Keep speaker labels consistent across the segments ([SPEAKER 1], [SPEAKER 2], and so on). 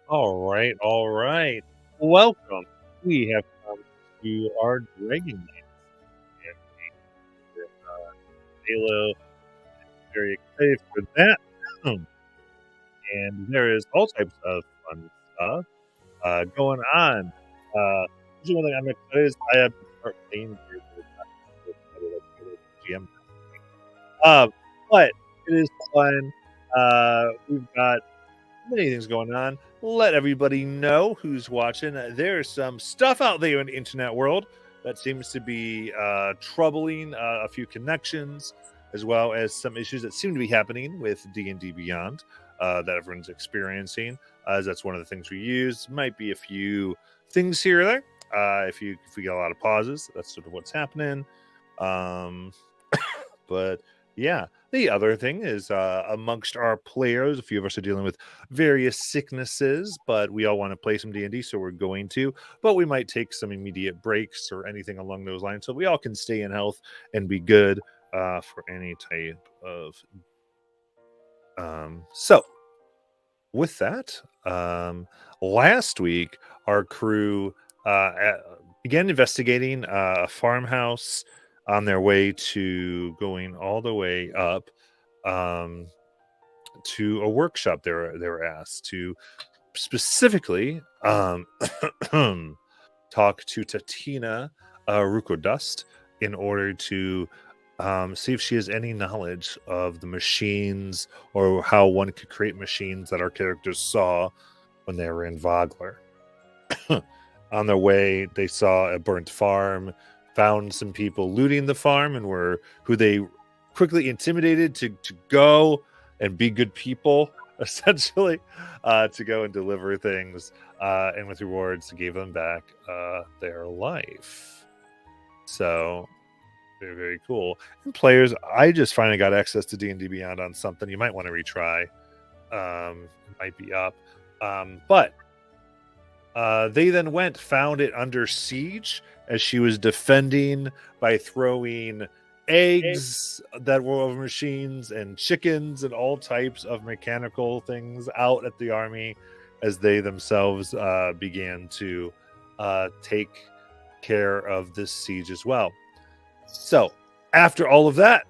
[SPEAKER 1] All right, all right. Welcome. We have come to our Dragonlance campaign with Halo. Very excited for that. And there is all types of fun stuff going on. Usually one thing I'm excited is I have to start playing games with GM. Um, but it is fun. We've got many things going on. Let everybody know who's watching. There's some stuff out there in the internet world that seems to be troubling a few connections, as well as some issues that seem to be happening with D&D Beyond that everyone's experiencing. As that's one of the things we use. Might be a few things here or there. If we get a lot of pauses, that's sort of what's happening. But yeah, the other thing is amongst our players, a few of us are dealing with various sicknesses, but we all want to play some D&D, so we're going to. But we might take some immediate breaks or anything along those lines, so we all can stay in health and be good for any type of. So, with that, last week our crew began investigating a farmhouse on their way to going all the way up to a workshop. They were asked to specifically talk to Tatina Rukodust in order to see if she has any knowledge of the machines or how one could create machines that our characters saw when they were in Vogler. On their way, they saw a burnt farm, found some people looting the farm, and who they quickly intimidated to go and be good people, essentially, to go and deliver things, and with rewards gave them back their life. So very, very cool. And players, I just finally got access to D&D Beyond on something you might want to retry. It might be up. But they then found it under siege as she was defending by throwing eggs that were over machines and chickens and all types of mechanical things out at the army as they themselves began to take care of this siege as well. So, after all of that,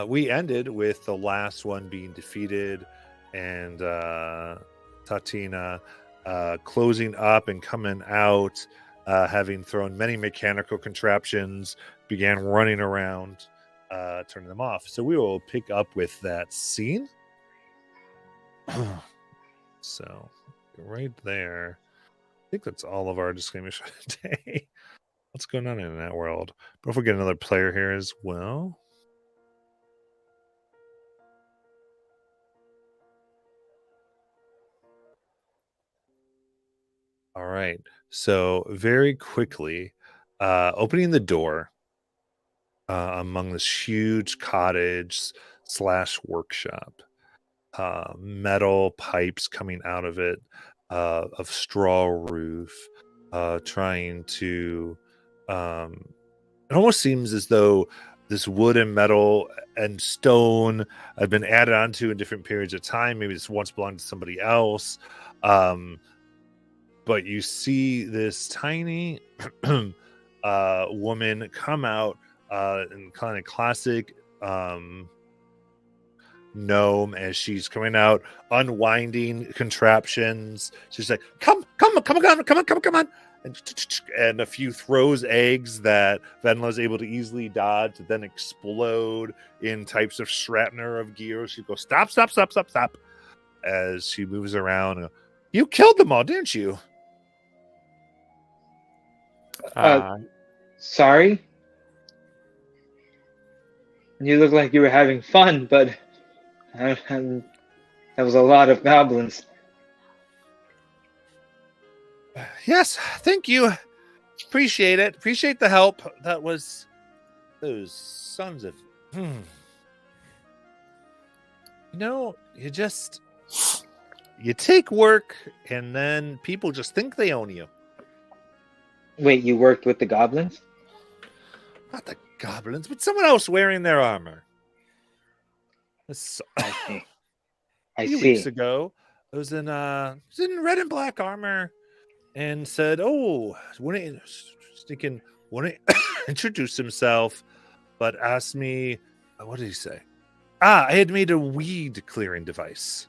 [SPEAKER 1] we ended with the last one being defeated and Tatina closing up and coming out, having thrown many mechanical contraptions, began running around, turning them off. So we will pick up with that scene. So, right there. I think that's all of our disclaimers for today. What's going on in that world? But if we get another player here as well. All right. So very quickly, opening the door among this huge cottage / workshop, metal pipes coming out of it, of straw roof, trying to. It almost seems as though this wood and metal and stone have been added onto in different periods of time. Maybe this once belonged to somebody else. But you see this tiny woman come out in kind of classic gnome as she's coming out, unwinding contraptions. She's like, come on. And a few throws eggs that Venla's able to easily dodge to then explode in types of shrapnel of gear. She goes, stop. As she moves around. You killed them all, didn't you?
[SPEAKER 2] Sorry? You look like you were having fun, but that was a lot of goblins.
[SPEAKER 1] Yes, thank you. Appreciate it. Appreciate the help. That was those sons of... You know, you take work and then people just think they own you.
[SPEAKER 2] Wait, you worked with the goblins?
[SPEAKER 1] Not the goblins, but someone else wearing their armor.
[SPEAKER 2] I see. I
[SPEAKER 1] few weeks
[SPEAKER 2] see.
[SPEAKER 1] ago. I was in red and black armor and said, "Oh, thinking, want to introduce himself," but asked me, what did he say? I had made a weed clearing device,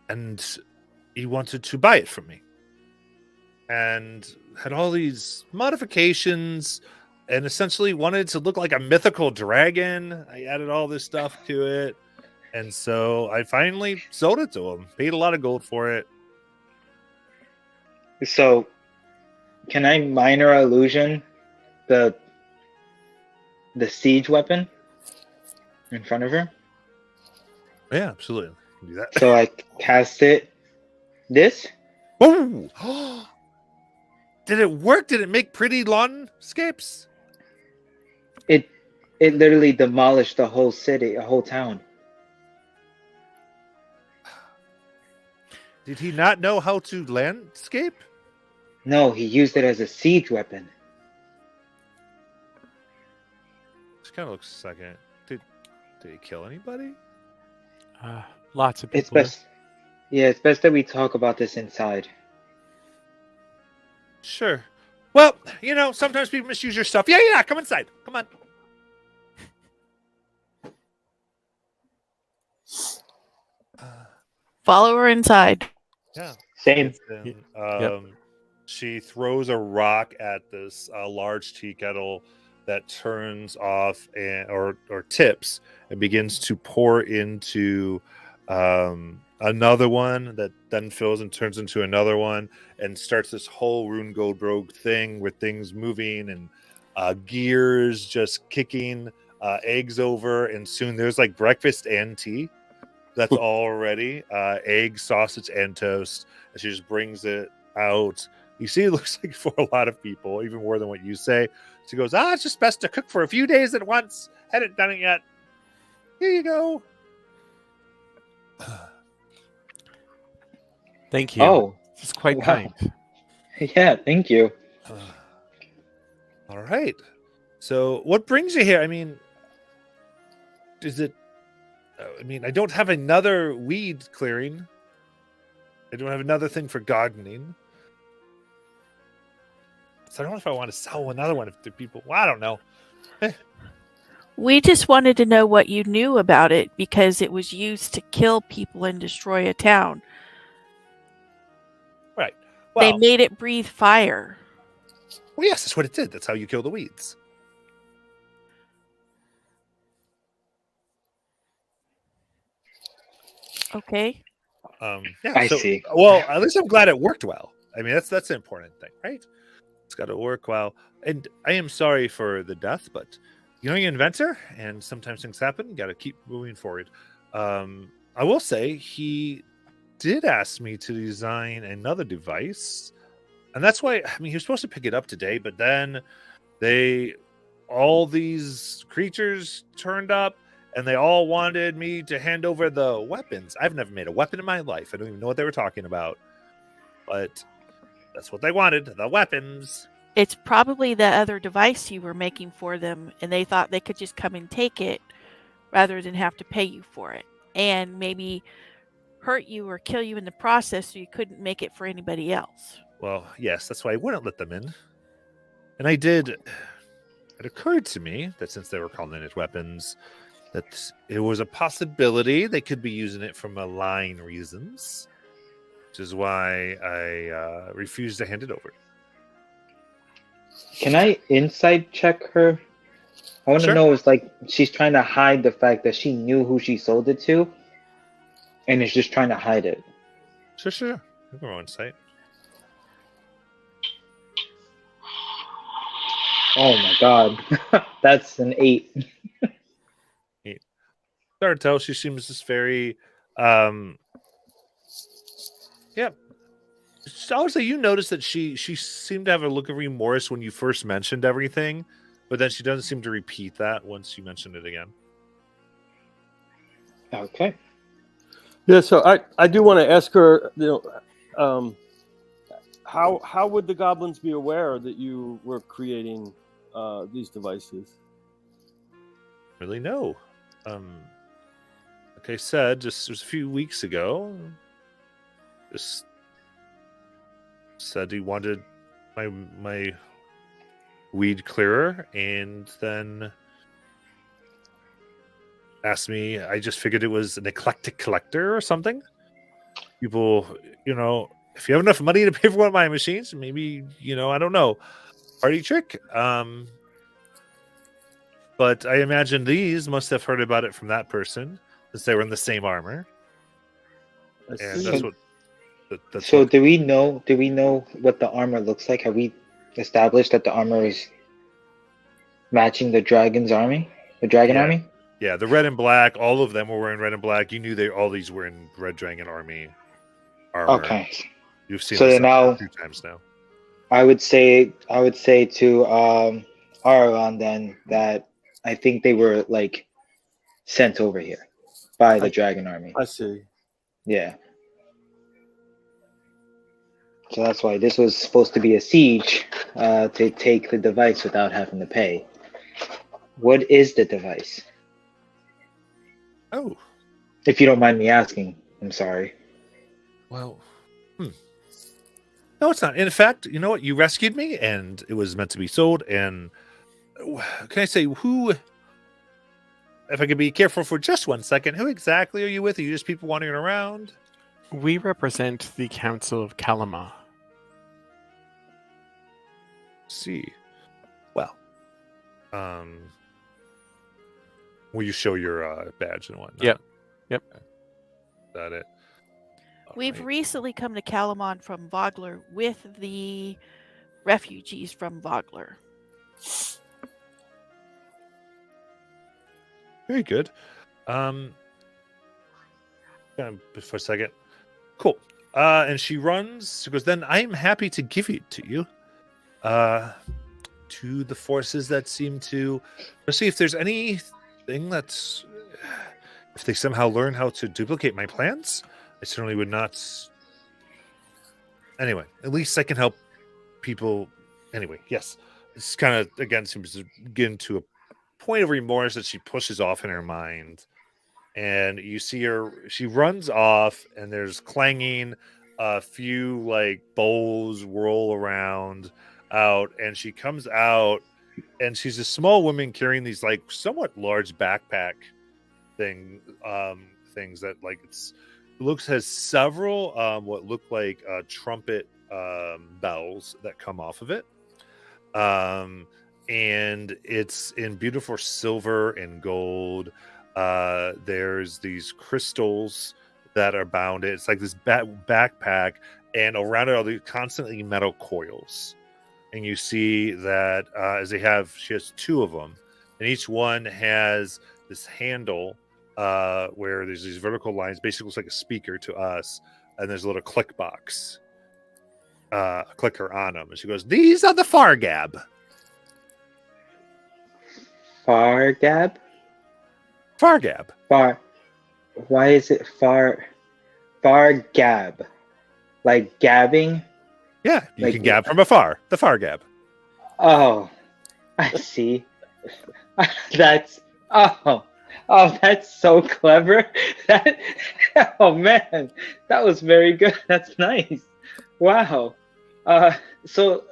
[SPEAKER 1] and he wanted to buy it from me, and had all these modifications, and essentially wanted it to look like a mythical dragon. I added all this stuff to it, and so I finally sold it to him. Paid a lot of gold for it.
[SPEAKER 2] So, can I minor illusion the siege weapon in front of her?
[SPEAKER 1] Yeah, absolutely. Can do that.
[SPEAKER 2] So I cast it. This?
[SPEAKER 1] Oh! Did it work? Did it make pretty landscapes?
[SPEAKER 2] It literally demolished the whole city, a whole town.
[SPEAKER 1] Did he not know how to landscape?
[SPEAKER 2] No, he used it as a siege weapon.
[SPEAKER 1] This kind of looks like it. Did he kill anybody?
[SPEAKER 3] Lots of
[SPEAKER 2] It's
[SPEAKER 3] people.
[SPEAKER 2] best. Yeah, it's best that we talk about this inside.
[SPEAKER 1] Sure. Well, sometimes people misuse your stuff. Yeah, come inside. Come on.
[SPEAKER 4] Follow her inside.
[SPEAKER 1] Yeah.
[SPEAKER 2] Same.
[SPEAKER 1] She throws a rock at this large tea kettle that turns off or tips and begins to pour into another one that then fills and turns into another one and starts this whole Rune Goldbrogue thing with things moving and gears just kicking eggs over, and soon there's like breakfast and tea that's all ready, egg, sausage, and toast, and she just brings it out. You see, it looks like for a lot of people, even more than what you say. She goes, it's just best to cook for a few days at once. Hadn't done it yet. Here you go.
[SPEAKER 3] Thank you.
[SPEAKER 2] Oh,
[SPEAKER 3] It's quite
[SPEAKER 2] wow.
[SPEAKER 3] kind.
[SPEAKER 2] Yeah, thank you.
[SPEAKER 1] All right. So what brings you here? I mean, is it... I don't have another weed clearing. I don't have another thing for gardening. So I don't know if I want to sell another one to people. Well, I don't know.
[SPEAKER 4] We just wanted to know what you knew about it because it was used to kill people and destroy a town.
[SPEAKER 1] Right.
[SPEAKER 4] They
[SPEAKER 1] Well,
[SPEAKER 4] made it breathe fire.
[SPEAKER 1] yes, that's what it did. That's how you kill the weeds.
[SPEAKER 4] Okay.
[SPEAKER 2] I see.
[SPEAKER 1] Well, at least I'm glad it worked well. I mean, that's the important thing, right? It's got to work well. And I am sorry for the death, but you're an inventor, and sometimes things happen. You got to keep moving forward. I will say he did ask me to design another device, and that's why. He was supposed to pick it up today, but then all these creatures turned up. And they all wanted me to hand over the weapons. I've never made a weapon in my life. I don't even know what they were talking about. But that's what they wanted, the weapons.
[SPEAKER 4] It's probably the other device you were making for them, and they thought they could just come and take it rather than have to pay you for it. And maybe hurt you or kill you in the process so you couldn't make it for anybody else.
[SPEAKER 1] Well, yes, that's why I wouldn't let them in. And I did. It occurred to me that since they were calling it weapons, that it was a possibility they could be using it for malign reasons, which is why I refused to hand it over.
[SPEAKER 2] Can I insight check her? I want to
[SPEAKER 1] Sure.
[SPEAKER 2] know if like she's trying to hide the fact that she knew who she sold it to, and is just trying to hide it.
[SPEAKER 1] Sure. You can roll insight.
[SPEAKER 2] Oh my god, that's an 8.
[SPEAKER 1] Hard to tell. She seems just very, Honestly, you notice that she seemed to have a look of remorse when you first mentioned everything, but then she doesn't seem to repeat that once you mention it again.
[SPEAKER 2] Okay.
[SPEAKER 5] Yeah, so I do want to ask her, how would the goblins be aware that you were creating these devices?
[SPEAKER 1] Really, no. like I said, just a few weeks ago, just said he wanted my weed clearer, and then asked me. I just figured it was an eclectic collector or something. People, if you have enough money to pay for one of my machines, maybe, I don't know, party trick. But I imagine these must have heard about it from that person, since they were in the same armor. And that's what.
[SPEAKER 2] So do we know? Do we know what the armor looks like? Have we established that the armor is matching the dragon's army? The dragon army?
[SPEAKER 1] Yeah, the red and black. All of them were wearing red and black. You knew all these were in Red Dragon Army armor.
[SPEAKER 2] Okay.
[SPEAKER 1] You've seen
[SPEAKER 2] so
[SPEAKER 1] this
[SPEAKER 2] now
[SPEAKER 1] a few times now.
[SPEAKER 2] I would say to Aragon then that I think they were like sent over here by the dragon army.
[SPEAKER 5] I see.
[SPEAKER 2] Yeah. So that's why this was supposed to be a siege to take the device without having to pay. What is the device?
[SPEAKER 1] Oh.
[SPEAKER 2] If you don't mind me asking, I'm sorry.
[SPEAKER 1] Well, no, it's not. In fact, you know what? You rescued me, and it was meant to be sold. And can I say who? If I could be careful for just 1 second, who exactly are you with? Are you just people wandering around?
[SPEAKER 3] We represent the Council of Kalama.
[SPEAKER 1] See, well, will you show your badge and whatnot?
[SPEAKER 3] Yep.
[SPEAKER 1] Is that it?
[SPEAKER 4] We've
[SPEAKER 1] Alright.
[SPEAKER 4] recently come to Kalamon from Vogler with the refugees from Vogler.
[SPEAKER 1] Very good. For a second. Cool. And she runs. She goes, then I'm happy to give it to you. To the forces that seem to. Let's see if there's anything that's. If they somehow learn how to duplicate my plans, I certainly would not. Anyway, at least I can help people. Anyway, yes. It's kind of, again, seems to get into a point of remorse that she pushes off in her mind. And you see her, she runs off, and there's clanging, a few like bowls roll around out, and she comes out, and she's a small woman carrying these like somewhat large backpack things that like has several what look like trumpet bells that come off of it. And it's in beautiful silver and gold. There's these crystals that are bound. It's like this backpack, and around it are these constantly metal coils. And you see that she has two of them, and each one has this handle where there's these vertical lines. Basically, looks like a speaker to us, and there's a little click box, clicker on them. And she goes, "These are the Fargab."
[SPEAKER 2] Fargab?
[SPEAKER 1] Fargab.
[SPEAKER 2] Why is it Fargab? Like gabbing?
[SPEAKER 1] Yeah, you
[SPEAKER 2] Like-
[SPEAKER 1] can gab from afar. The Fargab.
[SPEAKER 2] Oh, I see. That's that's so clever. Oh man, that was very good. That's nice. Wow. So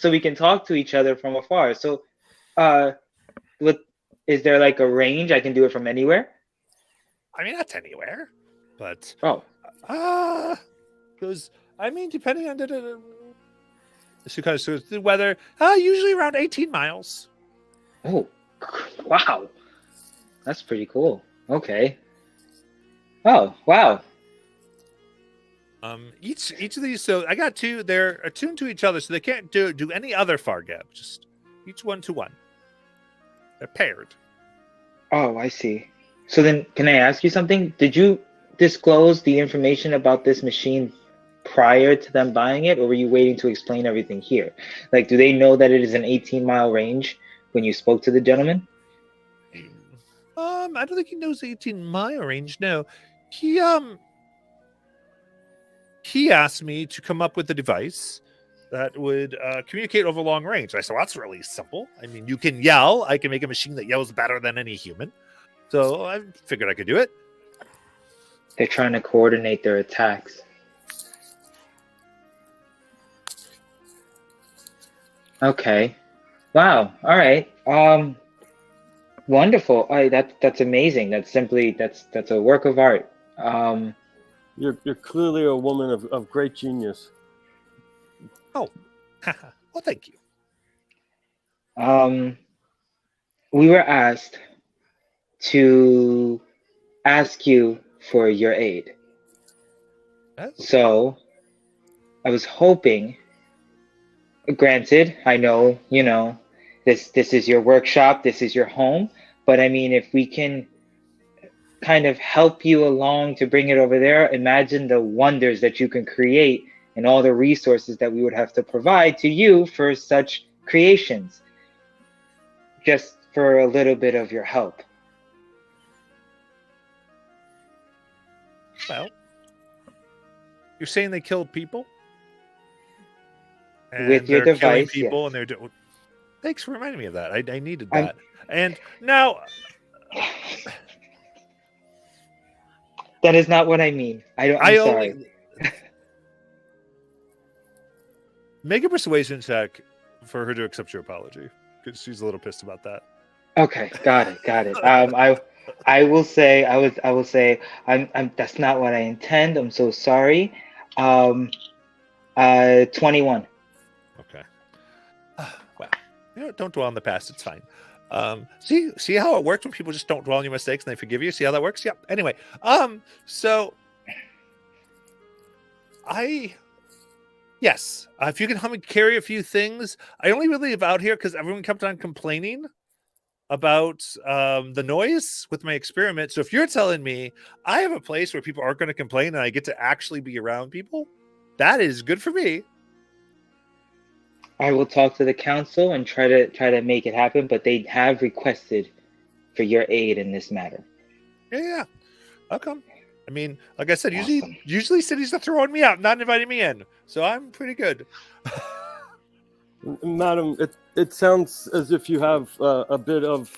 [SPEAKER 2] we can talk to each other from afar. So, is there like a range? I can do it from anywhere?
[SPEAKER 1] I mean, not anywhere, but
[SPEAKER 2] Oh,
[SPEAKER 1] because I mean, depending on the weather, usually around 18 miles.
[SPEAKER 2] oh, wow. That's pretty cool. Okay. Oh, wow.
[SPEAKER 1] Each of these, so I got two. They're attuned to each other, so they can't do any other Fargab. Just each one to one. They're paired.
[SPEAKER 2] Oh, I see. So then, can I ask you something? Did you disclose the information about this machine prior to them buying it, or were you waiting to explain everything here? Like, do they know that it is an 18-mile range when you spoke to the gentleman?
[SPEAKER 1] I don't think he knows 18-mile range. No, he asked me to come up with a device that would communicate over long range. I said, well, that's really simple. I mean, you can yell. I can make a machine that yells better than any human. So I figured I could do it.
[SPEAKER 2] They're trying to coordinate their attacks. Okay. Wow. All right. Wonderful. That's amazing. That's a work of art.
[SPEAKER 5] You're clearly a woman of great genius.
[SPEAKER 1] Oh, well, thank you.
[SPEAKER 2] We were asked to ask you for your aid.
[SPEAKER 1] Oh.
[SPEAKER 2] So I was hoping, granted, I know, this is your workshop, this is your home, but I mean, if we can kind of help you along to bring it over there, imagine the wonders that you can create and all the resources that we would have to provide to you for such creations, just for a little bit of your help.
[SPEAKER 1] Well, you're saying they killed people? And
[SPEAKER 2] With your
[SPEAKER 1] they're killing
[SPEAKER 2] device,
[SPEAKER 1] people,
[SPEAKER 2] yes.
[SPEAKER 1] and they're doing. Thanks for reminding me of that. I needed that. And now,
[SPEAKER 2] That is not what I mean. I'm sorry.
[SPEAKER 1] Make a persuasion check for her to accept your apology, because she's a little pissed about that.
[SPEAKER 2] Okay, got it. I will say, I'm that's not what I intend. I'm so sorry. 21.
[SPEAKER 1] Okay. Well, don't dwell on the past. It's fine. See how it works when people just don't dwell on your mistakes and they forgive you? See how that works? Yep. Anyway, so yes, if you can help me carry a few things. I only really live out here because everyone kept on complaining about the noise with my experiment. So if you're telling me I have a place where people aren't going to complain and I get to actually be around people, that is good for me.
[SPEAKER 2] I will talk to the council and try to make it happen, but they have requested for your aid in this matter.
[SPEAKER 1] Yeah. I'll come. I mean, like I said,
[SPEAKER 2] Awesome.
[SPEAKER 1] usually cities are throwing me out, not inviting me in. So I'm pretty good.
[SPEAKER 5] Madam, it sounds as if you have a bit of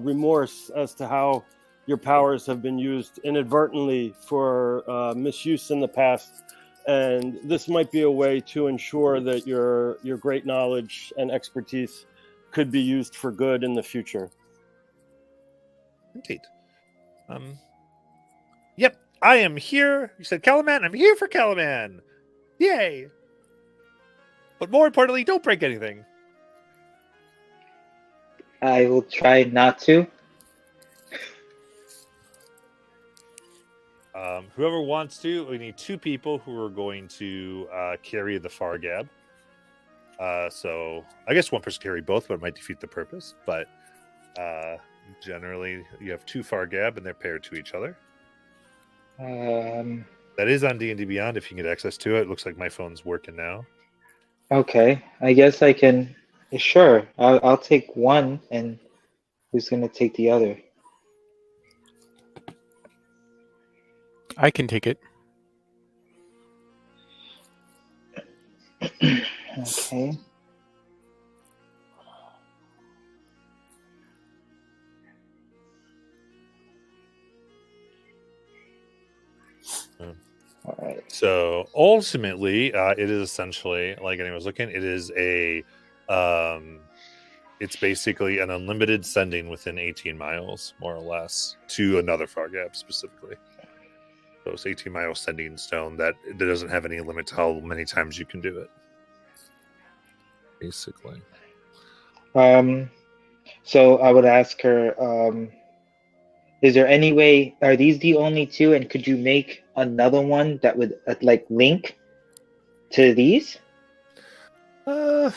[SPEAKER 5] remorse as to how your powers have been used inadvertently for misuse in the past. And this might be a way to ensure that your great knowledge and expertise could be used for good in the future.
[SPEAKER 1] Indeed. Yep, I am here. You said Calaman? I'm here for Calaman. Yay. But more importantly, don't break anything.
[SPEAKER 2] I will try not to.
[SPEAKER 1] Whoever wants to, we need two people who are going to carry the Fargab. So I guess one person carry both, but it might defeat the purpose. But generally, you have two Fargab, and they're paired to each other. That is on D&D Beyond if you can get access to it. It looks like my phone's working now.
[SPEAKER 2] Okay, I guess I can. Sure, I'll take one, and who's gonna take the other?
[SPEAKER 3] I can take it.
[SPEAKER 2] Okay. All right.
[SPEAKER 1] So ultimately, it is essentially, like anyone was looking, it is a, it's basically an unlimited sending within 18 miles, more or less, to another Fargab specifically. So it's 18 mile sending stone that doesn't have any limit to how many times you can do it. Basically.
[SPEAKER 2] So I would ask her, is there any way, are these the only two, and could you make another one that would like link to these?
[SPEAKER 1] I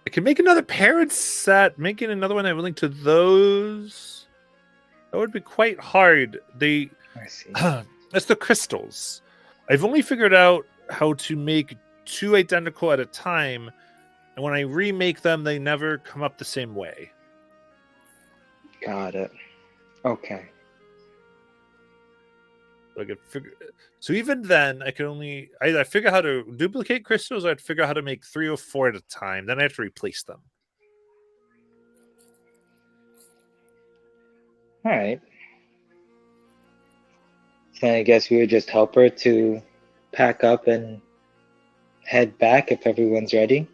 [SPEAKER 1] can make another parent set. Making another one that would link to those, that would be quite hard.
[SPEAKER 2] I see.
[SPEAKER 1] That's the crystals. I've only figured out how to make two identical at a time, and when I remake them, they never come up the same way.
[SPEAKER 2] Got it. Okay.
[SPEAKER 1] So I could figure. So even then, I could only I figure how to duplicate crystals. Or I'd figure out how to make 3 or 4 at a time. Then I have to replace them.
[SPEAKER 2] All right. So I guess we would just help her to pack up and head back if everyone's ready.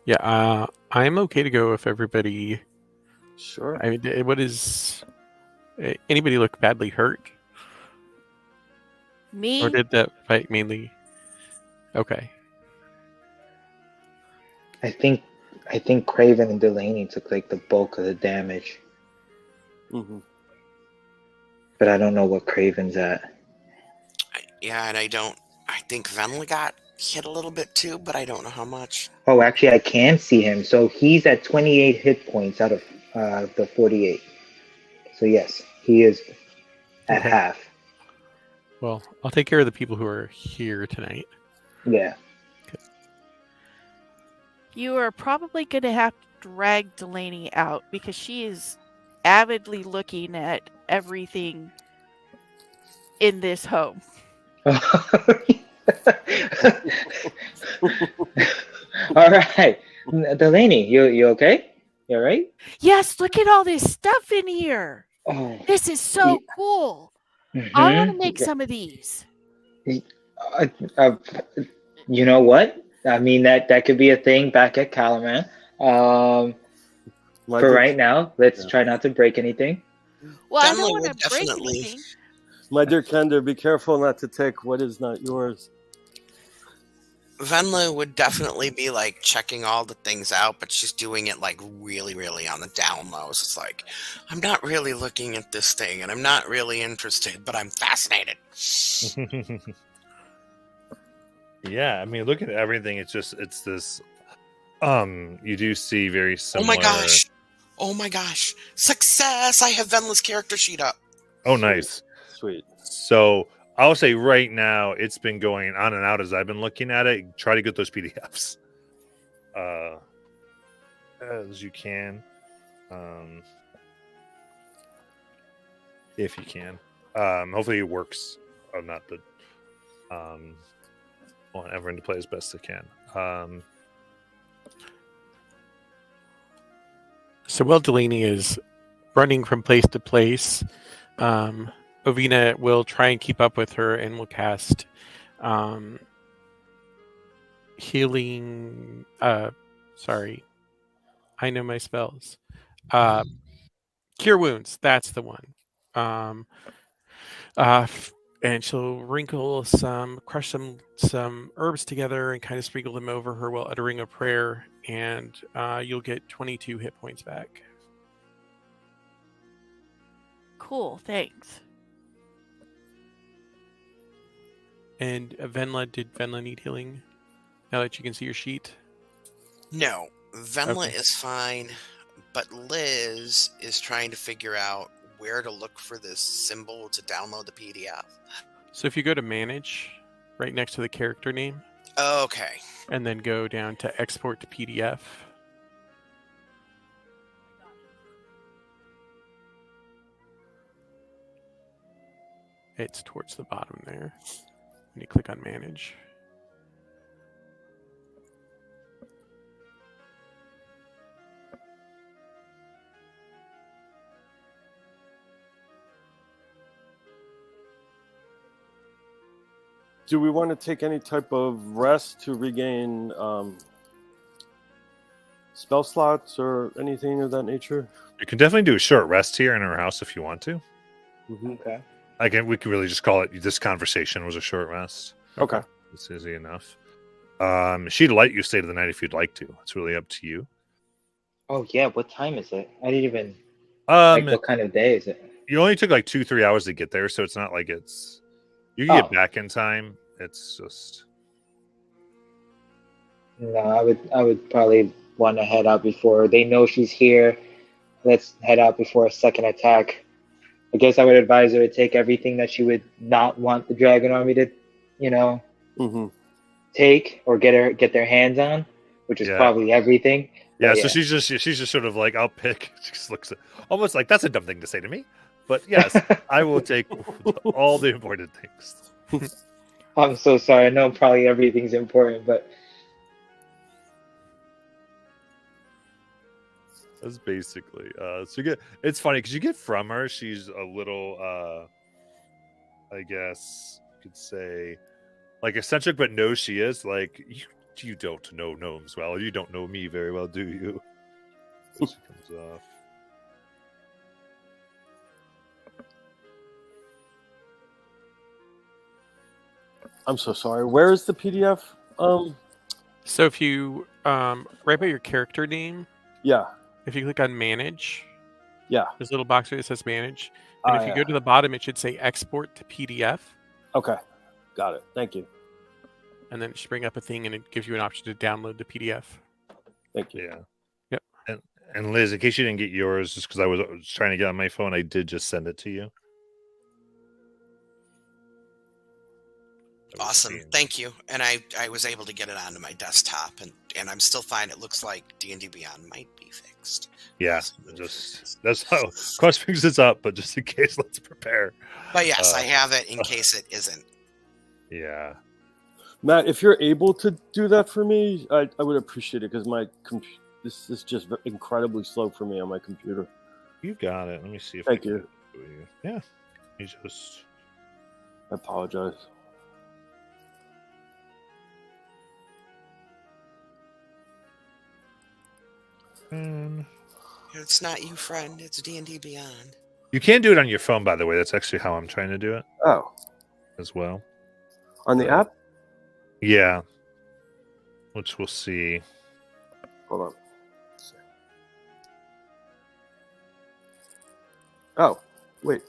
[SPEAKER 3] Yeah, I'm okay to go if everybody.
[SPEAKER 5] Sure.
[SPEAKER 3] I mean, what is anybody look badly hurt,
[SPEAKER 4] Me?
[SPEAKER 3] or did that fight mainly? Okay.
[SPEAKER 2] I think Craven and Delaney took like the bulk of the damage,
[SPEAKER 5] hmm
[SPEAKER 2] but I don't know what Craven's at.
[SPEAKER 6] Yeah, and I think Venla got hit a little bit too, but I don't know how much.
[SPEAKER 2] Oh, actually, I can see him. So he's at 28 hit points out of the 48. So yes, he is at
[SPEAKER 3] Okay.
[SPEAKER 2] half.
[SPEAKER 3] Well, I'll take care of the people who are here tonight.
[SPEAKER 2] Yeah.
[SPEAKER 4] You are probably going to have to drag Delaney out because she is avidly looking at everything in this home.
[SPEAKER 2] All right, Delaney, you okay? You all right?
[SPEAKER 4] Yes, look at all this stuff in here.
[SPEAKER 2] Oh,
[SPEAKER 4] This is so cool. I want to make some of these.
[SPEAKER 2] Uh, uh, you know what? I mean that could be a thing back at Calaman.
[SPEAKER 5] My
[SPEAKER 2] For
[SPEAKER 5] dear-
[SPEAKER 2] right now, let's
[SPEAKER 5] Yeah.
[SPEAKER 2] try not to break anything.
[SPEAKER 4] Well, I
[SPEAKER 6] Definitely
[SPEAKER 4] don't want
[SPEAKER 6] would
[SPEAKER 4] to break
[SPEAKER 6] definitely-
[SPEAKER 4] anything.
[SPEAKER 5] My dear Kender, be careful not to take what is not yours.
[SPEAKER 6] Venla would definitely be like checking all the things out, but she's doing it like really, really on the down low. So it's like, I'm not really looking at this thing and I'm not really interested, but I'm fascinated.
[SPEAKER 1] Yeah, I mean, look at everything. It's this. You do see very
[SPEAKER 6] Oh
[SPEAKER 1] similar.
[SPEAKER 6] my gosh. Oh my gosh. Success! I have Venla's character sheet up.
[SPEAKER 1] Oh, nice.
[SPEAKER 5] Sweet.
[SPEAKER 1] So I'll say right now, it's been going on and out as I've been looking at it. Try to get those PDFs as you can, if you can. Hopefully it works. Not that. Want everyone to play as best they can.
[SPEAKER 3] So while Delaney is running from place to place, Ovina will try and keep up with her and will cast healing. Sorry, I know my spells. Cure wounds. That's the one. And she'll crush some herbs together and kind of sprinkle them over her while uttering a prayer, and you'll get 22 hit points back.
[SPEAKER 4] Cool, thanks.
[SPEAKER 3] And did Venla need healing? Now that you can see your sheet?
[SPEAKER 6] No, Venla
[SPEAKER 3] Okay.
[SPEAKER 6] is fine, but Liz is trying to figure out where to look for this symbol to download the PDF.
[SPEAKER 3] So if you go to manage, right next to the character name,
[SPEAKER 6] Okay.
[SPEAKER 3] and then go down to export to PDF. It's towards the bottom there. When you click on manage.
[SPEAKER 5] Do we want to take any type of rest to regain spell slots or anything of that nature?
[SPEAKER 1] You can definitely do a short rest here in our house if you want to.
[SPEAKER 2] Okay.
[SPEAKER 1] We could really just call it. This conversation was a short rest.
[SPEAKER 5] Okay.
[SPEAKER 1] It's easy enough. She'd let you stay to the night if you'd like to. It's really up to you.
[SPEAKER 2] Oh yeah, what time is it? I didn't even like what kind of day is it?
[SPEAKER 1] You only took like 2-3 hours to get there, so it's not like it's. You can
[SPEAKER 2] Oh.
[SPEAKER 1] get back in time. It's just.
[SPEAKER 2] No, I would probably want to head out before they know she's here. Let's head out before a second attack. I guess I would advise her to take everything that she would not want the Dragon Army to,
[SPEAKER 5] Mm-hmm.
[SPEAKER 2] take or get their hands on, which is
[SPEAKER 1] Yeah.
[SPEAKER 2] probably everything.
[SPEAKER 1] Yeah,
[SPEAKER 2] But
[SPEAKER 1] so she's just sort of like, I'll pick. She just looks at, almost like that's a dumb thing to say to me, but yes, I will take all the important things.
[SPEAKER 2] I'm so sorry. I know probably everything's important, but
[SPEAKER 1] That's basically. So you get. It's funny because you get from her. She's a little. I guess you could say, like eccentric, but no, she is like you don't know gnomes well. You don't know me very well, do you? She comes off.
[SPEAKER 5] I'm so sorry. Where is the PDF?
[SPEAKER 3] So if you right by your character name,
[SPEAKER 5] Yeah.
[SPEAKER 3] if you click on manage,
[SPEAKER 5] Yeah.
[SPEAKER 3] there's a little box that says manage. And if you go to the bottom, it should say export to PDF.
[SPEAKER 5] Okay. Got it. Thank you.
[SPEAKER 3] And then it should bring up a thing and it gives you an option to download the PDF.
[SPEAKER 5] Thank you.
[SPEAKER 1] Yeah. Yep. And Liz, in case you didn't get yours, just because I was trying to get on my phone, I did just send it to you.
[SPEAKER 6] Awesome. Thank you. And I was able to get it onto my desktop, and I'm still fine. It looks like D&D Beyond might be fixed.
[SPEAKER 1] Yeah, that's how cross fingers it's up, but just in case, let's prepare.
[SPEAKER 6] But yes, I have it in case it isn't.
[SPEAKER 1] Yeah.
[SPEAKER 5] Matt, if you're able to do that for me, I would appreciate it because my this is just incredibly slow for me on my computer.
[SPEAKER 1] You got it. Let me see if
[SPEAKER 5] Thank you.
[SPEAKER 1] Yeah. You just.
[SPEAKER 5] I apologize.
[SPEAKER 6] It's not you, friend. It's D&D Beyond.
[SPEAKER 1] You can do it on your phone, by the way. That's actually how I'm trying to do it.
[SPEAKER 5] Oh.
[SPEAKER 1] As well.
[SPEAKER 5] On the app?
[SPEAKER 1] Yeah. Which we'll see.
[SPEAKER 5] Hold on. Oh, wait.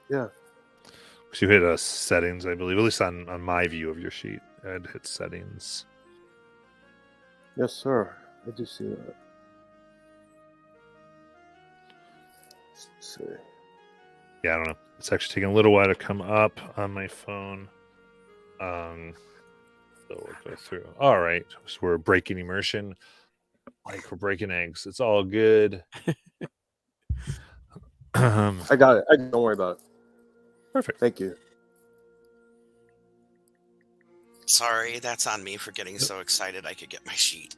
[SPEAKER 5] Yeah.
[SPEAKER 1] So you hit settings, I believe, at least on my view of your sheet. I'd hit settings.
[SPEAKER 5] Yes, sir. I do see that. Let's see.
[SPEAKER 1] Yeah, I don't know. It's actually taking a little while to come up on my phone. So we'll go through. All right. So we're breaking immersion. Like we're breaking eggs. It's all good.
[SPEAKER 5] I got it. Don't worry about it.
[SPEAKER 1] Perfect.
[SPEAKER 5] Thank you.
[SPEAKER 6] Sorry, that's on me for getting so excited I could get my sheet.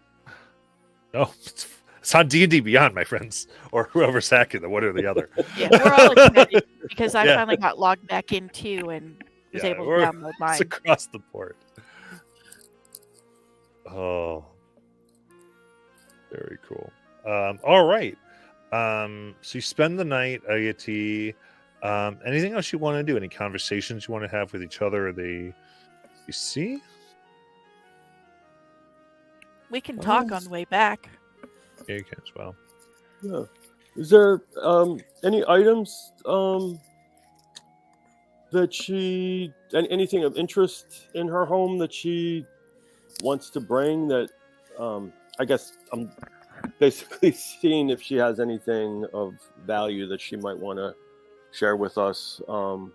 [SPEAKER 1] Oh, it's on D&D Beyond, my friends, or whoever's hacking the one or the other.
[SPEAKER 4] Yeah, we're all excited because I finally got logged back in too and was able to download mine.
[SPEAKER 1] It's across the board. Oh, very cool. All right. So you spend the night, Ayati. Anything else you want to do? Any conversations you want to have with each other? You see?
[SPEAKER 4] We can talk on the way back.
[SPEAKER 1] Yeah, you can as well.
[SPEAKER 5] Yeah. Is there any items that she anything of interest in her home that she wants to bring that I guess I'm basically seeing if she has anything of value that she might want to share with us in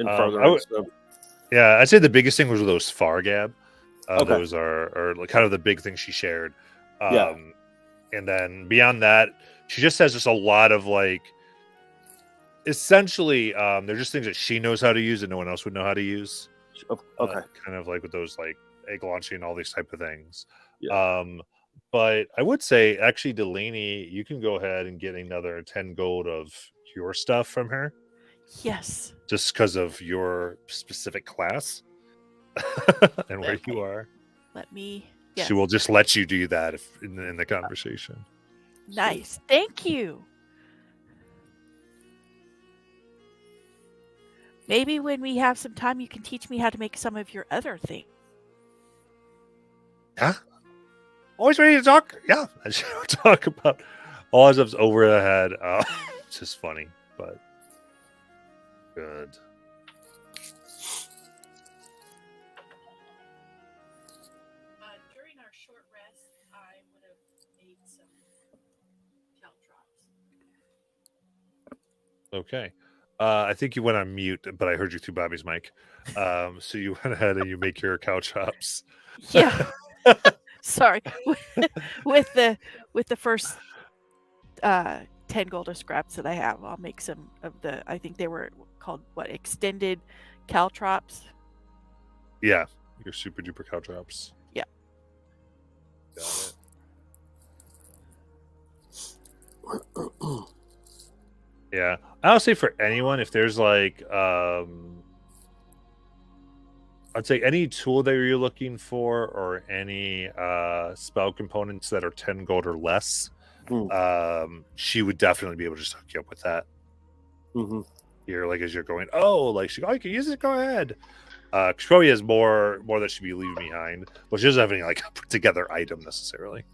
[SPEAKER 5] furtherance of.
[SPEAKER 1] Yeah, I'd say the biggest thing was those Fargab.
[SPEAKER 5] Okay.
[SPEAKER 1] Those are like kind of the big thing she shared.
[SPEAKER 5] Yeah.
[SPEAKER 1] And then beyond that, she just has just a lot of like, essentially, they're just things that she knows how to use and no one else would know how to use.
[SPEAKER 5] Okay.
[SPEAKER 1] Kind of like with those like egg launching and all these type of things.
[SPEAKER 5] Yeah.
[SPEAKER 1] But I would say actually, Delaney, you can go ahead and get another 10 gold of your stuff from her.
[SPEAKER 4] Yes.
[SPEAKER 1] Just because of your specific class and where you are.
[SPEAKER 4] Let me. Yes.
[SPEAKER 1] She will just let you do that in the conversation.
[SPEAKER 4] Nice. Thank you. Maybe when we have some time, you can teach me how to make some of your other things.
[SPEAKER 1] Yeah. Always ready to talk. Yeah. I should talk about all stuff's over the head. It's just funny, but good.
[SPEAKER 4] During our short rest, I would have made some caltrops.
[SPEAKER 1] Okay. I think you went on mute, but I heard you through Bobby's mic. So you went ahead and you make your cow chops.
[SPEAKER 4] Yeah. Sorry. with the first 10 gold of scraps that I have, I'll make some of I think they were called extended caltrops.
[SPEAKER 1] Yeah. Your super duper cow chops.
[SPEAKER 4] Yeah.
[SPEAKER 1] Got it. Yeah, I'll say for anyone, if there's like, I'd say any tool that you're looking for, or any spell components that are 10 gold or less, she would definitely be able to just hook you up with that.
[SPEAKER 5] Mm-hmm.
[SPEAKER 1] You're like, as you're going, oh, like she, oh, you can use it. Go ahead. She probably has more that she'd be leaving behind, but she doesn't have any like put together item necessarily.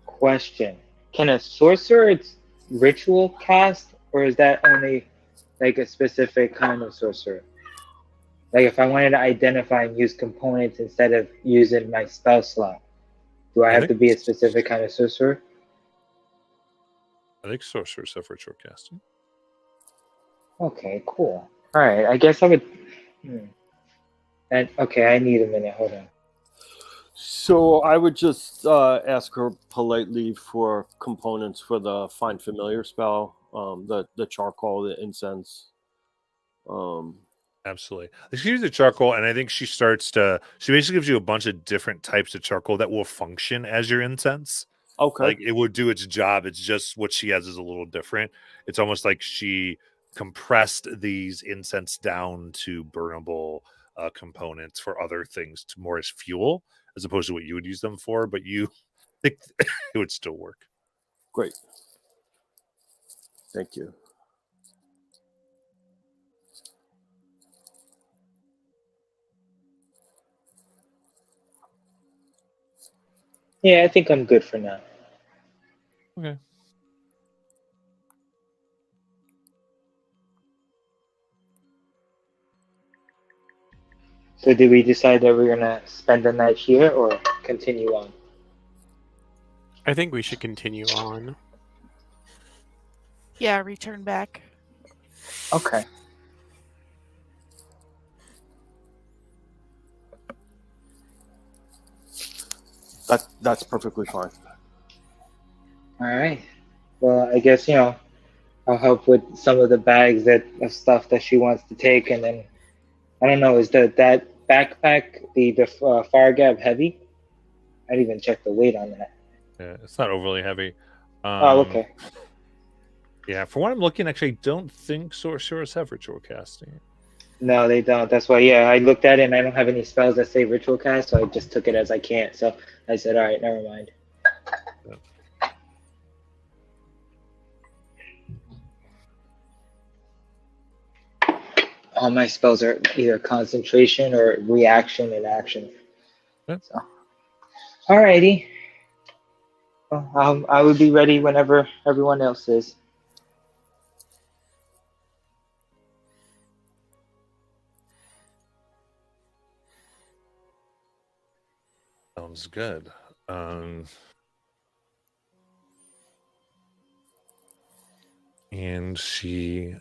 [SPEAKER 2] Question: can a sorcerer ritual cast, or is that only like a specific kind of sorcerer? Like if I wanted to identify and use components instead of using my spell slot, do I have to be a specific kind of sorcerer?
[SPEAKER 1] I think sorcerers have ritual casting.
[SPEAKER 2] Okay, cool. All right, I guess I would. And okay, I need a minute. Hold on.
[SPEAKER 5] So I would just ask her politely for components for the Find Familiar spell, the charcoal, the incense.
[SPEAKER 1] Absolutely. She uses the charcoal, and I think she basically gives you a bunch of different types of charcoal that will function as your incense.
[SPEAKER 5] Okay.
[SPEAKER 1] Like it would do its job. It's just what she has is a little different. It's almost like she compressed these incense down to burnable components for other things, to more as fuel, as opposed to what you would use them for. But you think it would still work.
[SPEAKER 5] Great. Thank you.
[SPEAKER 2] Yeah, I think I'm good for now.
[SPEAKER 1] Okay.
[SPEAKER 2] So did we decide that we're gonna spend the night here or continue on?
[SPEAKER 3] I think we should continue on.
[SPEAKER 4] Yeah, return back.
[SPEAKER 2] Okay.
[SPEAKER 5] That's perfectly fine.
[SPEAKER 2] All right. Well, I guess I'll help with some of the bags of stuff that she wants to take, and then I don't know, is that backpack the fire gap heavy? I didn't even check the weight on that.
[SPEAKER 1] Yeah, it's not overly heavy.
[SPEAKER 2] Oh, okay.
[SPEAKER 1] Yeah, for what I'm looking, actually, I don't think sorcerers have ritual casting.
[SPEAKER 2] No, they don't. That's why, yeah, I looked at it and I don't have any spells that say ritual cast, so I just took it as I can't. So I said, all right, never mind.
[SPEAKER 1] Yeah.
[SPEAKER 2] All my spells are either concentration or reaction and action.
[SPEAKER 1] Yeah.
[SPEAKER 2] So, alrighty. Well, I will be ready whenever everyone else is.
[SPEAKER 1] Sounds good. And she,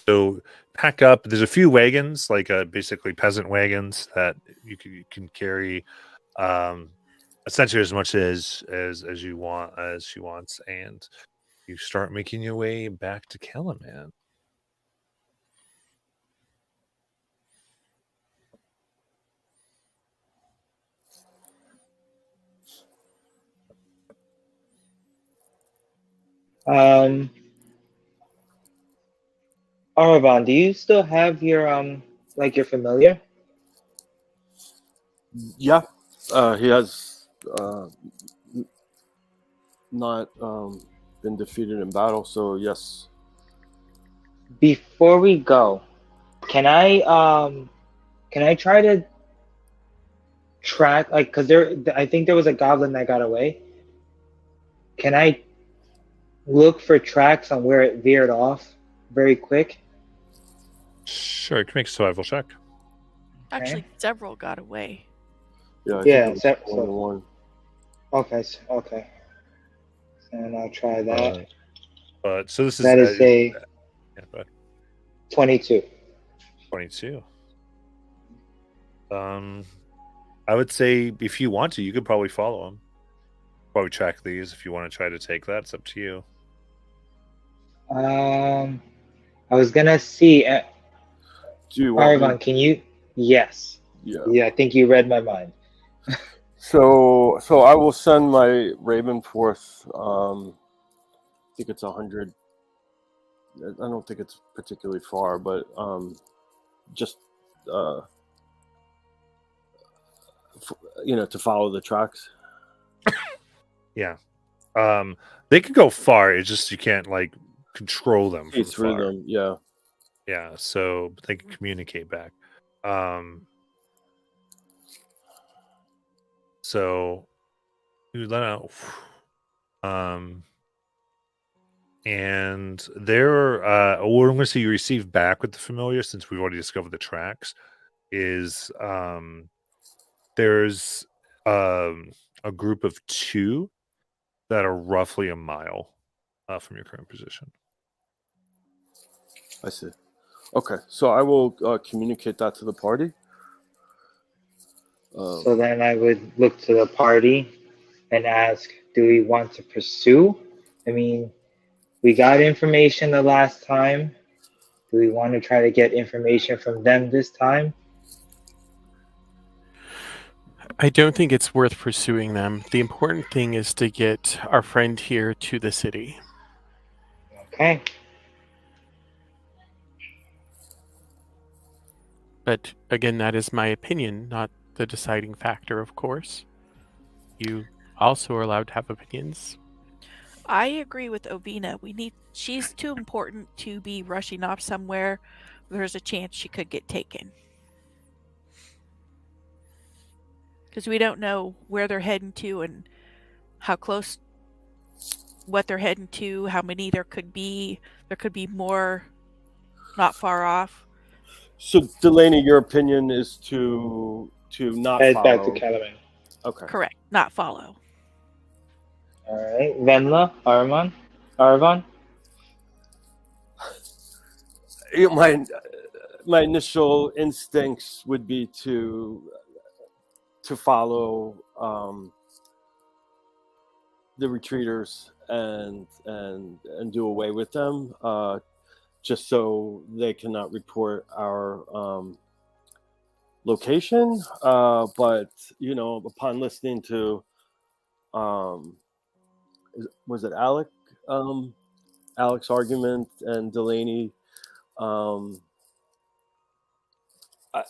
[SPEAKER 1] so pack up. There's a few wagons, like basically peasant wagons that you can carry, essentially as much as you want, as she wants, and you start making your way back to Calaman.
[SPEAKER 2] Aravan, do you still have your like your familiar?
[SPEAKER 5] Yeah. He has not been defeated in battle, so yes.
[SPEAKER 2] Before we go, can I try to track, like, because I think there was a goblin that got away. Can I look for tracks on where it veered off very quick?
[SPEAKER 1] Sure, you can make a survival check.
[SPEAKER 4] Actually, several got away.
[SPEAKER 5] Yeah.
[SPEAKER 2] Yeah.
[SPEAKER 5] One.
[SPEAKER 2] Okay. Okay. And I'll try that.
[SPEAKER 1] But so this
[SPEAKER 2] That is a
[SPEAKER 1] yeah, go ahead.
[SPEAKER 2] 22.
[SPEAKER 1] 22. I would say if you want to, you could probably follow them. Probably track these if you want to try to take that. It's up to you.
[SPEAKER 2] I was gonna see.
[SPEAKER 5] Do you want
[SPEAKER 2] Arvon, can you? Yes.
[SPEAKER 5] Yeah.
[SPEAKER 2] I think you read my mind.
[SPEAKER 5] So I will send my Raven forth think it's 100. I don't think it's particularly far, but just to follow the tracks.
[SPEAKER 1] Yeah. They could go far. It's just you can't like control them
[SPEAKER 5] See
[SPEAKER 1] from
[SPEAKER 5] through
[SPEAKER 1] far.
[SPEAKER 5] them, yeah.
[SPEAKER 1] Yeah. So they can communicate back. So you let out. And there, what I'm going to say you receive back with the familiar, since we've already discovered the tracks, is there's a group of 2 that are roughly a mile from your current position.
[SPEAKER 5] I see. Okay, so I will communicate that to the party.
[SPEAKER 2] So then I would look to the party and ask, do we want to pursue? I mean, we got information the last time. Do we want to try to get information from them this time?
[SPEAKER 3] I don't think it's worth pursuing them. The important thing is to get our friend here to the city.
[SPEAKER 2] Okay.
[SPEAKER 3] But again, that is my opinion, not the deciding factor, of course. You also are allowed to have opinions.
[SPEAKER 4] I agree with Ovina. She's too important to be rushing off somewhere where there's a chance she could get taken. Because we don't know where they're heading to and how close, what they're heading to, how many there could be. There could be more not far off.
[SPEAKER 5] So Delaney, your opinion is to not
[SPEAKER 2] Head
[SPEAKER 5] follow.
[SPEAKER 2] back to Calaman.
[SPEAKER 5] Okay.
[SPEAKER 4] Correct. Not follow.
[SPEAKER 2] All right. Venla, Arvon.
[SPEAKER 5] My initial instincts would be to follow the retreaters and do away with them, just so they cannot report our location. But upon listening to was it Alec's argument and Delaney,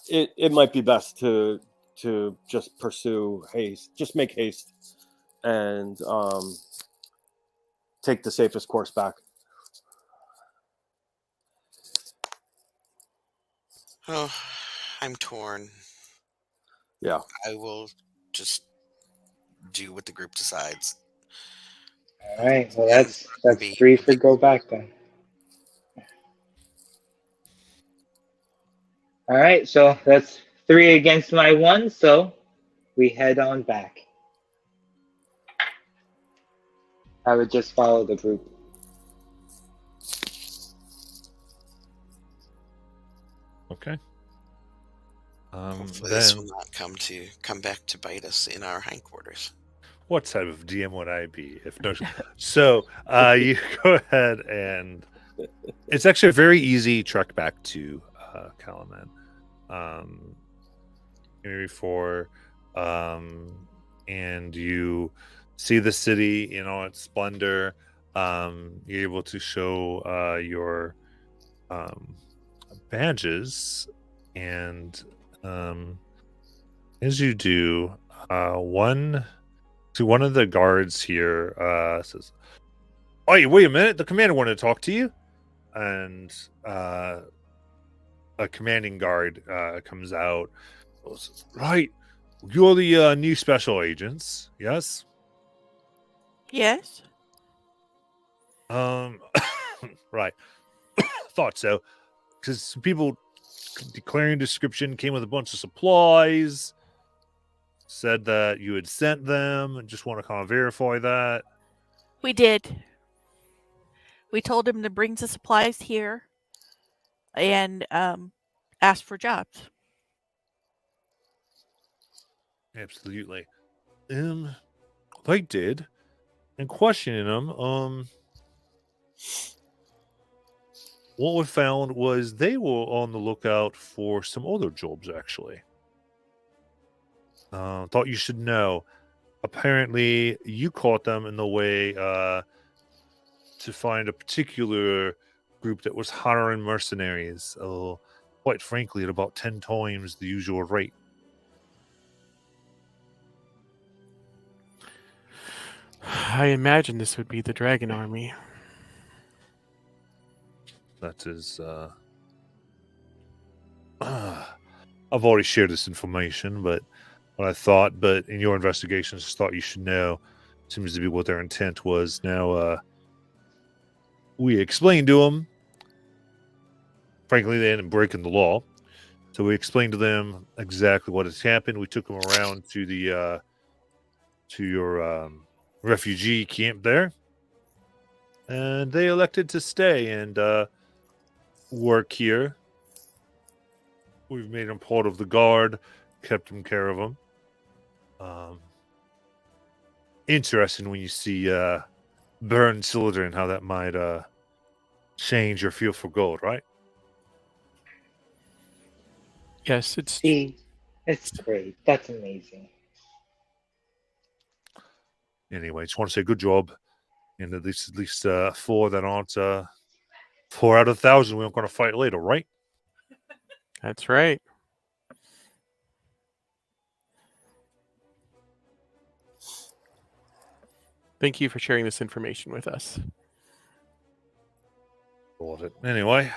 [SPEAKER 5] it might be best to just pursue haste, just make haste, and take the safest course back.
[SPEAKER 6] Oh, I'm torn.
[SPEAKER 5] Yeah.
[SPEAKER 6] I will just do what the group decides.
[SPEAKER 2] All right. Well, that's 3 for go back then. All right. So that's 3 against my 1. So we head on back. I would just follow the group.
[SPEAKER 1] Okay.
[SPEAKER 6] Hopefully this will not come back to bite us in our hindquarters.
[SPEAKER 1] What type of DM would I be if no? So you go ahead, and it's actually a very easy trek back to Calaman. Maybe 4, and you see the city in all its splendor. You're able to show your badges, and as you do, one of the guards here says, "Oh, wait a minute! The commander wanted to talk to you." And a commanding guard comes out. Goes, "Right, you're the new special agents, yes?"
[SPEAKER 4] Yes.
[SPEAKER 1] Right. Thought so. Because people declaring description came with a bunch of supplies. Said that you had sent them, and just want to kind of verify that.
[SPEAKER 4] We did. We told him to bring the supplies here and ask for jobs.
[SPEAKER 1] Absolutely. They did. And questioning them, what we found was they were on the lookout for some other jobs, actually. Thought you should know. Apparently, you caught them in the way to find a particular group that was hiring mercenaries. Quite frankly, at about 10 times the usual rate.
[SPEAKER 3] I imagine this would be the Dragon Army.
[SPEAKER 1] That is, I've already shared this information, but what I thought, but in your investigations, just thought you should know, seems to be what their intent was. Now, we explained to them. Frankly, they ended up breaking the law, so we explained to them exactly what has happened. We took them around to the to your refugee camp there, and they elected to stay and work here. We've made them part of the guard, kept them care of them. Interesting when you see burned cylinder and how that might change your feel for gold, right?
[SPEAKER 3] Yes, it's
[SPEAKER 2] See, it's great. That's amazing.
[SPEAKER 1] Anyway, just want to say good job, and at least 4 that aren't 4 out of 1,000 we aren't going to fight later, right?
[SPEAKER 3] that's right. Thank you for sharing this information with us.
[SPEAKER 1] Love it. Anyway,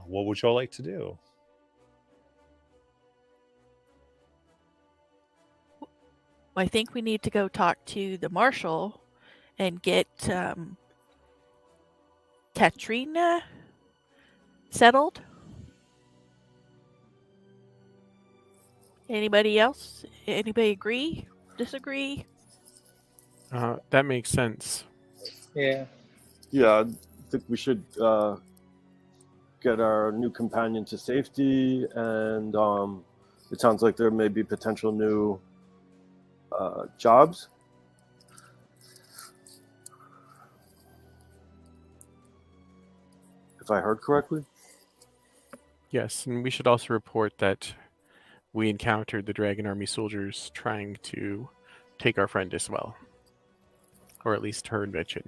[SPEAKER 1] what would y'all like to do?
[SPEAKER 4] I think we need to go talk to the marshal and get Katrina settled. Anybody else? Anybody agree? Disagree?
[SPEAKER 3] That makes sense.
[SPEAKER 2] Yeah.
[SPEAKER 5] Yeah, I think we should get our new companion to safety, and it sounds like there may be potential new jobs. If I heard correctly.
[SPEAKER 3] Yes, and we should also report that we encountered the Dragon Army soldiers trying to take our friend as well. Or at least her invention.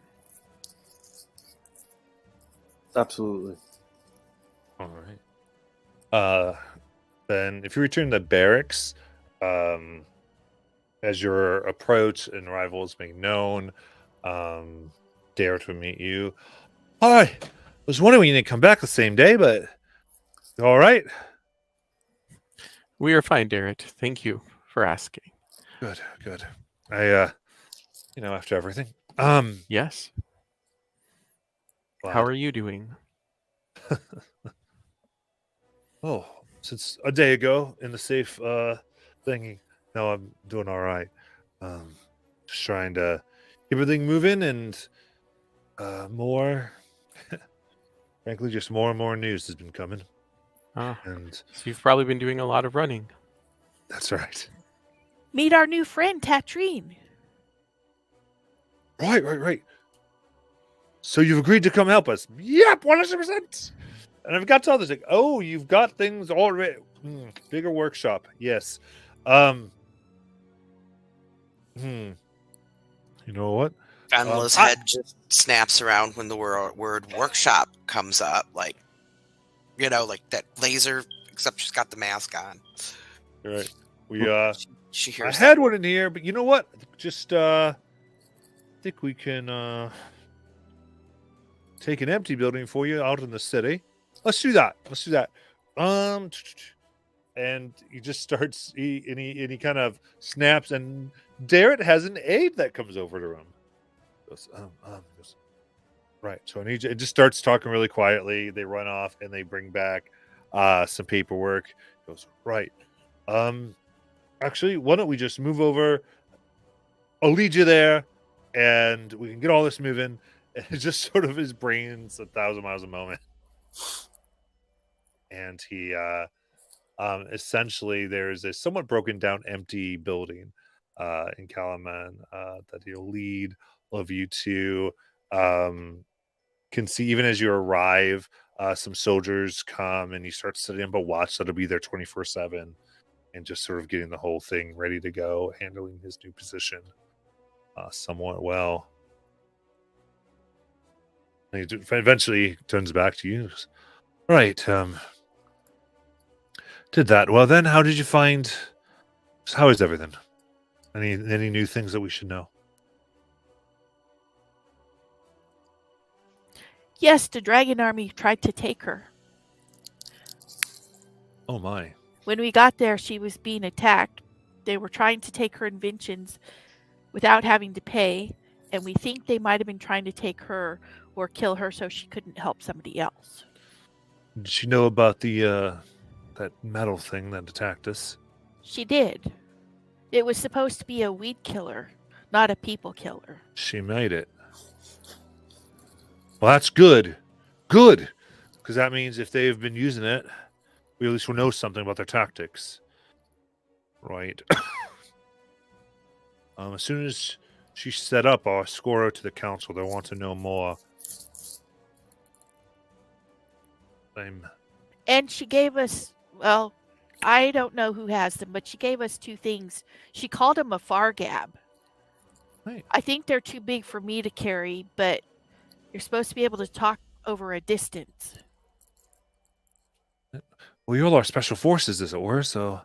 [SPEAKER 5] Absolutely.
[SPEAKER 1] All right. Then if you return to barracks, as your approach and arrival is being known, Dare to meet you. Hi. I was wondering when you didn't come back the same day, but you all right?
[SPEAKER 3] We are fine, Darrett. Thank you for asking.
[SPEAKER 1] Good. I after everything.
[SPEAKER 3] Yes.
[SPEAKER 1] Glad.
[SPEAKER 3] How are you doing?
[SPEAKER 1] Oh, since a day ago in the safe thingy. No, I'm doing all right. Just trying to keep everything moving and more. Frankly, just more and more news has been coming. And
[SPEAKER 3] So you've probably been doing a lot of running.
[SPEAKER 1] that's right.
[SPEAKER 4] Meet our new friend, Katrine.
[SPEAKER 1] Right. So you've agreed to come help us? Yep, 100%. And I've got to others like, oh, you've got things already. Bigger workshop, yes. You know what?
[SPEAKER 6] Venla's head just snaps around when the word workshop comes up, like that laser, except she's got the mask on.
[SPEAKER 1] Right. We
[SPEAKER 6] She
[SPEAKER 1] I
[SPEAKER 6] hears
[SPEAKER 1] had one in here, but you know what? Just think we can take an empty building for you out in the city. Let's do that. And he just starts and he kind of snaps, and Darrett has an aide that comes over to him. Goes, right. So I need you. It just starts talking really quietly. They run off and they bring back some paperwork. He goes, right. Actually, why don't we just move over? I'll lead you there, and we can get all this moving. And it's just sort of his brain's 1,000 miles a moment. And he essentially there's a somewhat broken down empty building in Kalaman that he'll lead all of you to. Can see even as you arrive, some soldiers come and he starts setting up a watch that'll be there 24/7 and just sort of getting the whole thing ready to go, handling his new position. Somewhat well. And he eventually turns back to you. Right. Did that. Well, then, how did you find... How is everything? Any new things that we should know?
[SPEAKER 4] Yes, the dragon army tried to take her.
[SPEAKER 1] Oh, my.
[SPEAKER 4] When we got there, she was being attacked. They were trying to take her inventions without having to pay, and we think they might have been trying to take her or kill her so she couldn't help somebody else.
[SPEAKER 1] Did she know about the that metal thing that attacked us?
[SPEAKER 4] She did. It was supposed to be a weed killer, not a people killer.
[SPEAKER 1] She made it. Well, that's good. Good. Because that means if they've been using it, we at least will know something about their tactics. Right. As soon as she's set up, I'll score her to the council. They want to know more.
[SPEAKER 4] And she gave us, well, I don't know who has them, but she gave us two things. She called them a fargab.
[SPEAKER 1] Right.
[SPEAKER 4] I think they're too big for me to carry, but you're supposed to be able to talk over a distance.
[SPEAKER 1] Well, you're all our special forces, as it were, so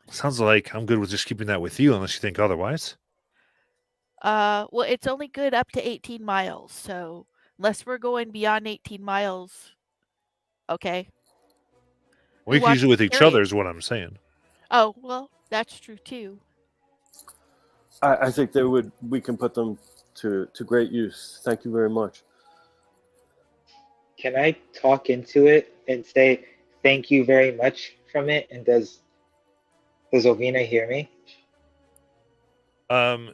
[SPEAKER 1] sounds like I'm good with just keeping that with you, unless you think otherwise.
[SPEAKER 4] Well, it's only good up to 18 miles, so unless we're going beyond 18 miles, okay.
[SPEAKER 1] We can use it with each other, is what I'm saying.
[SPEAKER 4] Oh, well, that's true too.
[SPEAKER 5] I think we can put them to great use. Thank you very much.
[SPEAKER 2] Can I talk into it and say thank you very much from it? And does Ovina hear me?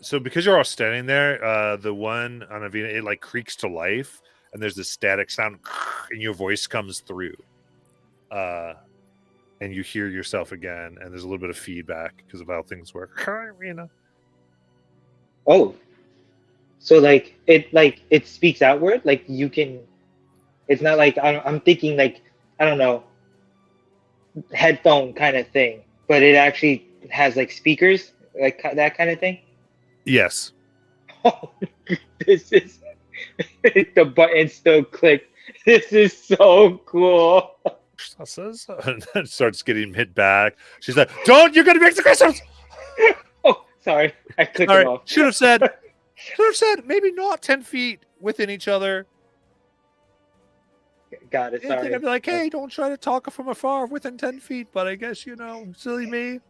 [SPEAKER 1] So because you're all standing there, the one on Avina, it like creaks to life, and there's this static sound, and your voice comes through. And you hear yourself again, and there's a little bit of feedback because of how things work. Hi, Rena.
[SPEAKER 2] Oh, so it speaks outward. Like you can. It's not like I'm thinking like I don't know, headphone kind of thing, but it actually has like speakers, like that kind of thing.
[SPEAKER 1] Yes.
[SPEAKER 2] Oh, this is the button still clicked. This is so cool.
[SPEAKER 1] Says, and then starts getting hit back. She's like, "Don't! You're gonna mix the crystals."
[SPEAKER 2] Oh, sorry, I clicked
[SPEAKER 1] All
[SPEAKER 2] it
[SPEAKER 1] right.
[SPEAKER 2] off.
[SPEAKER 1] Should have said maybe not 10 feet within each other.
[SPEAKER 2] Got it.
[SPEAKER 1] I
[SPEAKER 2] Sorry.
[SPEAKER 1] think I'd be like, "Hey, don't try to talk from afar within 10 feet." But I guess silly me.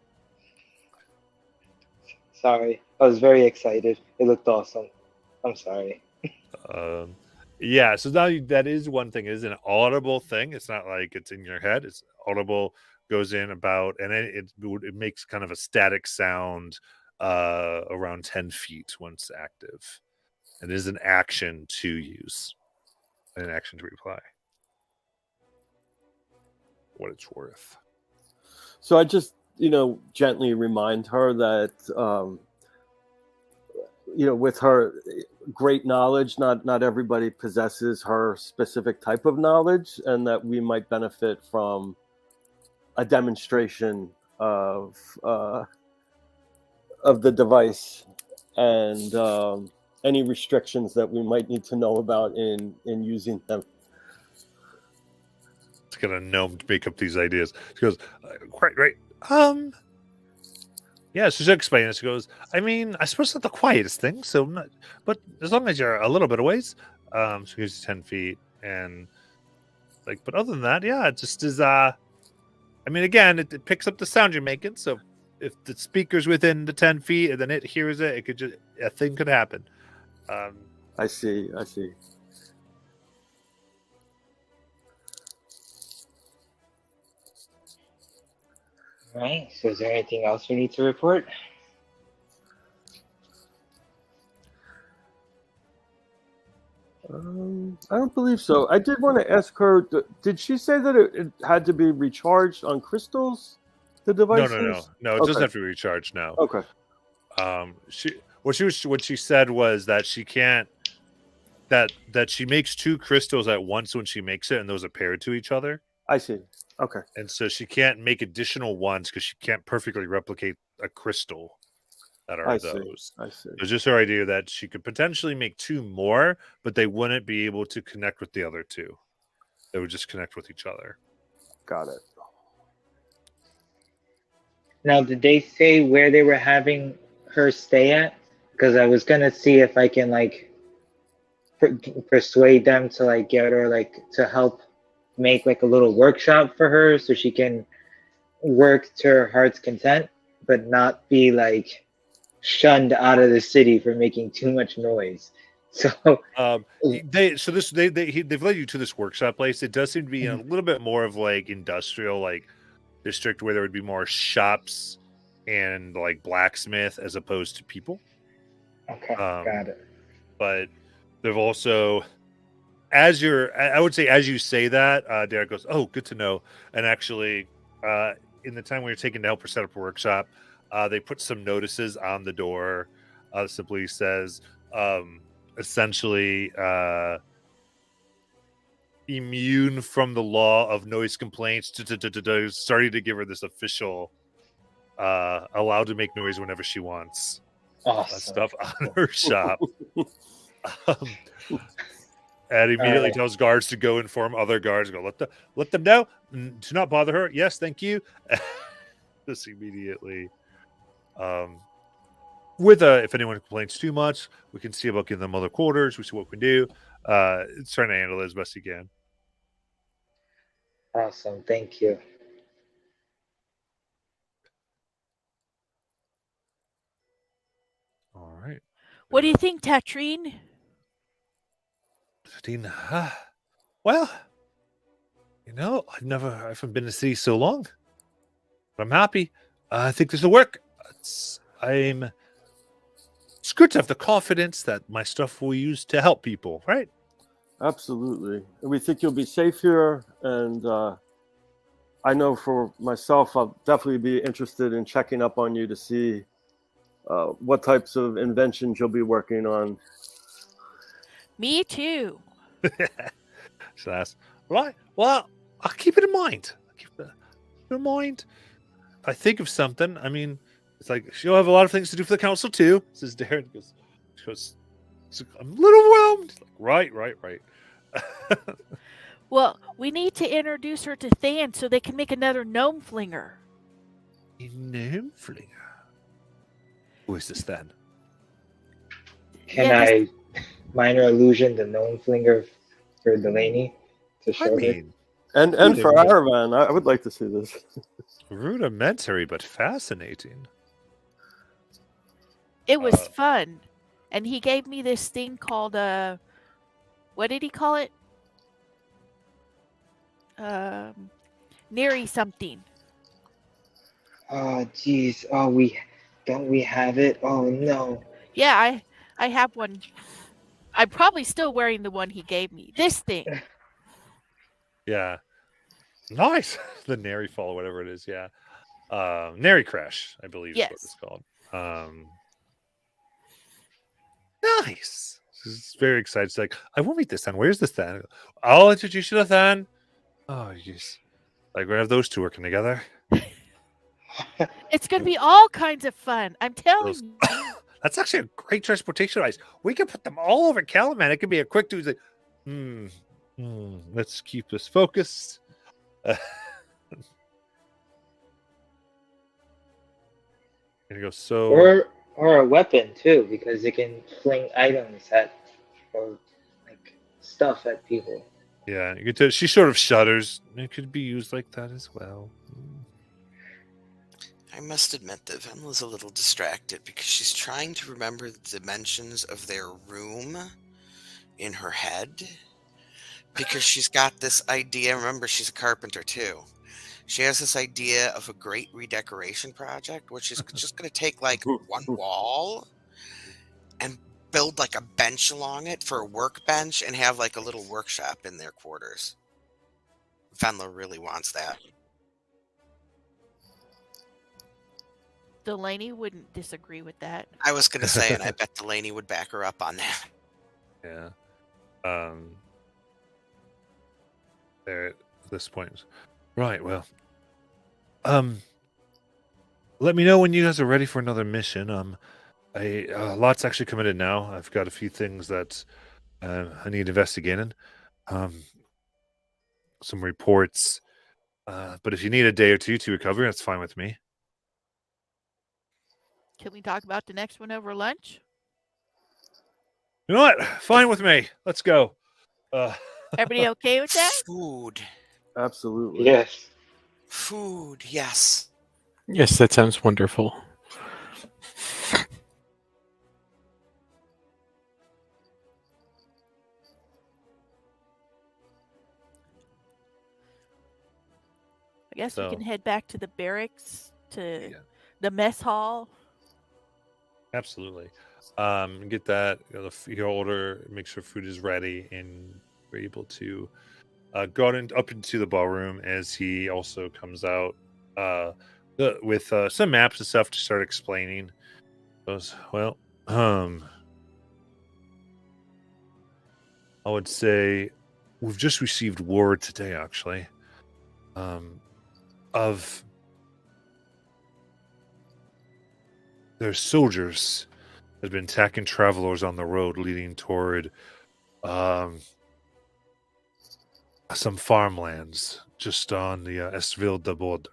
[SPEAKER 2] Sorry, I was very excited. It looked awesome. I'm sorry.
[SPEAKER 1] Yeah, so now that is one thing. It is an audible thing. It's not like it's in your head. It's audible, goes in about, and it makes kind of a static sound around 10 feet once active. It is an action to use, an action to reply. What it's worth.
[SPEAKER 5] So I just, gently remind her that, with her great knowledge, not everybody possesses her specific type of knowledge, and that we might benefit from a demonstration of the device and any restrictions that we might need to know about in using them.
[SPEAKER 1] It's gonna gnome to make up these ideas. She goes, quite right. Yeah, so she'll explain it. She goes, I mean, I suppose it's not the quietest thing, but as long as you're a little bit of ways, she gives you 10 feet, and but other than that, yeah, it just is. I mean, again, it picks up the sound you're making. So if the speaker's within the 10 feet and then it hears it, it could a thing could happen.
[SPEAKER 5] I see.
[SPEAKER 2] All right. So is there anything else we need to report?
[SPEAKER 5] I don't believe so. I did want to ask her, did she say that it had to be recharged on crystals, the devices?
[SPEAKER 1] No, it doesn't have to be recharged now.
[SPEAKER 5] Okay.
[SPEAKER 1] What she said was that she can't, that she makes two crystals at once when she makes it, and those are paired to each other.
[SPEAKER 5] I see. Okay.
[SPEAKER 1] And so she can't make additional ones because she can't perfectly replicate a crystal. that are
[SPEAKER 5] I see.
[SPEAKER 1] those.
[SPEAKER 5] I see.
[SPEAKER 1] It was just her idea that she could potentially make 2 more, but they wouldn't be able to connect with the other 2. They would just connect with each other.
[SPEAKER 5] Got it.
[SPEAKER 2] Now, did they say where they were having her stay at? Because I was gonna see if I can like persuade them to like get her like to help make like a little workshop for her so she can work to her heart's content, but not be like shunned out of the city for making too much noise. So
[SPEAKER 1] They've led you to this workshop place. It does seem to be a little bit more of like industrial like district where there would be more shops and like blacksmith as opposed to people.
[SPEAKER 2] okay, got it.
[SPEAKER 1] But they've also, I would say as you say that, Derek goes, "Oh, good to know." And actually, in the time we were taking to help her set up a workshop, they put some notices on the door. Simply says, essentially, immune from the law of noise complaints. Starting to give her this official, allowed to make noise whenever she wants.
[SPEAKER 2] Awesome.
[SPEAKER 1] Stuff on her shop. And immediately tells guards to go inform other guards. Go let them know. Do not bother her. Yes, thank you. Just immediately. If anyone complains too much, we can see about getting them other quarters. We see what we can do. It's trying to handle it as best he can.
[SPEAKER 2] Awesome, thank you.
[SPEAKER 1] All right.
[SPEAKER 4] What do you think, Tatrine?
[SPEAKER 1] Well, I haven't been to the city so long, but I'm happy. I think this will work. It's good to have the confidence that my stuff will use to help people, right?
[SPEAKER 5] Absolutely. And we think you'll be safe here. And I know for myself, I'll definitely be interested in checking up on you to see what types of inventions you'll be working on.
[SPEAKER 4] Me too.
[SPEAKER 1] So that's right. Well, I'll keep it in mind. If I think of something, I mean, it's like she'll have a lot of things to do for the council too. Says Darren. Goes, I'm a little overwhelmed. Like, right.
[SPEAKER 4] Well, we need to introduce her to Than so they can make another gnome flinger.
[SPEAKER 1] A gnome flinger. Who is this then?
[SPEAKER 2] Can I minor illusion the gnome flinger for Delaney to show her?
[SPEAKER 5] And for Aravan, I would like to see this.
[SPEAKER 1] Rudimentary but fascinating.
[SPEAKER 4] It was fun. And he gave me this thing called what did he call it? Neri something.
[SPEAKER 2] Oh geez. Oh, we have it? Oh no.
[SPEAKER 4] Yeah, I have one. I'm probably still wearing the one he gave me. This thing.
[SPEAKER 1] Yeah. Nice. The Neri Fall, whatever it is, yeah. Neri Crash, I believe is what it's called. Nice. She's very excited. She's like, I won't meet this Than. Where's this Than? I'll introduce you to Than. Oh, jeez. Like, we have those two working together.
[SPEAKER 4] It's going to be all kinds of fun. I'm telling you.
[SPEAKER 1] That's actually a great transportation device. We can put them all over Calaman. It could be a quick dude. Like, let's keep us focused. And he goes,
[SPEAKER 2] or a weapon too, because it can fling items or like stuff at people.
[SPEAKER 1] Yeah, you can tell she sort of shudders. It could be used like that as well.
[SPEAKER 6] I must admit that Venla's a little distracted because she's trying to remember the dimensions of their room in her head. Because she's got this idea. Remember, she's a carpenter too. She has this idea of a great redecoration project, which is just going to take like one wall and build like a bench along it for a workbench and have like a little workshop in their quarters. Venla really wants that.
[SPEAKER 4] Delaney wouldn't disagree with that.
[SPEAKER 6] I was going to say, and I bet Delaney would back her up on that.
[SPEAKER 1] Yeah. There at this point. Right, well. let me know when you guys are ready for another mission. Lots actually committed now. I've got a few things that I need investigating. Um, some reports. But if you need a day or two to recover, that's fine with me.
[SPEAKER 4] Can we talk about the next one over lunch?
[SPEAKER 1] You know what? Fine with me. Let's go.
[SPEAKER 4] Everybody okay with that?
[SPEAKER 6] Food.
[SPEAKER 5] Absolutely.
[SPEAKER 2] Yes.
[SPEAKER 6] Food, yes.
[SPEAKER 3] Yes, that sounds wonderful.
[SPEAKER 4] I guess
[SPEAKER 1] So-
[SPEAKER 4] we can head back to the barracks, to
[SPEAKER 1] Yeah.
[SPEAKER 4] the mess hall.
[SPEAKER 1] Absolutely. Get that. Your order. Make sure food is ready, and we're able to go out and up into the ballroom as he also comes out with some maps and stuff to start explaining. Goes, well, I would say we've just received word today, actually, of there's soldiers that have been attacking travelers on the road leading toward some farmlands just on the Estville de border.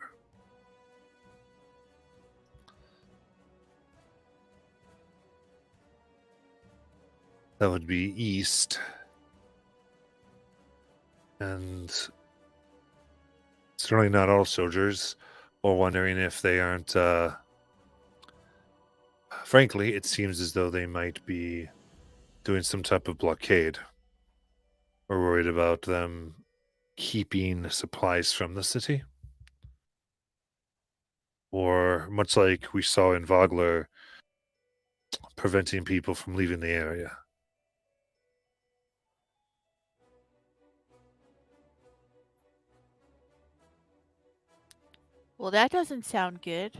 [SPEAKER 1] That would be east. And certainly not all soldiers, or wondering if they aren't. Frankly, it seems as though they might be doing some type of blockade. We're worried about them keeping supplies from the city. Or, much like we saw in Vogler, preventing people from leaving the area.
[SPEAKER 4] Well, that doesn't sound good.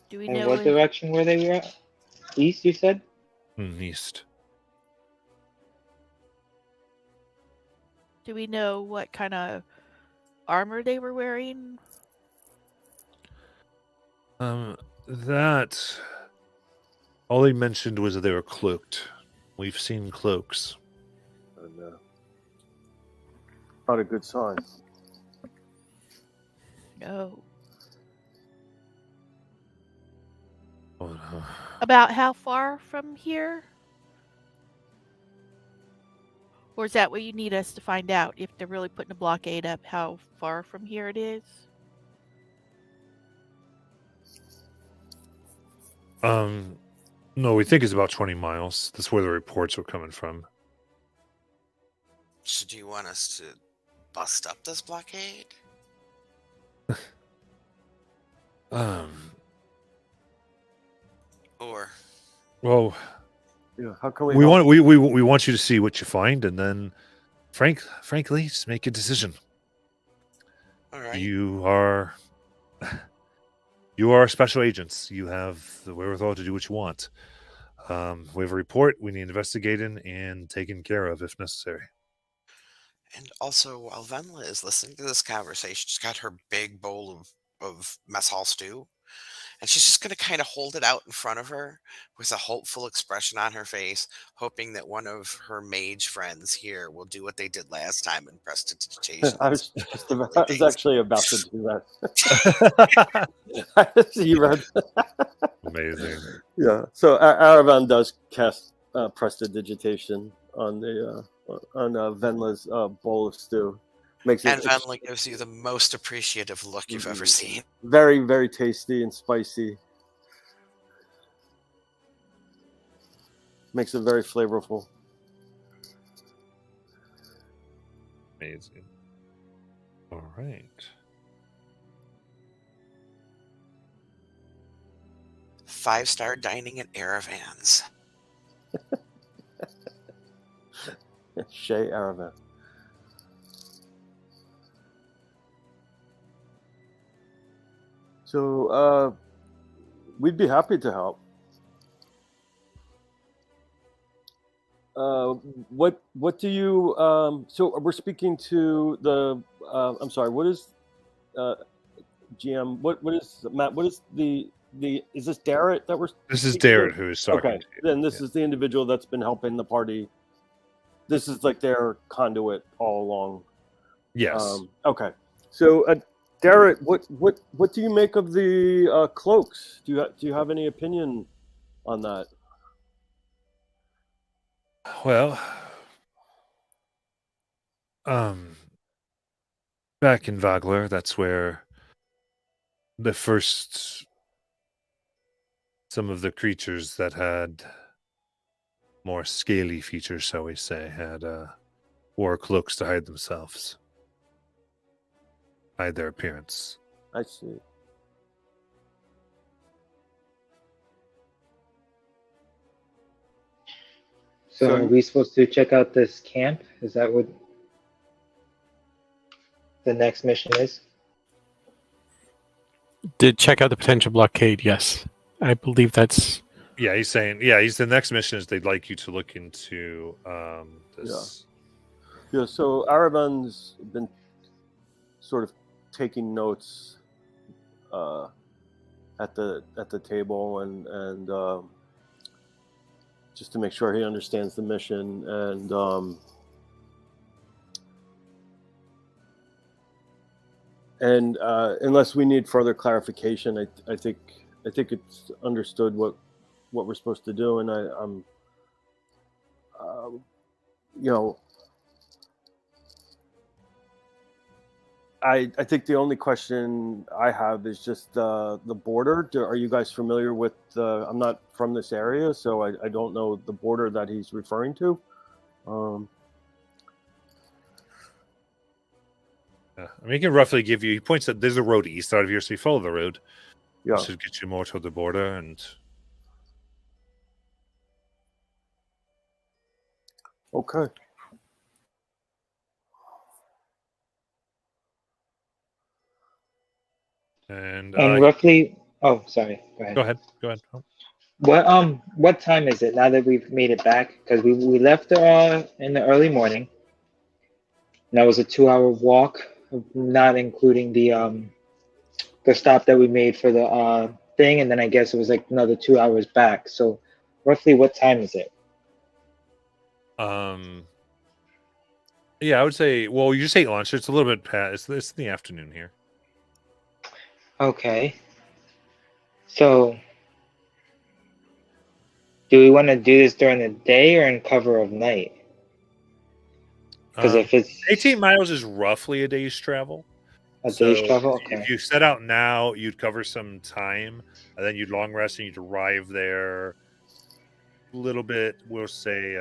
[SPEAKER 4] Do we
[SPEAKER 2] And
[SPEAKER 4] know
[SPEAKER 2] what
[SPEAKER 4] if,
[SPEAKER 2] direction were they at? East, you said?
[SPEAKER 1] East.
[SPEAKER 4] do we know what kind of armor they were wearing?
[SPEAKER 1] That all he mentioned was that they were cloaked. We've seen cloaks.
[SPEAKER 5] And, not a good sign.
[SPEAKER 4] No.
[SPEAKER 1] Oh, no.
[SPEAKER 4] About how far from here? Or is that what you need us to find out if they're really putting a blockade up, how far from here it is?
[SPEAKER 1] No, we think it's about 20 miles. That's where the reports were coming from.
[SPEAKER 6] So do you want us to bust up this blockade? Or
[SPEAKER 5] Yeah, how can we
[SPEAKER 1] we
[SPEAKER 5] help?
[SPEAKER 1] want we want you to see what you find, and then, frankly, just make a decision.
[SPEAKER 6] all right.
[SPEAKER 1] You are special agents. You have the wherewithal to do what you want. We have a report. We need investigating and taken care of if necessary.
[SPEAKER 6] And also, while Venla is listening to this conversation, she's got her big bowl of mess hall stew. And she's just going to kind of hold it out in front of her with a hopeful expression on her face, hoping that one of her mage friends here will do what they did last time and prestidigitation.
[SPEAKER 5] I was actually about to do that. You read?
[SPEAKER 1] Amazing.
[SPEAKER 5] Yeah. So Aravan does cast prestidigitation on the on Venla's bowl of stew. Makes
[SPEAKER 6] And
[SPEAKER 5] it
[SPEAKER 6] Venla gives you the most appreciative look you've ever seen.
[SPEAKER 5] very, very tasty and spicy. Makes it very flavorful.
[SPEAKER 1] Amazing. All right.
[SPEAKER 6] 5-star dining at Aravan's.
[SPEAKER 5] Shay Aravan. So we'd be happy to help. What do you so we're speaking to the I'm sorry, what is GM, what is Matt? What is the is this Darrett that we're?
[SPEAKER 1] This is
[SPEAKER 5] speaking to?
[SPEAKER 1] Darrett who is talking
[SPEAKER 5] Okay,
[SPEAKER 1] to you.
[SPEAKER 5] then this
[SPEAKER 1] Yeah.
[SPEAKER 5] is the individual that's been helping the party. This is like their conduit all along.
[SPEAKER 1] Yes.
[SPEAKER 5] Okay, so Darrett, what do you make of the cloaks? Do you have any opinion on that?
[SPEAKER 1] Well, back in Vagler, that's where the first some of the creatures that had more scaly features, shall we say, had wore cloaks to hide themselves, hide their appearance.
[SPEAKER 5] I see.
[SPEAKER 2] So are we supposed to check out this camp? Is that what the next mission is?
[SPEAKER 3] Did check out the potential blockade? Yes, I believe that's.
[SPEAKER 1] Yeah, he's saying. Yeah, he's the next mission is they'd like you to look into this.
[SPEAKER 5] Yeah. So Aravan's been sort of taking notes at the table and just to make sure he understands the mission and unless we need further clarification, I think it's understood what we're supposed to do, and I'm you know. I think the only question I have is just the border. Are you guys familiar with I'm not from this area, so I don't know the border that he's referring to.
[SPEAKER 1] I mean, he can roughly give you. He points that there's a road east out of here, so you follow the road.
[SPEAKER 5] Yeah.
[SPEAKER 1] It should get you more toward the border, and
[SPEAKER 5] Okay.
[SPEAKER 1] and
[SPEAKER 2] roughly. Oh, sorry. Go ahead.
[SPEAKER 1] Go ahead. Oh.
[SPEAKER 2] What time is it now that we've made it back? Because we left in the early morning. And that was a 2-hour walk, not including the stop that we made for the thing, and then I guess it was like another 2 hours back. So roughly what time is it?
[SPEAKER 1] Yeah, I would say. Well, you just ate lunch. It's a little bit past. It's in the afternoon here.
[SPEAKER 2] Okay. So do we want to do this during the day or in cover of night? Because if it's
[SPEAKER 1] 18 miles is roughly a day's travel.
[SPEAKER 2] a day's travel, okay.
[SPEAKER 1] If you set out now, you'd cover some time, and then you'd long rest, and you'd arrive there a little bit. We'll say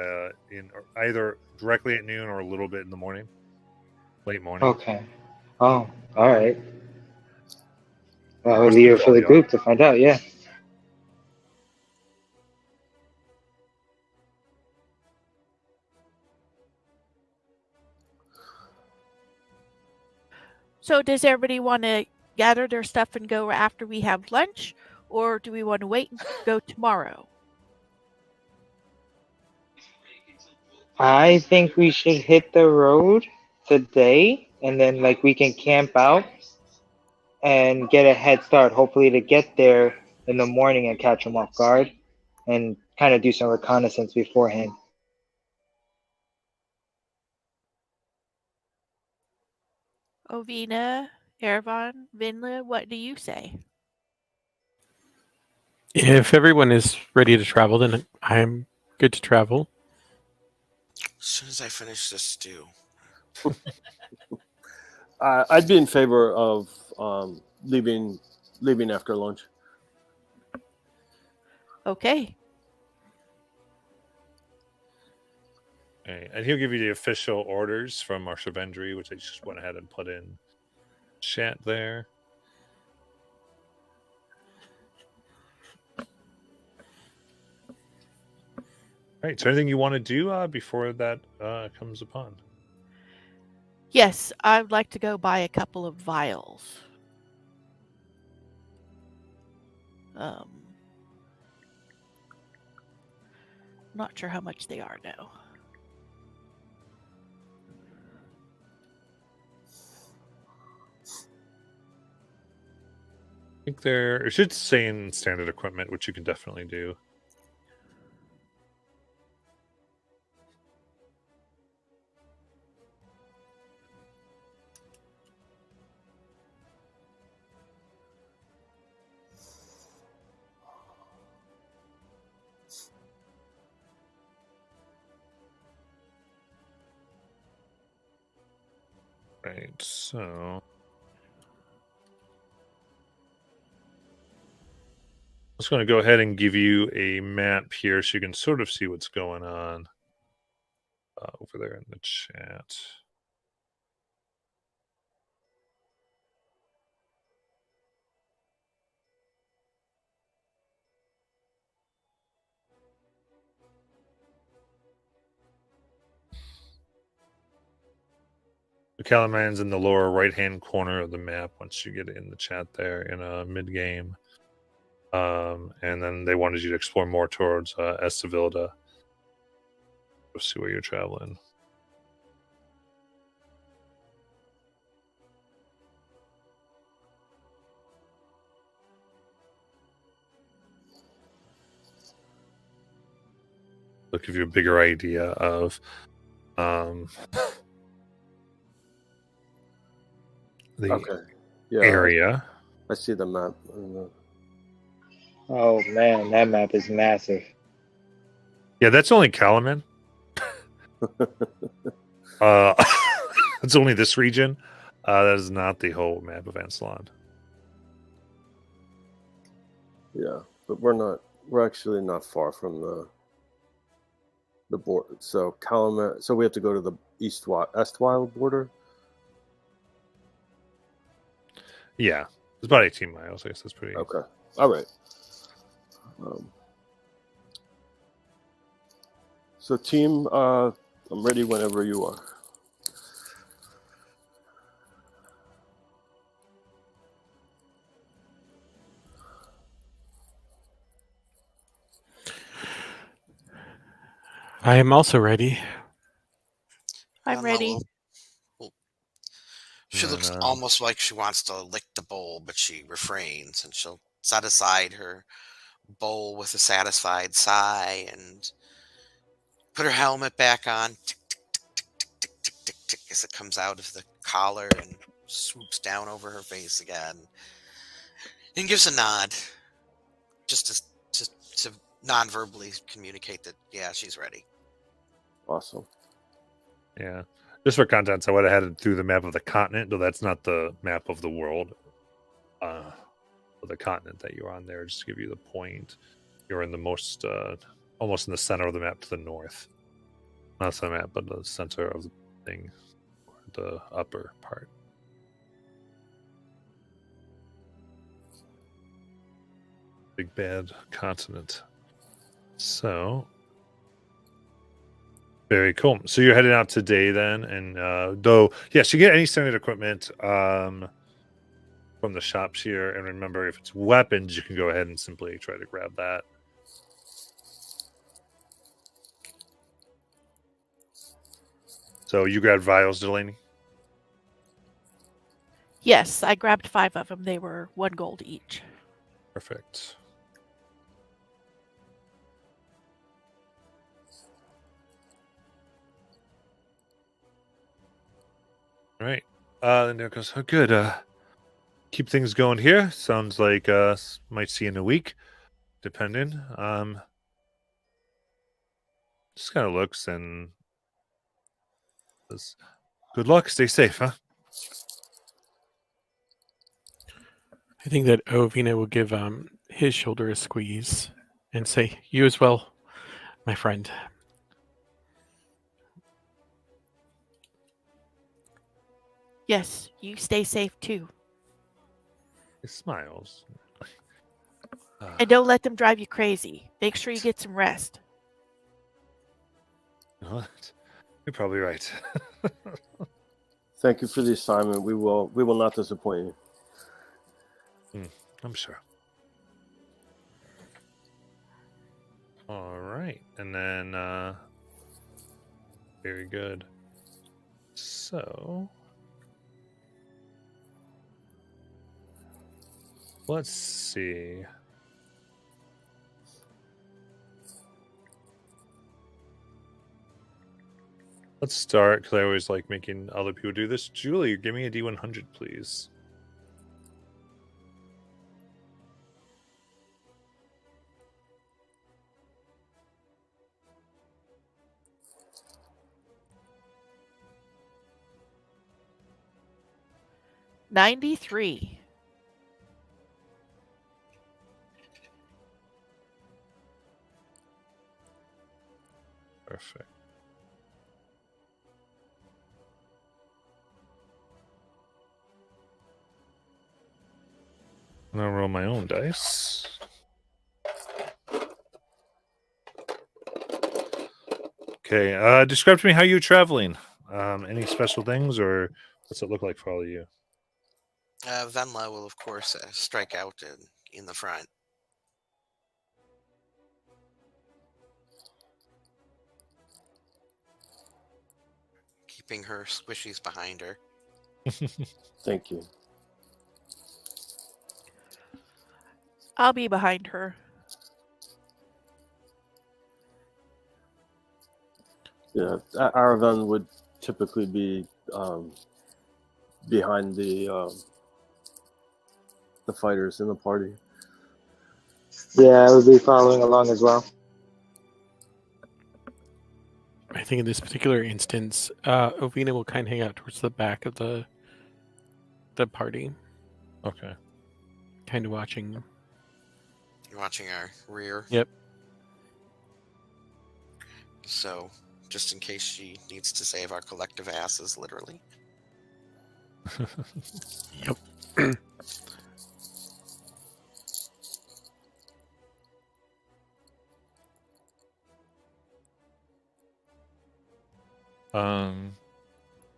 [SPEAKER 1] in either directly at noon or a little bit in the morning, late morning.
[SPEAKER 2] Okay. Oh, all right. Well, I would leave it for the group to find out. Yeah.
[SPEAKER 4] So does everybody want to gather their stuff and go after we have lunch, or do we want to wait and go tomorrow?
[SPEAKER 2] I think we should hit the road today, and then like we can camp out and get a head start, hopefully to get there in the morning and catch them off guard and kind of do some reconnaissance beforehand.
[SPEAKER 4] Ovina, Ervan, Vinla, what do you say?
[SPEAKER 3] If everyone is ready to travel, then I'm good to travel.
[SPEAKER 6] As soon as I finish this stew.
[SPEAKER 5] I'd be in favor of leaving after lunch.
[SPEAKER 4] Okay.
[SPEAKER 1] Okay. And he'll give you the official orders from Marshal Vendry, which I just went ahead and put in chat there. All right. So, anything you want to do before that comes upon?
[SPEAKER 4] Yes, I'd like to go buy a couple of vials. Not sure how much they are now.
[SPEAKER 1] think it should say in standard equipment, which you can definitely do. Right, so I'm just going to go ahead and give you a map here so you can sort of see what's going on over there in the chat. The Calaman's in the lower right-hand corner of the map once you get in the chat there in a mid-game. And then they wanted you to explore more towards Estavilda. We'll see where you're traveling. They'll give you a bigger idea of the
[SPEAKER 5] Okay. Yeah.
[SPEAKER 1] area.
[SPEAKER 5] I see the map.
[SPEAKER 2] Oh man, that map is massive.
[SPEAKER 1] Yeah, that's only Calaman. It's only this region. That is not the whole map of Ansalon.
[SPEAKER 5] Yeah, but we're actually not far from the border. So Calumet. So we have to go to the Estwile border.
[SPEAKER 1] Yeah, it's about 18 miles. I guess that's pretty.
[SPEAKER 5] Okay. All right. So team, I'm ready whenever you are.
[SPEAKER 3] I am also ready.
[SPEAKER 4] I'm ready.
[SPEAKER 6] She looks almost like she wants to lick the bowl, but she refrains, and she'll set aside her bowl with a satisfied sigh and put her helmet back on. Tick, tick, tick, tick, tick, tick, tick, tick, as it comes out of the collar and swoops down over her face again, and gives a nod, just to non-verbally communicate that she's ready.
[SPEAKER 5] Awesome.
[SPEAKER 1] Yeah. Just for context, I would have had it through the map of the continent, though that's not the map of the world. Of the continent that you're on there, just to give you the point. You're in the most, almost in the center of the map to the north. Not the map, but the center of the thing, the upper part. Big bad continent. So, very cool. So you're heading out today then, and though, yes, you get any standard equipment from the shops here. And remember, if it's weapons, you can go ahead and simply try to grab that. So you grabbed vials, Delaney?
[SPEAKER 4] Yes, I grabbed 5 of them. They were 1 gold each.
[SPEAKER 1] Perfect. All right. Then there goes, oh, good. Keep things going here. Sounds like might see in a week, depending. Just kind of looks and says, good luck. Stay safe, huh?
[SPEAKER 3] I think that Ovina will give his shoulder a squeeze and say, "You as well, my friend."
[SPEAKER 4] Yes, you stay safe too.
[SPEAKER 1] He smiles.
[SPEAKER 4] And don't let them drive you crazy. Make sure you get some rest.
[SPEAKER 1] You're probably right.
[SPEAKER 5] Thank you for the assignment. We will not disappoint you.
[SPEAKER 1] I'm sure. All right. And then very good. So Let's see. Let's start, because I always like making other people do this. Julie, give me a D100, please.
[SPEAKER 4] $93.
[SPEAKER 1] Perfect. I'm gonna roll my own dice. Okay, describe to me how you're traveling. Any special things, or what's it look like for all of you?
[SPEAKER 6] Venla will, of course, strike out in the front. Keeping her squishies behind her.
[SPEAKER 5] Thank you.
[SPEAKER 4] I'll be behind her.
[SPEAKER 5] Yeah, Aravan would typically be behind the fighters in the party.
[SPEAKER 2] Yeah, I would be following along as well.
[SPEAKER 3] I think in this particular instance, Ovina will kind of hang out towards the back of the party,
[SPEAKER 1] Okay.
[SPEAKER 3] kind of watching.
[SPEAKER 6] You're watching our rear.
[SPEAKER 3] Yep.
[SPEAKER 6] So, just in case she needs to save our collective asses, literally.
[SPEAKER 3] Yep.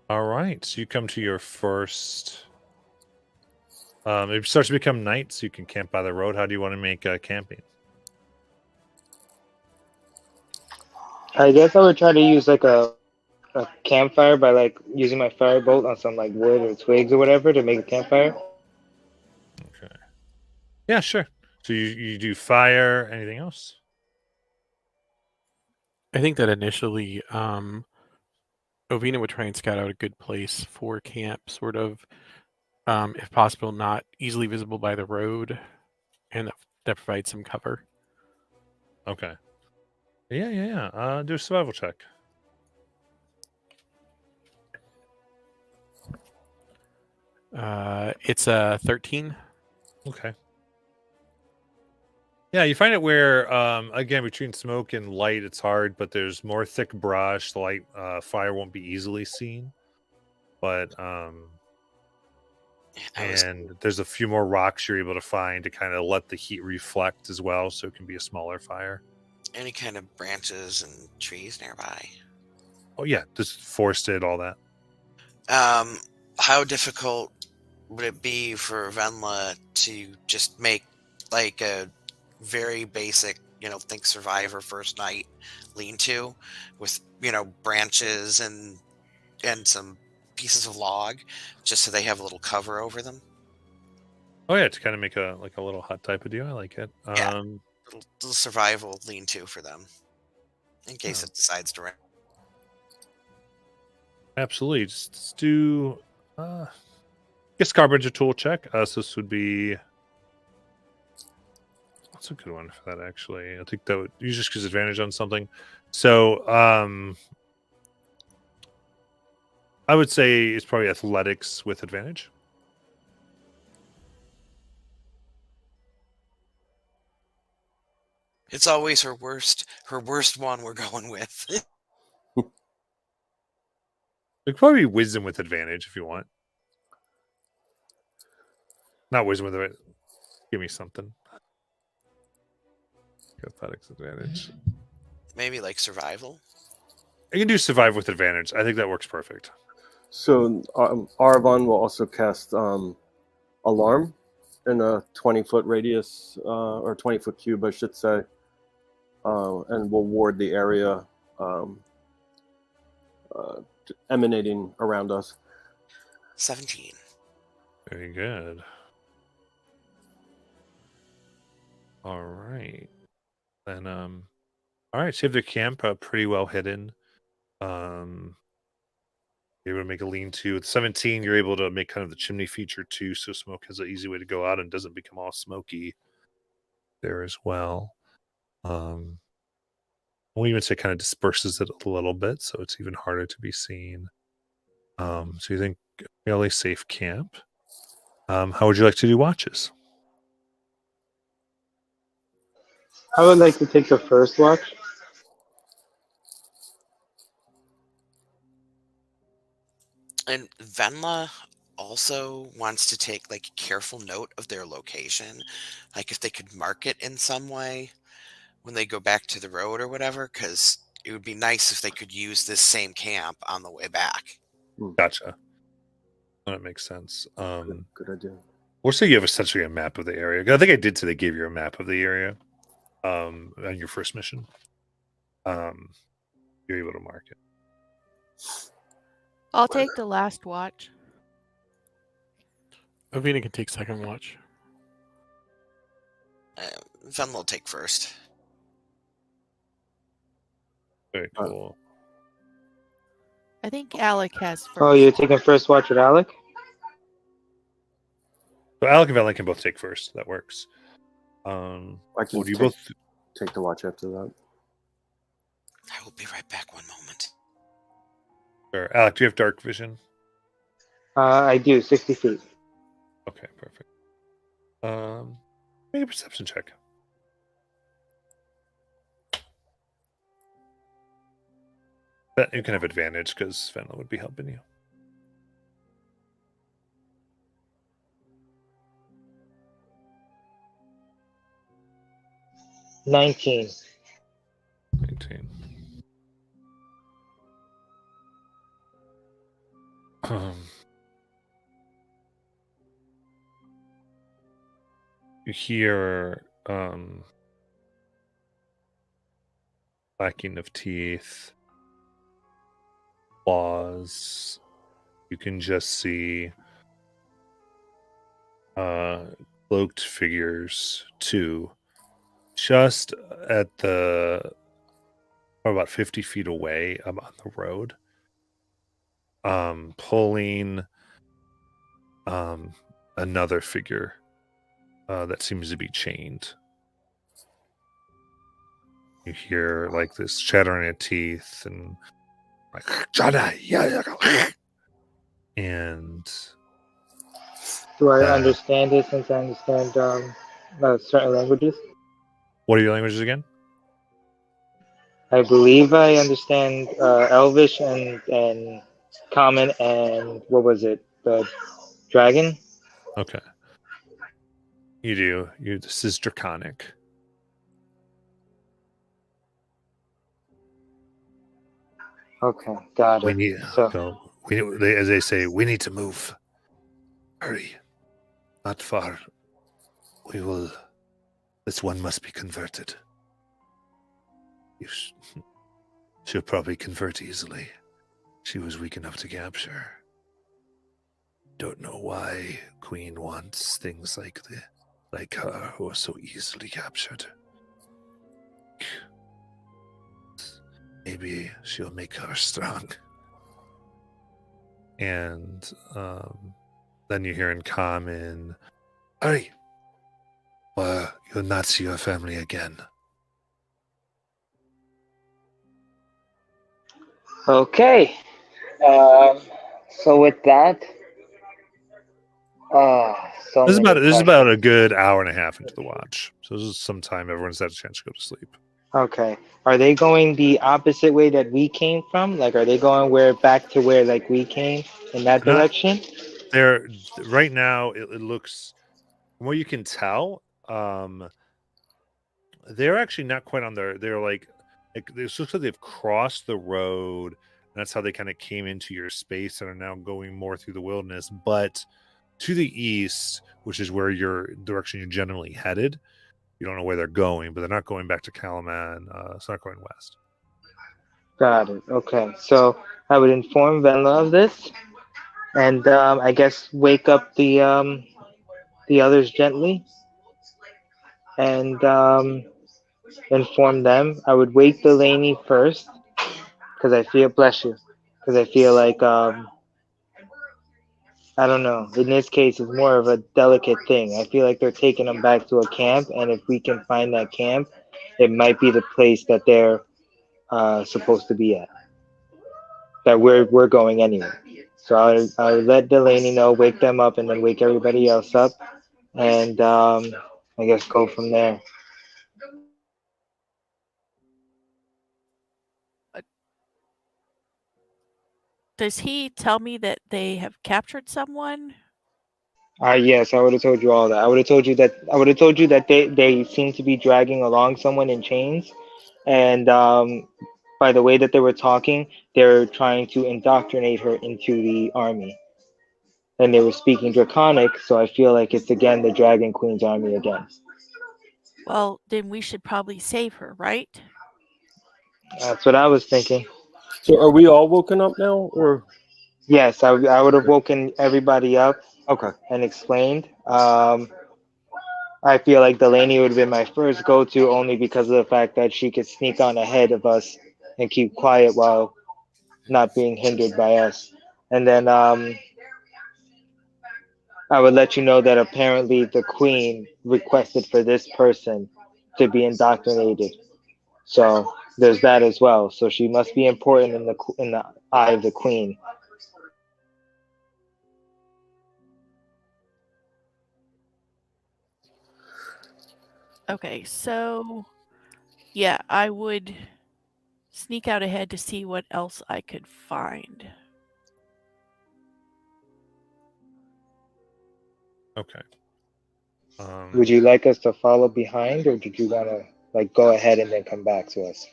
[SPEAKER 1] All right. So you come to your first. It starts to become night, so you can camp by the road. How do you want to make camping?
[SPEAKER 2] I guess I would try to use like a campfire by like using my firebolt on some like wood or twigs or whatever to make a campfire.
[SPEAKER 1] Okay. Yeah, sure. So you do fire. Anything else?
[SPEAKER 3] I think that initially, Ovina would try and scout out a good place for camp, sort of, if possible, not easily visible by the road, and that provides some cover.
[SPEAKER 1] Okay. Yeah. Do a survival check.
[SPEAKER 3] It's a 13.
[SPEAKER 1] Okay. Yeah, you find it where, again, between smoke and light, it's hard, but there's more thick brush. The light fire won't be easily seen, but and there's a few more rocks you're able to find to kind of let the heat reflect as well, so it can be a smaller fire.
[SPEAKER 6] Any kind of branches and trees nearby.
[SPEAKER 1] Oh yeah, just forested, all that.
[SPEAKER 6] How difficult would it be for Venla to just make like a very basic, think Survivor first night lean-to with, branches and some pieces of log, just so they have a little cover over them?
[SPEAKER 1] Oh yeah, to kind of make a little hut type of deal. I like it.
[SPEAKER 6] Yeah. Little survival lean-to for them in case it decides to rain.
[SPEAKER 1] Absolutely. Just do I guess carpenter tool check. So this would be, that's a good one for that actually. I think that would, you just use advantage on something. So I would say it's probably athletics with advantage.
[SPEAKER 6] It's always her worst one we're going with.
[SPEAKER 1] It could probably be wisdom with advantage if you want. Not wisdom with advantage. Give me something. Athletics advantage.
[SPEAKER 6] Maybe like survival.
[SPEAKER 1] I can do survive with advantage. I think that works perfect.
[SPEAKER 5] So Aravan will also cast alarm in a 20-foot radius, or 20-foot cube, I should say, and will ward the area emanating around us.
[SPEAKER 6] 17.
[SPEAKER 1] Very good. All right. Then all right, so you have the camp pretty well hidden. You're able to make a lean-to. With 17, you're able to make kind of the chimney feature too, so smoke has an easy way to go out and doesn't become all smoky there as well. We'll even say kind of disperses it a little bit, so it's even harder to be seen. So you think fairly safe camp. How would you like to do watches?
[SPEAKER 2] I would like to take the first watch.
[SPEAKER 6] And Venla also wants to take like careful note of their location, like if they could mark it in some way when they go back to the road or whatever, because it would be nice if they could use this same camp on the way back.
[SPEAKER 1] Gotcha. That makes sense.
[SPEAKER 5] Good idea.
[SPEAKER 1] We'll say you have essentially a map of the area. I think I did say they gave you a map of the area on your first mission. You're able to mark it.
[SPEAKER 4] I'll take the last watch.
[SPEAKER 3] Ovina can take second watch.
[SPEAKER 6] Venla will take first.
[SPEAKER 1] Very cool.
[SPEAKER 4] I think Alec has first.
[SPEAKER 2] Oh, you're taking first watch with Alec?
[SPEAKER 1] So Alec and Valen can both take first. That works.
[SPEAKER 5] I can
[SPEAKER 1] Would you
[SPEAKER 5] take,
[SPEAKER 1] both
[SPEAKER 5] take the watch after that.
[SPEAKER 6] I will be right back. One moment.
[SPEAKER 1] Sure. Alec, do you have dark vision?
[SPEAKER 2] I do, 60 feet.
[SPEAKER 1] Okay, perfect. Make a perception check. But you can have advantage because Venla would be helping you.
[SPEAKER 2] $19.
[SPEAKER 1] 19. You hear clacking of teeth, claws. You can just see cloaked figures too, just at the about 50 feet away on the road, pulling another figure that seems to be chained. You hear like this chattering of teeth and like and
[SPEAKER 2] Do I understand it since I understand certain languages?
[SPEAKER 1] what are your languages again?
[SPEAKER 2] I believe I understand Elvish and Common and what was it? The Dragon?
[SPEAKER 1] Okay. You do. This is Draconic.
[SPEAKER 2] Okay, got
[SPEAKER 1] We
[SPEAKER 2] it.
[SPEAKER 1] need as they say, we need to move. Hurry. Not far. This one must be converted. She'll probably convert easily. She was weak enough to capture. Don't know why Queen wants things like her who are so easily captured. Maybe she'll make her strong. And then you hear in common, hurry, or you'll not see your family again.
[SPEAKER 2] Okay. So with that, so
[SPEAKER 1] This
[SPEAKER 2] many
[SPEAKER 1] is about a
[SPEAKER 2] questions.
[SPEAKER 1] good hour and a half into the watch. So this is some time everyone's had a chance to go to sleep.
[SPEAKER 2] Okay. Are they going the opposite way that we came from? Like, are they going back to where like we came in that direction?
[SPEAKER 1] They're right now. It looks, from what you can tell, they're actually not quite on there. They're like it looks like they've crossed the road, and that's how they kind of came into your space and are now going more through the wilderness. But to the east, which is where direction you're generally headed, you don't know where they're going, but they're not going back to Kalaman. It's not going west.
[SPEAKER 2] Got it. Okay. So I would inform Venla of this, and I guess wake up the others gently, and inform them. I would wake Delaney first because I feel, bless you, because I feel like I don't know. In this case, it's more of a delicate thing. I feel like they're taking them back to a camp, and if we can find that camp, it might be the place that they're supposed to be at. That we're going anyway. So I'll let Delaney know, wake them up, and then wake everybody else up, and I guess go from there.
[SPEAKER 4] Does he tell me that they have captured someone?
[SPEAKER 2] Yes, I would have told you all that. I would have told you that. I would have told you that they seem to be dragging along someone in chains, and by the way that they were talking, they're trying to indoctrinate her into the army. And they were speaking Draconic, so I feel like it's again the Dragon Queen's army again.
[SPEAKER 4] Well, then we should probably save her, right?
[SPEAKER 2] That's what I was thinking.
[SPEAKER 5] So are we all woken up now, or
[SPEAKER 2] Yes, I would have woken everybody up
[SPEAKER 5] okay?
[SPEAKER 2] and explained. I feel like Delaney would have been my first go-to only because of the fact that she could sneak on ahead of us and keep quiet while not being hindered by us. And then I would let you know that apparently the queen requested for this person to be indoctrinated. So there's that as well. So she must be important in the eye of the queen.
[SPEAKER 4] Okay, so yeah, I would sneak out ahead to see what else I could find.
[SPEAKER 1] Okay.
[SPEAKER 2] Would you like us to follow behind, or did you want to like go ahead and then come back to us?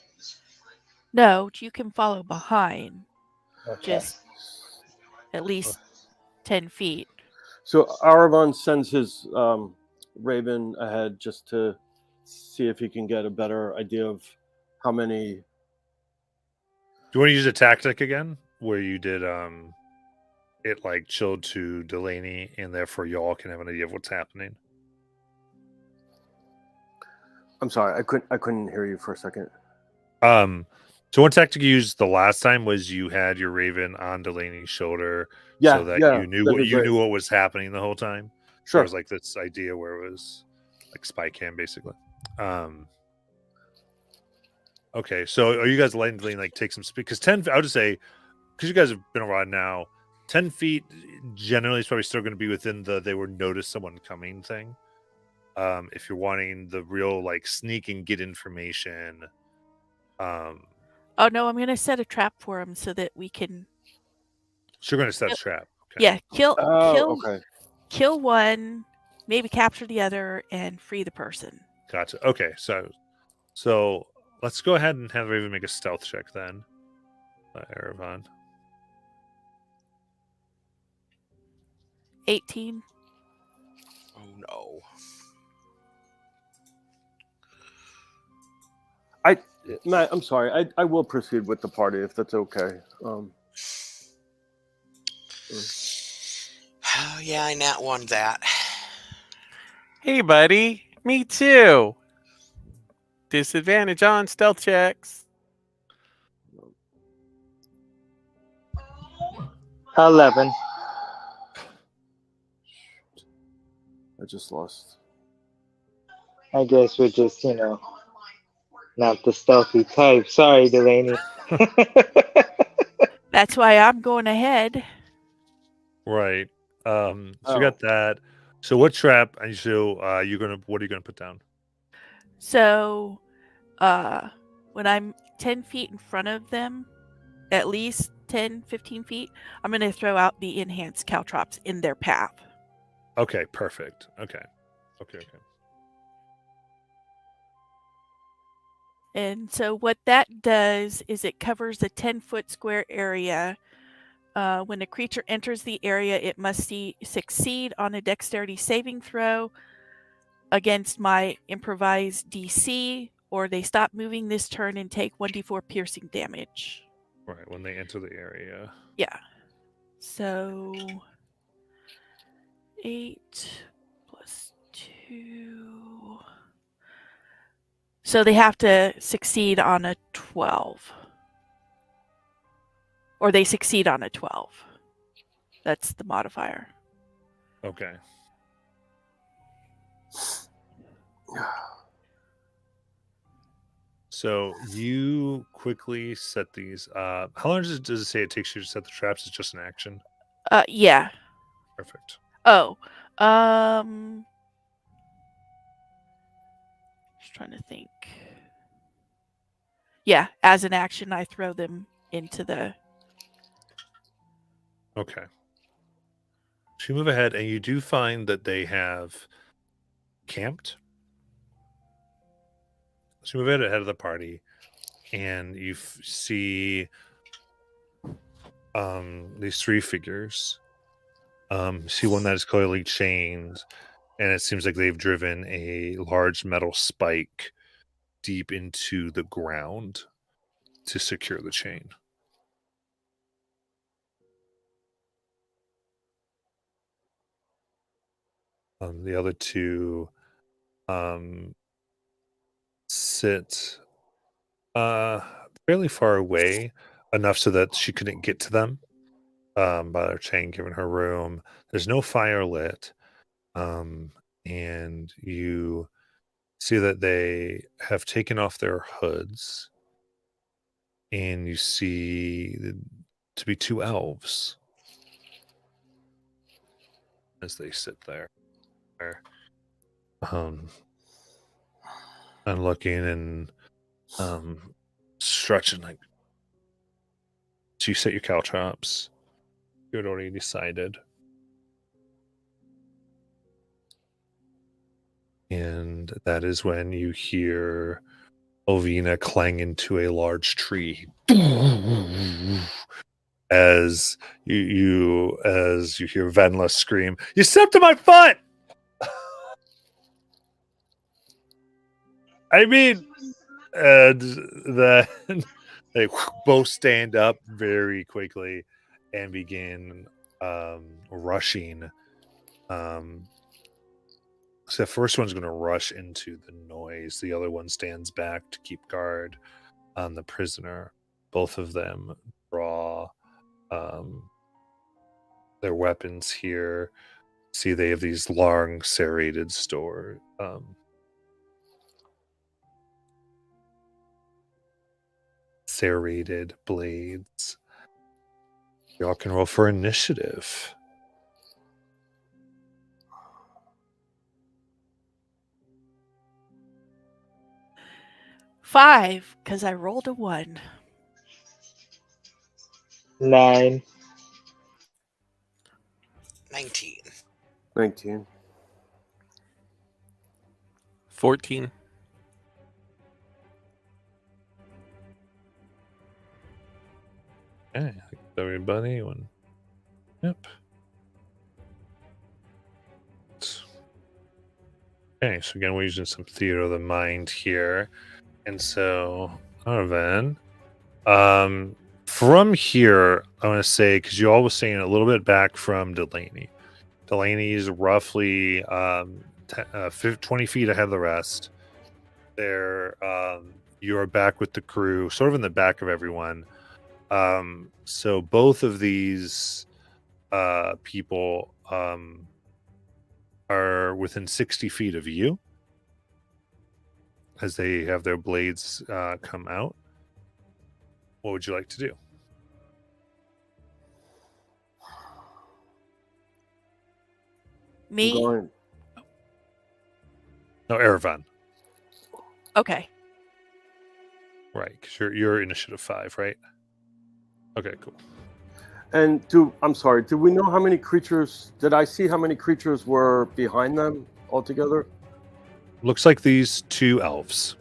[SPEAKER 4] No, you can follow behind,
[SPEAKER 2] Okay.
[SPEAKER 4] just at least 10 feet.
[SPEAKER 5] So Aravan sends his raven ahead just to see if he can get a better idea of how many.
[SPEAKER 1] Do you want to use a tactic again where you did it like chilled to Delaney and therefore y'all can have an idea of what's happening?
[SPEAKER 5] I'm sorry, I couldn't hear you for a second.
[SPEAKER 1] So one tactic you used the last time was you had your raven on Delaney's shoulder,
[SPEAKER 5] Yeah,
[SPEAKER 1] so that
[SPEAKER 5] yeah,
[SPEAKER 1] you knew
[SPEAKER 5] that'd
[SPEAKER 1] what
[SPEAKER 5] be great.
[SPEAKER 1] was happening the whole time.
[SPEAKER 5] Sure.
[SPEAKER 1] There was like this idea where it was like spy cam basically. Okay, so are you guys letting Delaney like take some speed? Because 10, I would just say, because you guys have been around now, 10 feet generally is probably still going to be within the they were notice someone coming thing. If you're wanting the real like sneak and get information,
[SPEAKER 4] Oh no, I'm gonna set a trap for him so that we can.
[SPEAKER 1] so you're going to set a trap. Okay.
[SPEAKER 4] Yeah,
[SPEAKER 5] Oh, okay.
[SPEAKER 4] kill one, maybe capture the other, and free the person.
[SPEAKER 1] Gotcha. Okay, so let's go ahead and have Raven make a stealth check then. Erevan.
[SPEAKER 4] 18.
[SPEAKER 6] Oh no.
[SPEAKER 5] Matt, I'm sorry. I will proceed with the party if that's okay.
[SPEAKER 6] Oh yeah, I nat one that.
[SPEAKER 3] Hey, buddy. Me too. Disadvantage on stealth checks.
[SPEAKER 2] 11.
[SPEAKER 5] I just lost.
[SPEAKER 2] I guess we're just, not the stealthy type. Sorry, Delaney.
[SPEAKER 4] That's why I'm going ahead.
[SPEAKER 1] Right. So you got that. So what trap? And so what are you gonna put down?
[SPEAKER 4] So, when I'm 10 feet in front of them, at least 10, 15 feet, I'm going to throw out the enhanced caltrops in their path.
[SPEAKER 1] Okay, perfect. Okay.
[SPEAKER 4] And so what that does is it covers a 10-foot square area. When a creature enters the area, it must succeed on a dexterity saving throw against my improvised DC, or they stop moving this turn and take 1d4 piercing damage.
[SPEAKER 1] Right, when they enter the area.
[SPEAKER 4] Yeah. So 8 plus 2. So they have to succeed on a 12. Or they succeed on a 12. That's the modifier.
[SPEAKER 1] Okay. So you quickly set these. How long does it say it takes you to set the traps? It's just an action.
[SPEAKER 4] Yeah.
[SPEAKER 1] Perfect.
[SPEAKER 4] Oh. Just trying to think. Yeah, as an action, I throw them into the.
[SPEAKER 1] Okay. So you move ahead, and you do find that they have camped. So you move ahead of the party, and you see these three figures. You see one that is clearly chained, and it seems like they've driven a large metal spike deep into the ground to secure the chain. The other two sit fairly far away, enough so that she couldn't get to them by their chain given her room. There's no fire lit, and you see that they have taken off their hoods, and you see to be two elves as they sit there, and looking and stretching. Like, so you set your caltrops. You had already decided. And that is when you hear Ovina clang into a large tree. As you hear Venla scream, "You stepped on my foot!" I mean, and then they both stand up very quickly and begin rushing. So the first one's going to rush into the noise. The other one stands back to keep guard on the prisoner. Both of them draw their weapons here. See, they have these long serrated serrated blades. Y'all can roll for initiative.
[SPEAKER 4] 5, because I rolled a 1.
[SPEAKER 2] 9.
[SPEAKER 6] 19.
[SPEAKER 5] 19.
[SPEAKER 3] 14.
[SPEAKER 1] Okay, everybody. One. Yep. Okay, so again, we're using some theater of the mind here. And so, Arven, from here, I want to say, because you all was saying a little bit back from Delaney. Delaney is roughly 20 feet ahead of the rest. There, you are back with the crew, sort of in the back of everyone. So both of these people are within 60 feet of you as they have their blades come out. What would you like to do?
[SPEAKER 4] Me?
[SPEAKER 5] Going.
[SPEAKER 1] No, Erevan.
[SPEAKER 4] Okay.
[SPEAKER 1] Right, because you're initiative 5, right? Okay, cool.
[SPEAKER 5] And I'm sorry, did we know how many creatures, did I see how many creatures were behind them altogether?
[SPEAKER 1] Looks like these two elves.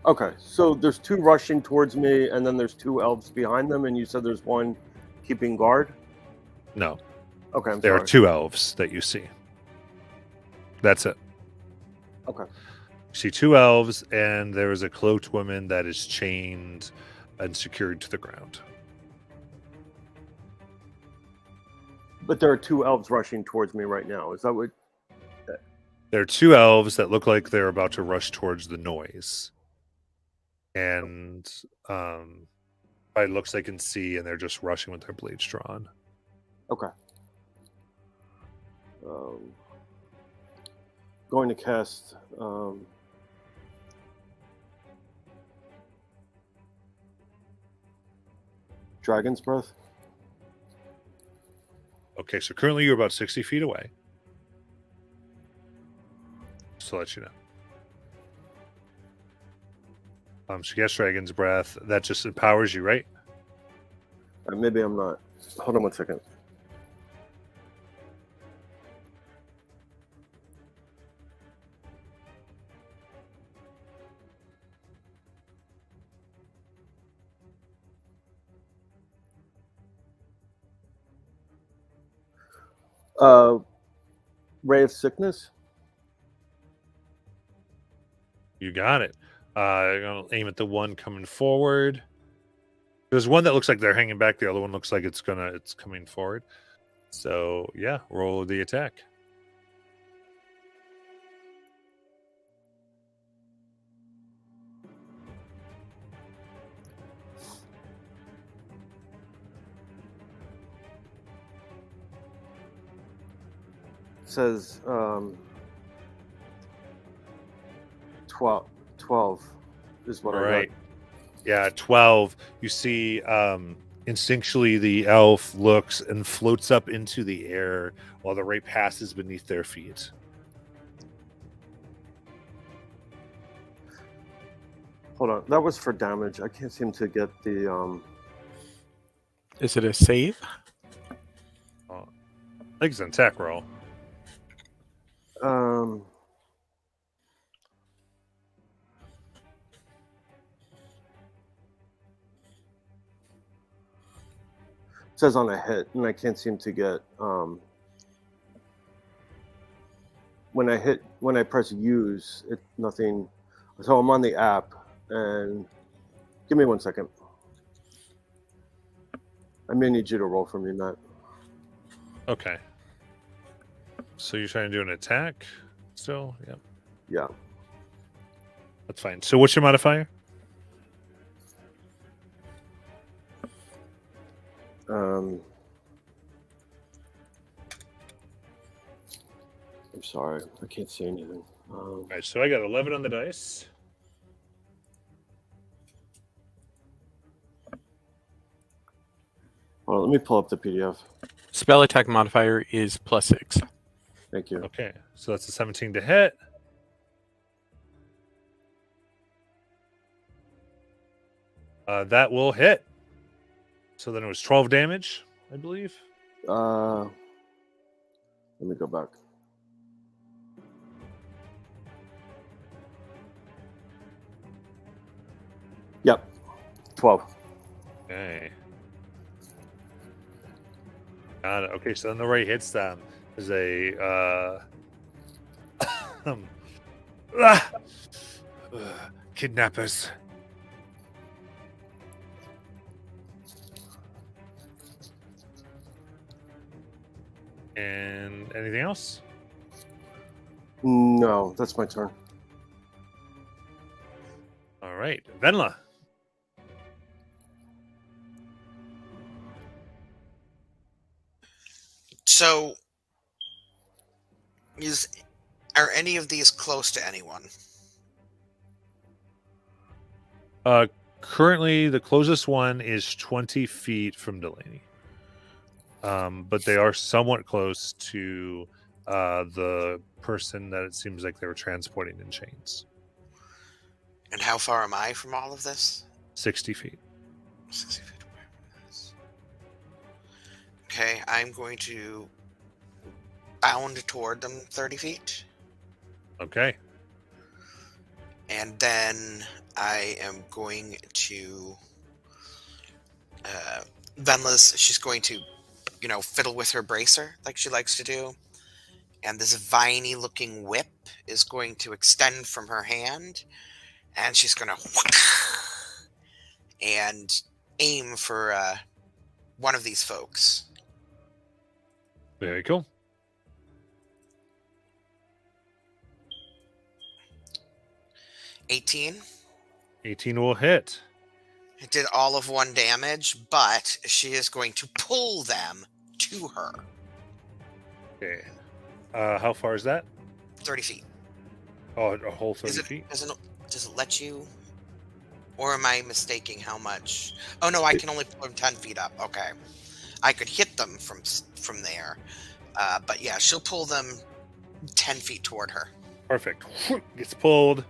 [SPEAKER 5] Okay, so there's two rushing towards me, and then there's two elves behind them, and you said there's one keeping guard?
[SPEAKER 1] No,
[SPEAKER 5] Okay,
[SPEAKER 1] there are two elves that you see. That's it.
[SPEAKER 5] Okay.
[SPEAKER 1] You see two elves, and there is a cloaked woman that is chained and secured to the ground.
[SPEAKER 5] But there are two elves rushing towards me right now. Is that what?
[SPEAKER 1] There are two elves that look like they're about to rush towards the noise. And by looks they can see, and they're just rushing with their blades drawn.
[SPEAKER 5] Okay. Going to cast Dragon's Breath.
[SPEAKER 1] Okay, so currently you're about 60 feet away. Just to let you know. So you cast Dragon's Breath. That just empowers you, right?
[SPEAKER 5] Maybe I'm not. Hold on 1 second. Ray of Sickness.
[SPEAKER 1] You got it. You're gonna aim at the one coming forward. There's one that looks like they're hanging back. The other one looks like it's coming forward. So yeah, roll the attack.
[SPEAKER 5] It says 12 is what
[SPEAKER 1] All
[SPEAKER 5] I
[SPEAKER 1] right.
[SPEAKER 5] got.
[SPEAKER 1] Yeah, 12. You see, instinctually, the elf looks and floats up into the air while the ray passes beneath their feet.
[SPEAKER 5] Hold on, that was for damage. I can't seem to get the.
[SPEAKER 3] Is it a save?
[SPEAKER 1] I think it's an attack roll.
[SPEAKER 5] It says on a hit, and I can't seem to get. When I press use, it nothing. So I'm on the app, and give me 1 second. I may need you to roll for me, Matt.
[SPEAKER 1] Okay. So you're trying to do an attack still? Yep.
[SPEAKER 5] Yeah.
[SPEAKER 1] That's fine. So what's your modifier?
[SPEAKER 5] I'm sorry, I can't see anything.
[SPEAKER 1] All right, so I got 11 on the dice.
[SPEAKER 5] Hold on, let me pull up the PDF.
[SPEAKER 3] Spell attack modifier is +6.
[SPEAKER 5] Thank you.
[SPEAKER 1] Okay, so that's a 17 to hit. That will hit. So then it was 12 damage, I believe.
[SPEAKER 5] Let me go back. Yep, 12.
[SPEAKER 1] Okay. Got it. Okay, so then the ray hits them as a kidnappers. And anything else?
[SPEAKER 5] No, that's my turn.
[SPEAKER 1] All right, Venla.
[SPEAKER 6] So, are any of these close to anyone?
[SPEAKER 1] Currently, the closest one is 20 feet from Delaney. But they are somewhat close to the person that it seems like they were transporting in chains.
[SPEAKER 6] And how far am I from all of this?
[SPEAKER 1] 60 feet.
[SPEAKER 6] 60 feet away from this. Okay, I'm going to bound toward them 30 feet.
[SPEAKER 1] Okay.
[SPEAKER 6] And then I am going to... Venla's, she's going to, fiddle with her bracer like she likes to do. And this viney looking whip is going to extend from her hand. And she's going to and aim for one of these folks.
[SPEAKER 1] Very cool.
[SPEAKER 6] 18.
[SPEAKER 1] 18 will hit.
[SPEAKER 6] It did all of 1 damage, but she is going to pull them to her.
[SPEAKER 1] Okay. How far is that?
[SPEAKER 6] 30 feet.
[SPEAKER 1] Oh, a whole 30 feet?
[SPEAKER 6] Does it let you? Or am I mistaking how much? Oh, no, I can only pull them 10 feet up. Okay. I could hit them from there. But yeah, she'll pull them 10 feet toward her.
[SPEAKER 1] Perfect. Gets pulled.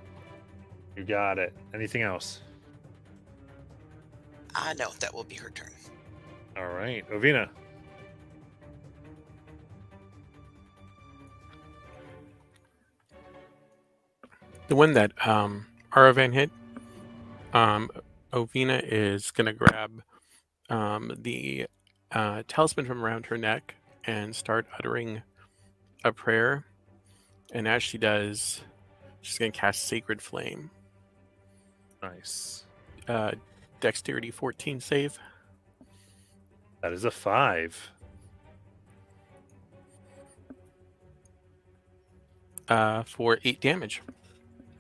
[SPEAKER 1] You got it. Anything else?
[SPEAKER 6] No, that will be her turn.
[SPEAKER 1] All right. Ovina.
[SPEAKER 3] The one that Aravan hit, Ovina is going to grab the talisman from around her neck and start uttering a prayer. And as she does, she's going to cast Sacred Flame.
[SPEAKER 1] Nice.
[SPEAKER 3] Dexterity 14 save.
[SPEAKER 1] That is a 5.
[SPEAKER 3] For 8 damage.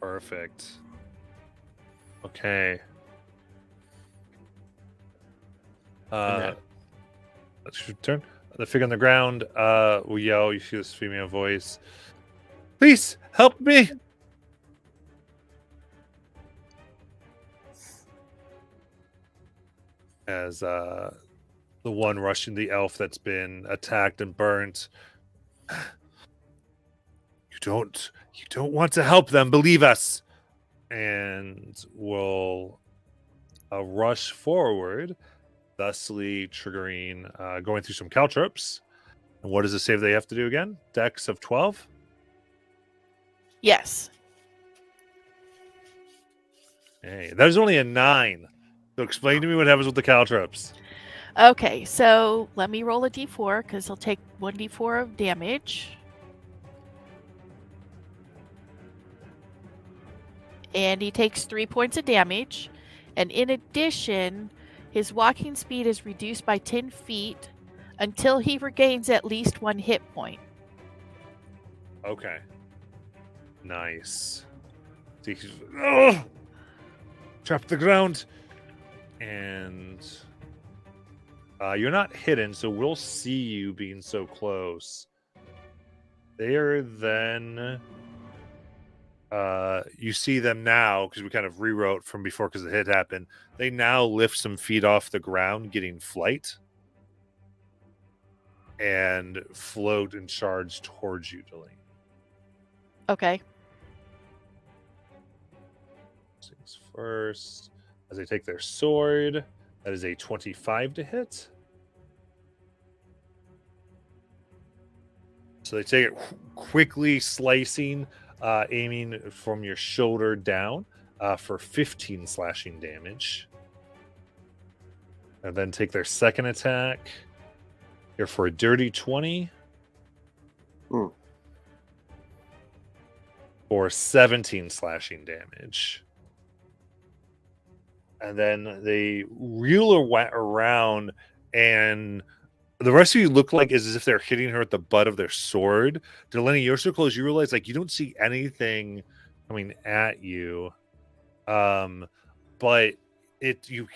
[SPEAKER 1] Perfect. Okay. That's your turn. The figure on the ground will yell. You see this female voice. Please help me. As the one rushing the elf that's been attacked and burnt. You don't want to help them, believe us. And will rush forward, thusly triggering going through some caltrops. And what is the save they have to do again? Dex of 12?
[SPEAKER 4] Yes.
[SPEAKER 1] Hey, that is only a 9. So explain to me what happens with the caltrops.
[SPEAKER 4] Okay, so let me roll a d4 because he'll take 1d4 of damage. And he takes 3 points of damage. And in addition, his walking speed is reduced by 10 feet until he regains at least 1 hit point.
[SPEAKER 1] Okay. Nice. Oh! Trap the ground. And you're not hidden, so we'll see you being so close. They are then... you see them now, because we kind of rewrote from before because the hit happened. They now lift some feet off the ground, getting flight. And float and charge towards you, Delaney.
[SPEAKER 4] Okay.
[SPEAKER 1] Things first. As they take their sword, that is a 25 to hit. So they take it quickly, slicing, aiming from your shoulder down for 15 slashing damage. And then take their second attack. Here for a dirty 20. For 17 slashing damage. And then they reel around, and the rest of you look like as if they're hitting her at the butt of their sword. Delaney, you're so close, you realize like you don't see anything coming at you. But you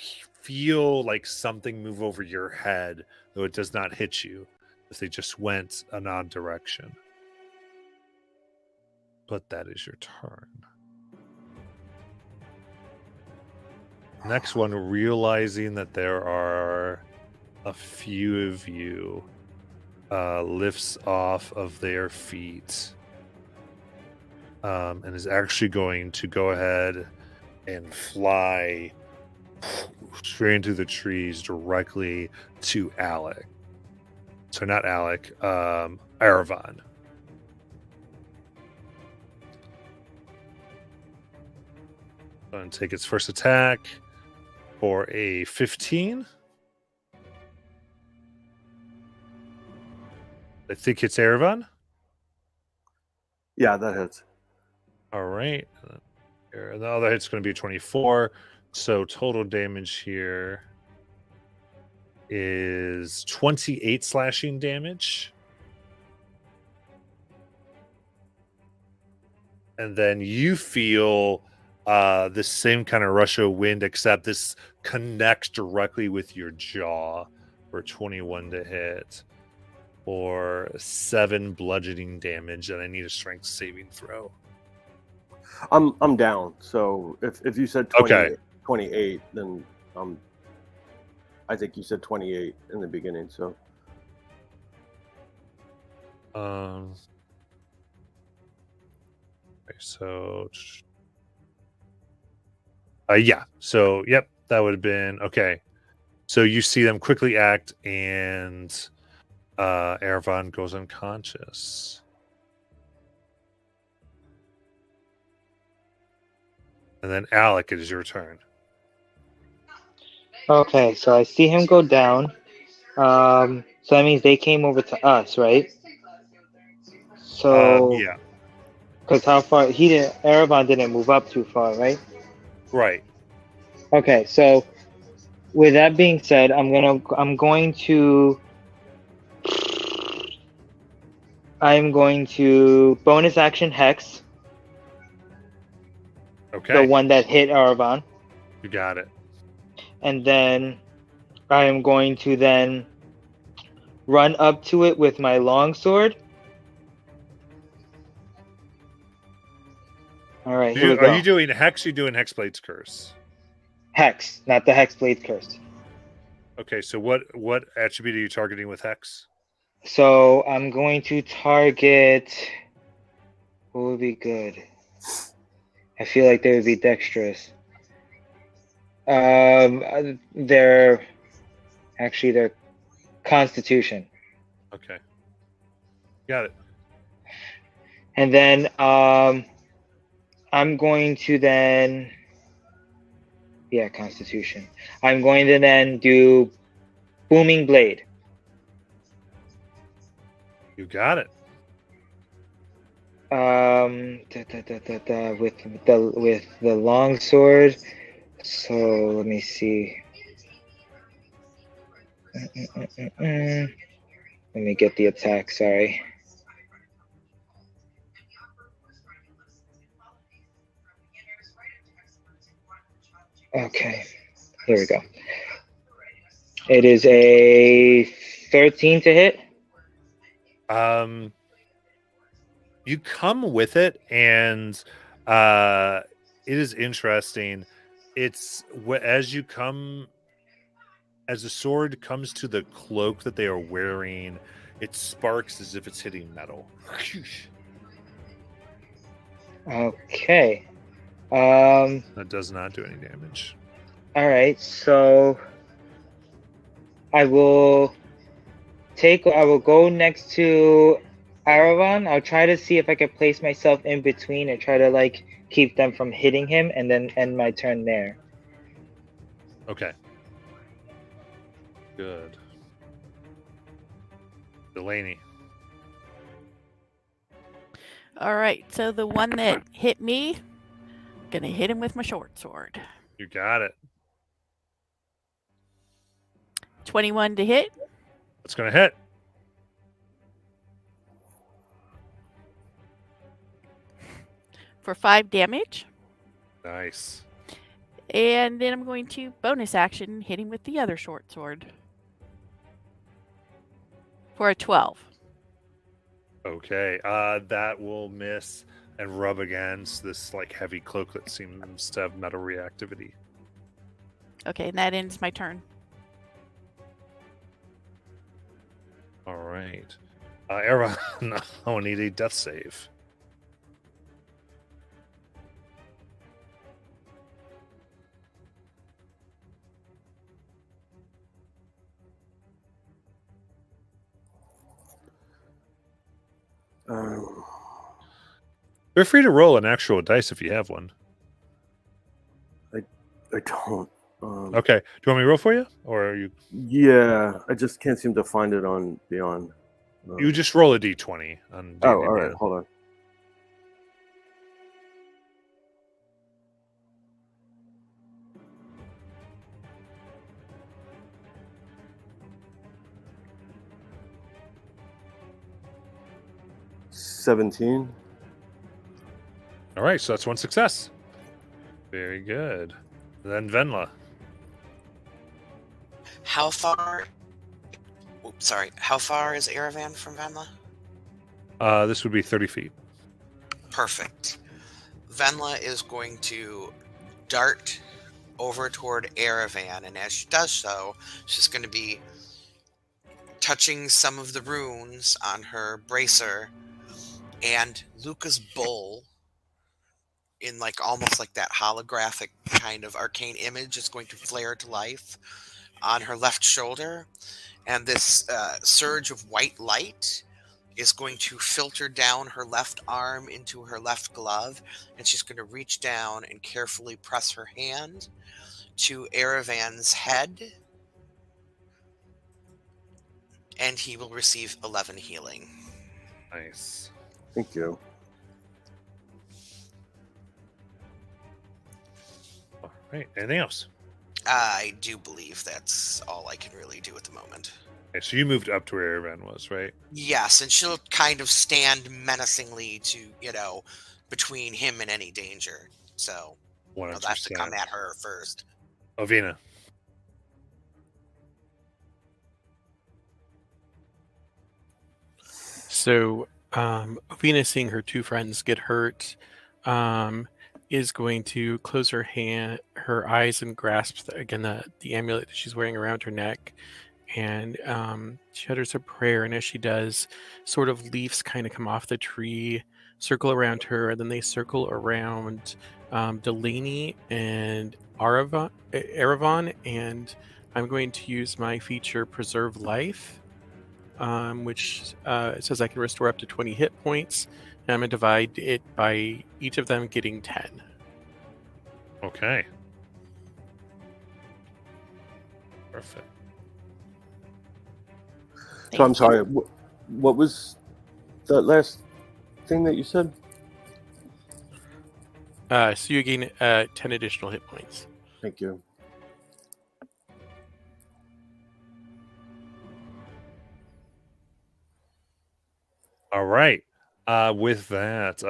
[SPEAKER 1] feel like something move over your head, though it does not hit you, if they just went an odd direction. But that is your turn. Next one, realizing that there are a few of you, lifts off of their feet and is actually going to go ahead and fly straight into the trees directly to Alec. So not Alec, Aravan. Going to take its first attack for a 15. I think it's Aravan.
[SPEAKER 5] Yeah, that hits.
[SPEAKER 1] All right. The other hit's going to be 24. So total damage here is 28 slashing damage. And then you feel this same kind of rush of wind, except this connects directly with your jaw for 21 to hit, or 7 bludgeoning damage, and I need a strength saving throw.
[SPEAKER 5] I'm down. So if you said 20,
[SPEAKER 1] Okay.
[SPEAKER 5] 28, then I think you said 28 in the beginning. So
[SPEAKER 1] Okay, so yeah. So yep, that would have been okay. So you see them quickly act, and Ervan goes unconscious. And then Alec, it is your turn.
[SPEAKER 2] Okay, so I see him go down. So that means they came over to us, right? So
[SPEAKER 1] Yeah,
[SPEAKER 2] because how far Erevan didn't move up too far, right?
[SPEAKER 1] right.
[SPEAKER 2] Okay, so with that being said, I'm going to bonus action Hex,
[SPEAKER 1] Okay,
[SPEAKER 2] the one that hit Erevan,
[SPEAKER 1] you got it.
[SPEAKER 2] and then I am going to then run up to it with my longsword. All right, here we
[SPEAKER 1] Are
[SPEAKER 2] go.
[SPEAKER 1] you doing Hex? Or you doing Hexblade's Curse?
[SPEAKER 2] Hex, not the Hexblade Curse.
[SPEAKER 1] Okay, so what attribute are you targeting with Hex?
[SPEAKER 2] So I'm going to target. What would be good? I feel like they would be dexterous. They're Constitution,
[SPEAKER 1] Okay, got it.
[SPEAKER 2] and then I'm going to then. Yeah, Constitution. I'm going to then do Booming Blade.
[SPEAKER 1] You got it.
[SPEAKER 2] With the longsword. So let me see. Let me get the attack. Sorry. Okay, here we go. It is a 13 to hit.
[SPEAKER 1] You come with it, and it is interesting. It's as you come, as the sword comes to the cloak that they are wearing, it sparks as if it's hitting metal.
[SPEAKER 2] Okay.
[SPEAKER 1] That does not do any damage.
[SPEAKER 2] All right. So I will go next to Aravan. I'll try to see if I can place myself in between and try to like keep them from hitting him, and then end my turn there.
[SPEAKER 1] Okay. Good. Delaney.
[SPEAKER 4] All right, so the one that hit me, gonna hit him with my short sword.
[SPEAKER 1] You got it.
[SPEAKER 4] 21 to hit.
[SPEAKER 1] It's going to hit.
[SPEAKER 4] For 5 damage.
[SPEAKER 1] Nice.
[SPEAKER 4] And then I'm going to bonus action hit him with the other short sword. For a 12.
[SPEAKER 1] Okay. That will miss and rub against this like heavy cloak that seems to have metal reactivity.
[SPEAKER 4] Okay, and that ends my turn.
[SPEAKER 1] All right. Erwan, I will need a death save. Feel free to roll an actual dice if you have one.
[SPEAKER 5] I don't.
[SPEAKER 1] Okay. Do you want me to roll for you? Or are you?
[SPEAKER 5] Yeah, I just can't seem to find it on Beyond.
[SPEAKER 1] You just roll a d20 on D&D
[SPEAKER 5] Oh, all right.
[SPEAKER 1] Beyond.
[SPEAKER 5] Hold on. $17.
[SPEAKER 1] All right, so that's one success. Very good. Then Venla.
[SPEAKER 6] How far? Oops, sorry. How far is Aravan from Venla?
[SPEAKER 1] This would be 30 feet.
[SPEAKER 6] Perfect. Venla is going to dart over toward Aravan, and as she does so, she's going to be touching some of the runes on her bracer, and Luca's bowl, in like almost like that holographic kind of arcane image, is going to flare to life on her left shoulder, and this surge of white light is going to filter down her left arm into her left glove, and she's going to reach down and carefully press her hand to Aravan's head, and he will receive 11 healing.
[SPEAKER 1] Nice.
[SPEAKER 5] Thank you.
[SPEAKER 1] All right. Anything else?
[SPEAKER 6] I do believe that's all I can really do at the moment.
[SPEAKER 1] Okay, so you moved up to where Aravan was, right?
[SPEAKER 6] Yes, and she'll kind of stand menacingly to, between him and any danger. So,
[SPEAKER 1] 100%.
[SPEAKER 6] that's to come at her first.
[SPEAKER 1] Ovina.
[SPEAKER 3] So, Ovina, seeing her two friends get hurt, is going to close her eyes, and grasp the amulet that she's wearing around her neck, and she utters a prayer. And as she does, sort of leaves kind of come off the tree, circle around her, and then they circle around Delaney and Aravan. And I'm going to use my feature Preserve Life, which says I can restore up to 20 hit points. And I'm going to divide it by each of them getting 10.
[SPEAKER 1] Okay. Perfect.
[SPEAKER 5] So I'm sorry. What was that last thing that you said?
[SPEAKER 3] So you gain 10 additional hit points.
[SPEAKER 5] Thank you.
[SPEAKER 1] All right. With that,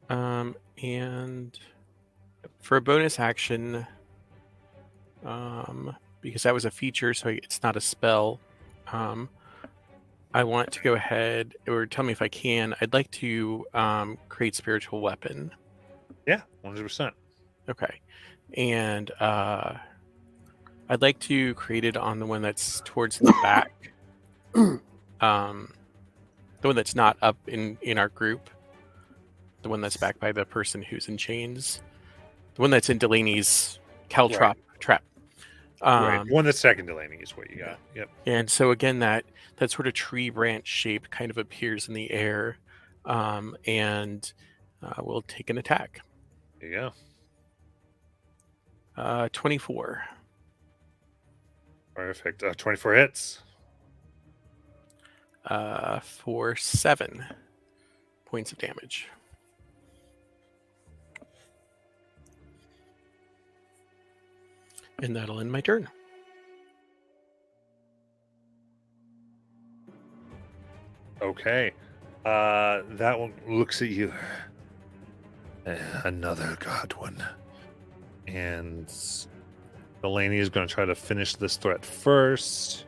[SPEAKER 3] And for a bonus action, because that was a feature, so it's not a spell, I want to go ahead, or tell me if I can. I'd like to create spiritual weapon.
[SPEAKER 1] yeah, 100%.
[SPEAKER 3] Okay, and I'd like to create it on the one that's towards the back, the one that's not up in our group, the one that's back by the person who's in chains, the one that's in Delaney's caltrop trap.
[SPEAKER 1] Right. One that's second Delaney is what you got. Yep.
[SPEAKER 3] And so again, that sort of tree branch shape kind of appears in the air, and we'll take an attack.
[SPEAKER 1] There you
[SPEAKER 3] go. 24.
[SPEAKER 1] Perfect. 24 hits.
[SPEAKER 3] For 7 points of damage. And that'll end my turn.
[SPEAKER 1] Okay. That one looks at you. Another god one. And Delaney is going to try to finish this threat first.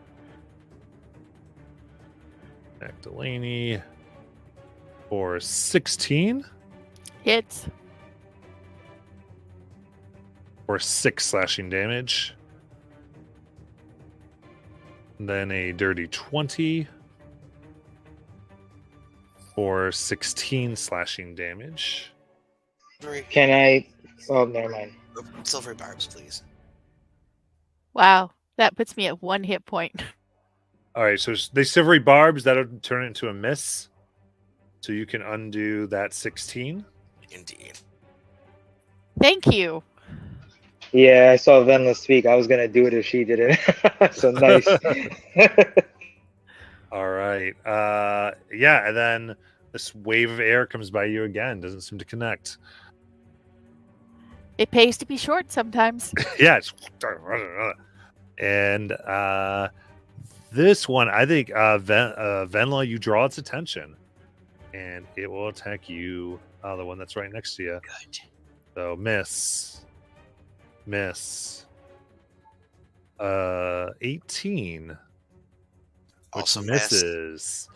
[SPEAKER 1] Back Delaney for 16.
[SPEAKER 4] Hits.
[SPEAKER 1] For 6 slashing damage. And then a dirty 20 for 16 slashing damage.
[SPEAKER 2] Can I? Oh, never mind.
[SPEAKER 6] Silvery barbs, please.
[SPEAKER 4] Wow, that puts me at 1 hit point.
[SPEAKER 1] All right, so they silvery barbs, that'll turn it into a miss. So you can undo that 16.
[SPEAKER 6] Indeed.
[SPEAKER 4] Thank you.
[SPEAKER 2] Yeah, I saw Venla speak. I was gonna do it if she did it. So nice.
[SPEAKER 1] All right. Yeah, and then this wave of air comes by you again. Doesn't seem to connect.
[SPEAKER 4] It pays to be short sometimes.
[SPEAKER 1] Yeah, it's and this one, I think Venla, you draw its attention, and it will attack you, the one that's right next to you.
[SPEAKER 6] Good.
[SPEAKER 1] So miss. 18, which
[SPEAKER 6] Also missed.
[SPEAKER 1] misses.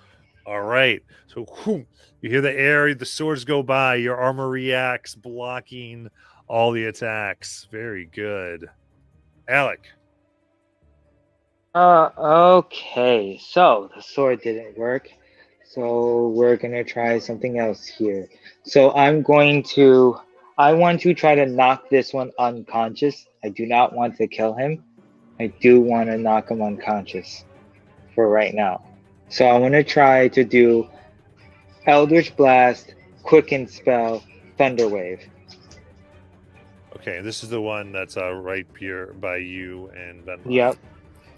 [SPEAKER 1] All right. So whew, you hear the air, the swords go by, your armor reacts, blocking all the attacks. Very good. Alec.
[SPEAKER 2] Okay. So the sword didn't work. So we're gonna try something else here. So I want to try to knock this one unconscious. I do not want to kill him. I do want to knock him unconscious for right now. So I want to try to do Eldritch Blast, Quicken Spell, Thunder Wave.
[SPEAKER 1] Okay, this is the one that's right here by you and Ben.
[SPEAKER 2] Yep.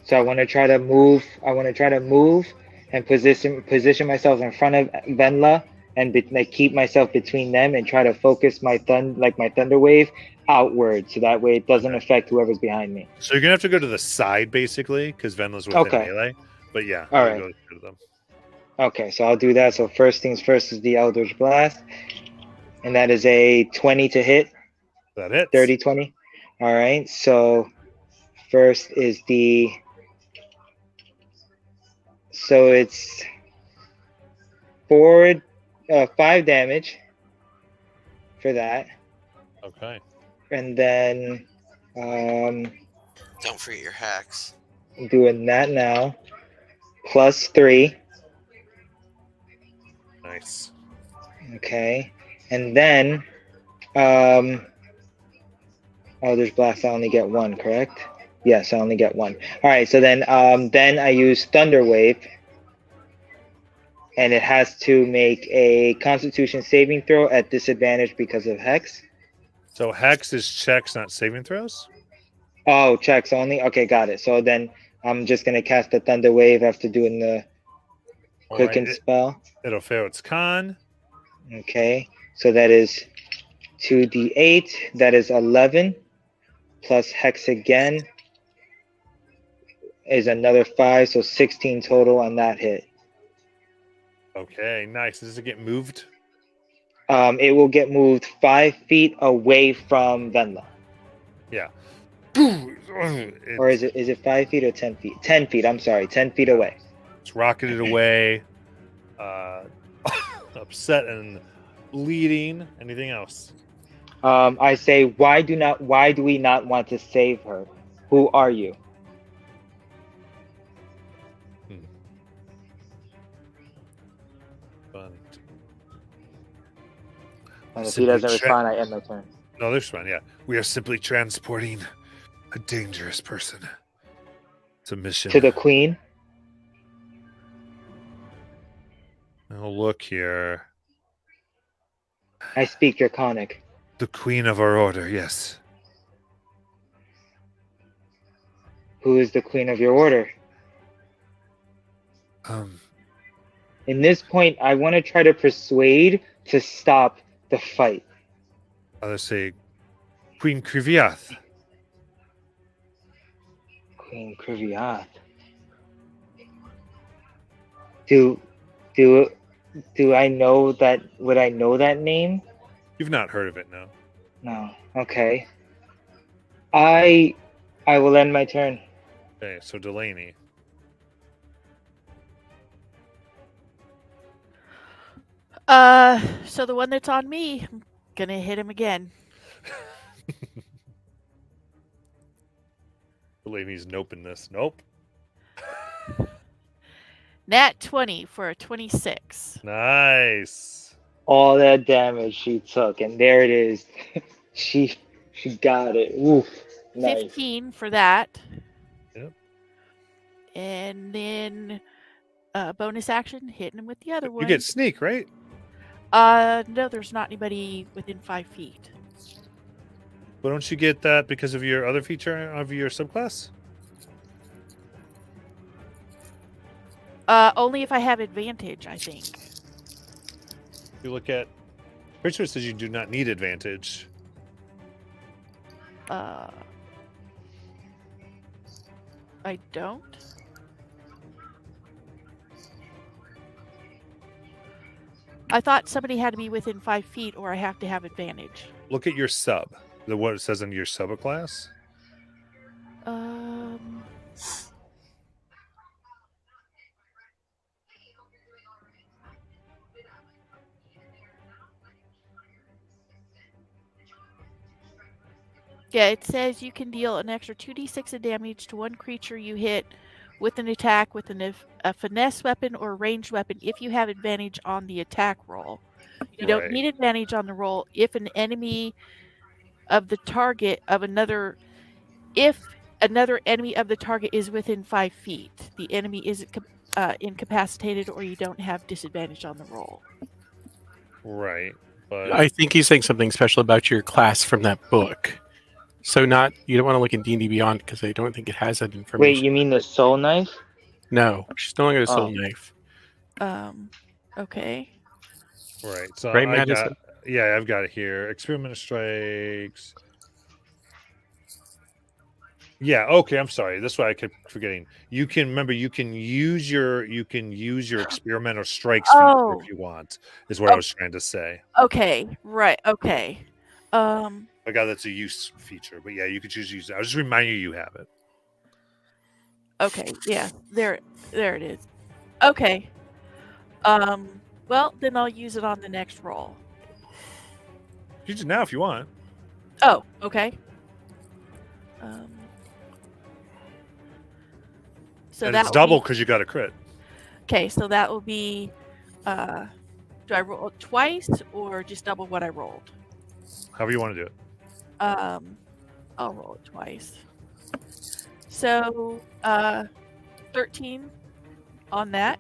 [SPEAKER 2] So I want to try to move. And position myself in front of Venla and like keep myself between them and try to focus my thunder wave outward so that way it doesn't affect whoever's behind me.
[SPEAKER 1] So you're gonna have to go to the side basically because Venla's within
[SPEAKER 2] Okay.
[SPEAKER 1] melee. But yeah,
[SPEAKER 2] All
[SPEAKER 1] you
[SPEAKER 2] right.
[SPEAKER 1] go to them.
[SPEAKER 2] Okay, so I'll do that. So first things first is the Eldritch Blast, and that is a 20 to hit.
[SPEAKER 1] That hits.
[SPEAKER 2] 30, 20. All right. So first is so it's 5 damage for that.
[SPEAKER 1] Okay.
[SPEAKER 2] And then
[SPEAKER 6] Don't forget your hacks.
[SPEAKER 2] I'm doing that now. Plus 3.
[SPEAKER 1] Nice.
[SPEAKER 2] Okay. And then Eldritch Blast, I only get 1, correct? Yes, I only get 1. All right, so then I use Thunder Wave, and it has to make a Constitution saving throw at disadvantage because of Hex.
[SPEAKER 1] So hex is checks, not saving throws?
[SPEAKER 2] Oh, checks only? Okay, got it. So then I'm just going to cast the Thunder Wave after doing the Quicken spell.
[SPEAKER 1] It'll fail its con.
[SPEAKER 2] Okay, so that is 2d8. That is 11. Plus Hex again is another 5, so 16 total on that hit.
[SPEAKER 1] Okay, nice. Does it get moved?
[SPEAKER 2] It will get moved 5 feet away from Venla.
[SPEAKER 1] Yeah.
[SPEAKER 2] Or is it 5 feet or 10 feet? 10 feet, I'm sorry, 10 feet away.
[SPEAKER 1] It's rocketed away. Upset and bleeding. Anything else?
[SPEAKER 2] I say, why do we not want to save her? Who are you?
[SPEAKER 1] Fun.
[SPEAKER 2] And if he doesn't respond, I end my turn.
[SPEAKER 1] No, they're fine. Yeah, we are simply transporting a dangerous person. It's a mission
[SPEAKER 2] to the Queen.
[SPEAKER 1] Now look here.
[SPEAKER 2] I speak Draconic.
[SPEAKER 1] The Queen of our order, yes.
[SPEAKER 2] Who is the Queen of your order? In this point, I want to try to persuade to stop the fight.
[SPEAKER 1] Let's say Queen Kriviath.
[SPEAKER 2] Queen Kriviath. Do I know that? Would I know that name?
[SPEAKER 1] You've not heard of it, no?
[SPEAKER 2] No. Okay. I will end my turn.
[SPEAKER 1] Okay, so Delaney.
[SPEAKER 4] So the one that's on me, I'm gonna hit him again.
[SPEAKER 1] Delaney's noping this. Nope.
[SPEAKER 4] Nat 20 for a 26.
[SPEAKER 1] Nice.
[SPEAKER 2] All that damage she took, and there it is. she got it. Oof. Nice.
[SPEAKER 4] 15 for that.
[SPEAKER 1] Yep.
[SPEAKER 4] And then bonus action, hitting him with the other one.
[SPEAKER 1] You get sneak, right?
[SPEAKER 4] No, there's not anybody within 5 feet.
[SPEAKER 1] But don't you get that because of your other feature of your subclass?
[SPEAKER 4] Only if I have advantage, I think.
[SPEAKER 1] You look at... Pretty sure it says you do not need advantage.
[SPEAKER 4] I don't. I thought somebody had to be within 5 feet, or I have to have advantage.
[SPEAKER 1] Look at your sub. What it says in your subclass.
[SPEAKER 4] Yeah, it says you can deal an extra 2d6 of damage to one creature you hit with an attack with a finesse weapon or ranged weapon if you have advantage on the attack roll. You don't
[SPEAKER 1] Right.
[SPEAKER 4] need advantage on the roll if an enemy of the target of another enemy of the target is within 5 feet. The enemy isn't incapacitated, or you don't have disadvantage on the roll.
[SPEAKER 1] Right. But
[SPEAKER 3] I think he's saying something special about your class from that book. So you don't want to look in D&D Beyond because I don't think it has that
[SPEAKER 2] Wait,
[SPEAKER 3] information.
[SPEAKER 2] you mean the soul knife?
[SPEAKER 3] No, she's no longer a soul
[SPEAKER 2] Oh.
[SPEAKER 3] knife.
[SPEAKER 4] Okay.
[SPEAKER 1] right. So
[SPEAKER 3] Right,
[SPEAKER 1] I've
[SPEAKER 3] Madison?
[SPEAKER 1] got it here. Experiment strikes. Yeah, okay, I'm sorry. That's why I kept forgetting. You can use your experimental strikes feature
[SPEAKER 4] Oh.
[SPEAKER 1] if you want, is what I was trying to say.
[SPEAKER 4] Okay. Right. Okay.
[SPEAKER 1] I got that's a use feature, but yeah, you could choose to use it. I was just reminding you have it.
[SPEAKER 4] Okay. Yeah. There it is. Okay. Well, then I'll use it on the next roll.
[SPEAKER 1] Use it now if you want.
[SPEAKER 4] Oh, okay. So
[SPEAKER 1] And
[SPEAKER 4] that
[SPEAKER 1] it's
[SPEAKER 4] will
[SPEAKER 1] double
[SPEAKER 4] be,
[SPEAKER 1] because you got a crit.
[SPEAKER 4] okay. So that will be. Do I roll it twice or just double what I rolled?
[SPEAKER 1] However you want to do it.
[SPEAKER 4] I'll roll it twice. So 13 on that.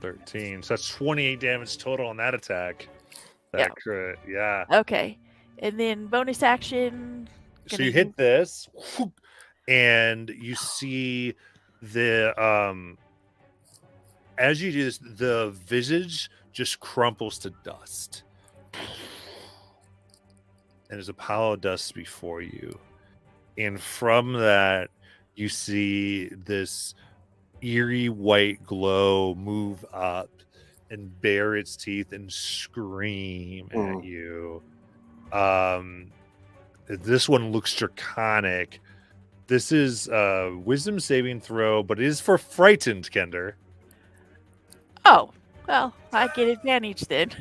[SPEAKER 1] 13. So that's 28 damage total on that attack. That crit. Yeah.
[SPEAKER 4] Okay. And then bonus action.
[SPEAKER 1] So you hit this, and you see the as you do this, the visage just crumples to dust. And there's a pile of dust before you. And from that, you see this eerie white glow move up and bare its teeth and scream at you. This one looks draconic. This is a wisdom saving throw, but it is for frightened, Kender.
[SPEAKER 4] Oh, well, I get advantage then.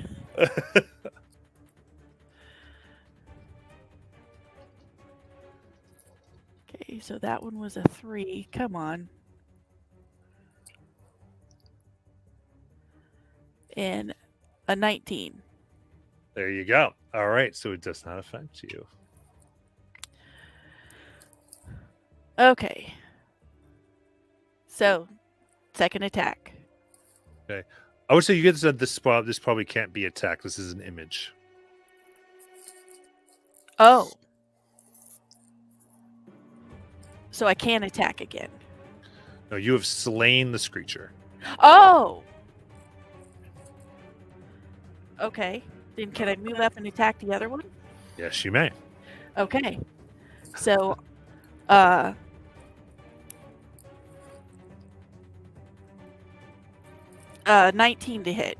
[SPEAKER 4] Okay, so that one was a 3. Come on. And a 19.
[SPEAKER 1] There you go. All right, so it does not affect you.
[SPEAKER 4] Okay. So, second attack.
[SPEAKER 1] Okay. I would say you get this spot. This probably can't be attacked. This is an image.
[SPEAKER 4] Oh. So I can attack again.
[SPEAKER 1] No, you have slain this creature.
[SPEAKER 4] Oh! Okay. Then can I move up and attack the other one?
[SPEAKER 1] Yes, you may.
[SPEAKER 4] Okay. So, 19 to hit.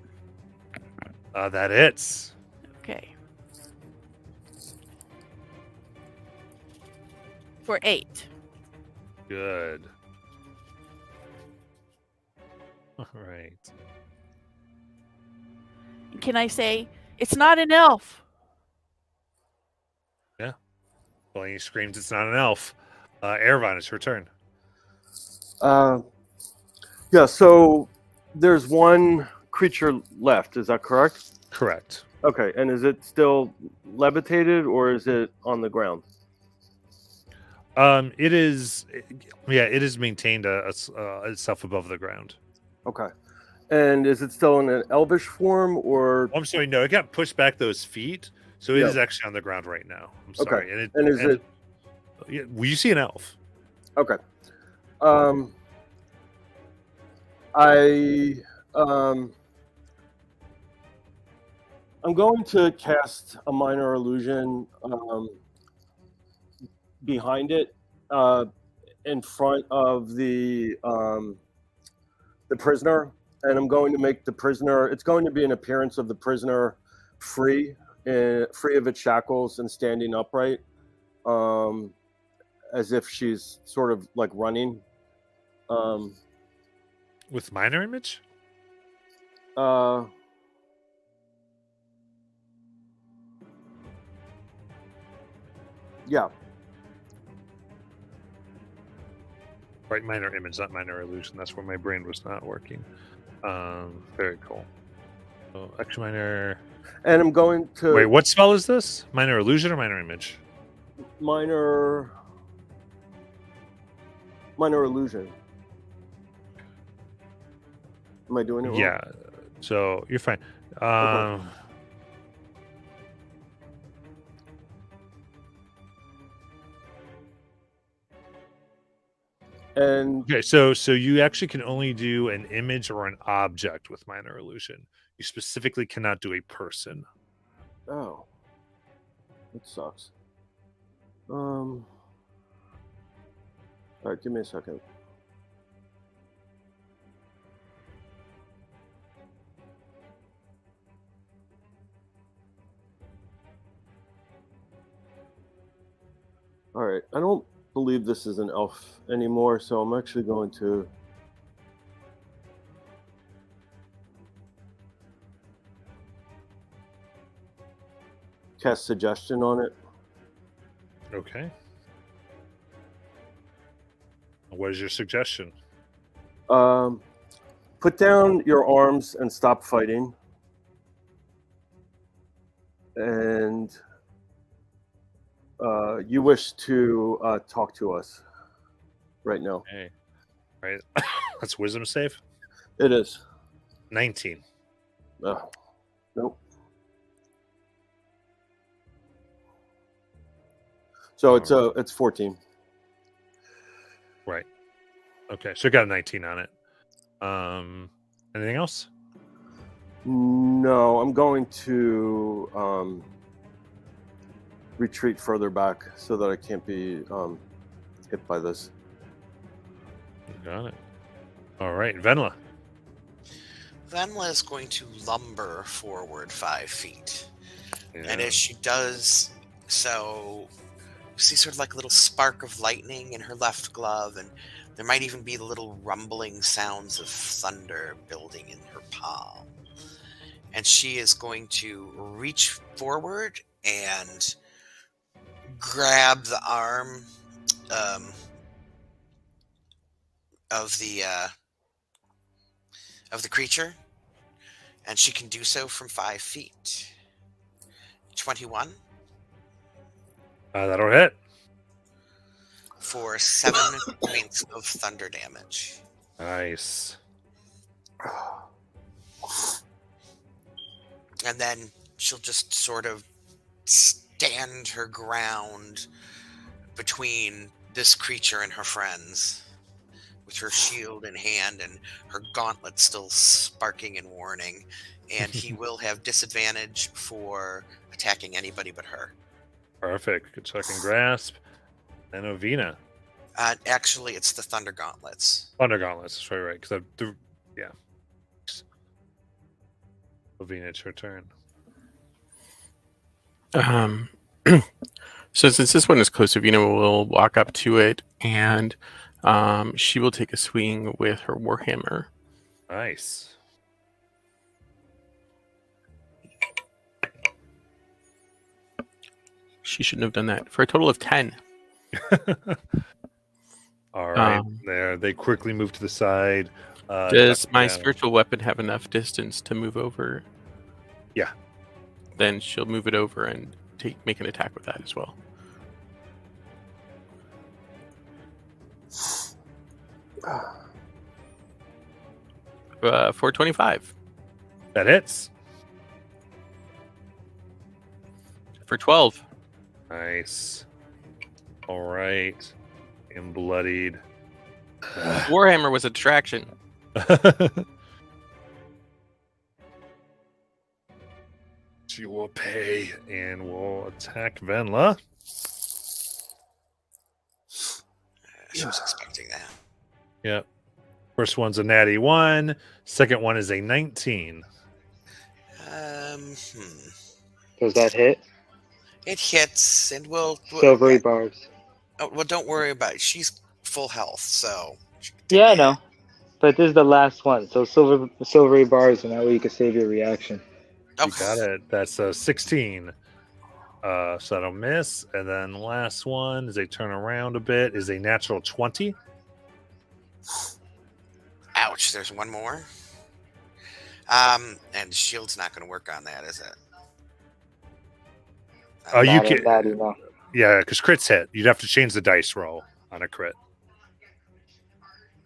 [SPEAKER 1] That hits.
[SPEAKER 4] Okay. For 8.
[SPEAKER 1] Good. All right.
[SPEAKER 4] Can I say, it's not an elf?
[SPEAKER 1] Yeah. Well, he screams, it's not an elf. Ervine, it's your turn.
[SPEAKER 5] Yeah, so there's one creature left, is that correct?
[SPEAKER 1] Correct.
[SPEAKER 5] Okay, and is it still levitated or is it on the ground?
[SPEAKER 1] It is maintained itself above the ground.
[SPEAKER 5] Okay. And is it still in an elvish form or?
[SPEAKER 1] I'm sorry, no, it got pushed back those feet, so it is actually on the ground right now. I'm sorry.
[SPEAKER 5] Okay.
[SPEAKER 1] And yeah, well, you see an elf.
[SPEAKER 5] Okay. I'm going to cast a minor illusion behind it, in front of the prisoner, and I'm going to make the prisoner. It's going to be an appearance of the prisoner free of its shackles and standing upright, as if she's sort of like running.
[SPEAKER 1] With minor image?
[SPEAKER 5] Yeah.
[SPEAKER 1] Right, minor image, not minor illusion. That's where my brain was not working. Very cool. So, action minor.
[SPEAKER 5] And I'm going to
[SPEAKER 1] Wait, what spell is this? Minor illusion or minor image?
[SPEAKER 5] minor illusion. Am I doing it wrong?
[SPEAKER 1] Yeah. So you're fine.
[SPEAKER 5] Okay. And
[SPEAKER 1] Okay, so you actually can only do an image or an object with minor illusion. You specifically cannot do a person.
[SPEAKER 5] oh, that sucks. All right, give me a second. All right, I don't believe this is an elf anymore, so I'm actually going to cast suggestion on it.
[SPEAKER 1] Okay. What is your suggestion?
[SPEAKER 5] Put down your arms and stop fighting. And you wish to talk to us right now.
[SPEAKER 1] Okay. Right. That's wisdom save.
[SPEAKER 5] It is.
[SPEAKER 1] 19.
[SPEAKER 5] Nope. So it's 14.
[SPEAKER 1] Right. Okay. So it got a 19 on it. Anything else?
[SPEAKER 5] No, I'm going to retreat further back so that I can't be hit by this.
[SPEAKER 1] Got it. All right, Venla.
[SPEAKER 6] Venla is going to lumber forward 5 feet.
[SPEAKER 1] Yeah.
[SPEAKER 6] And as she does so, you see sort of like a little spark of lightning in her left glove, and there might even be little rumbling sounds of thunder building in her palm. And she is going to reach forward and grab the arm of the creature, and she can do so from 5 feet. 21
[SPEAKER 1] That'll hit.
[SPEAKER 6] for 7 points of thunder damage.
[SPEAKER 1] Nice.
[SPEAKER 6] And then she'll just sort of stand her ground between this creature and her friends, with her shield in hand and her gauntlet still sparking and warning. And he will have disadvantage for attacking anybody but her.
[SPEAKER 1] Perfect. Good second grasp. And Ovina.
[SPEAKER 6] Actually, it's the Thunder Gauntlets.
[SPEAKER 1] Thunder Gauntlets. That's right. Because yeah. Ovina, it's your turn.
[SPEAKER 3] So since this one is close, Avina will walk up to it, and she will take a swing with her warhammer.
[SPEAKER 1] Nice.
[SPEAKER 3] She shouldn't have done that. For a total of 10.
[SPEAKER 1] All right. There. They quickly move to the side.
[SPEAKER 3] Does my
[SPEAKER 1] down.
[SPEAKER 3] spiritual weapon have enough distance to move over?
[SPEAKER 1] Yeah.
[SPEAKER 3] Then she'll move it over and make an attack with that as well. For 25.
[SPEAKER 1] That hits.
[SPEAKER 3] For 12.
[SPEAKER 1] Nice. All right. And bloodied.
[SPEAKER 3] Warhammer was a distraction.
[SPEAKER 1] She will pay and will attack Venla.
[SPEAKER 6] She was expecting that.
[SPEAKER 1] Yep. First one's a natty 1. Second one is a 19.
[SPEAKER 2] Does that hit?
[SPEAKER 6] It hits, and we'll
[SPEAKER 2] Silvery barbs.
[SPEAKER 6] Oh, well, don't worry about it. She's full health, so.
[SPEAKER 2] Yeah, I know. But this is the last one, so silvery bars, and that way you can save your reaction.
[SPEAKER 6] Oh,
[SPEAKER 1] You got it. That's a 16. So that'll miss. And then last one is a turn around a bit, is a natural 20.
[SPEAKER 6] Ouch, there's one more. And shield's not going to work on that, is it?
[SPEAKER 1] Oh, you
[SPEAKER 2] Not
[SPEAKER 1] can.
[SPEAKER 2] in that, you know.
[SPEAKER 1] Yeah, because crits hit. You'd have to change the dice roll on a crit.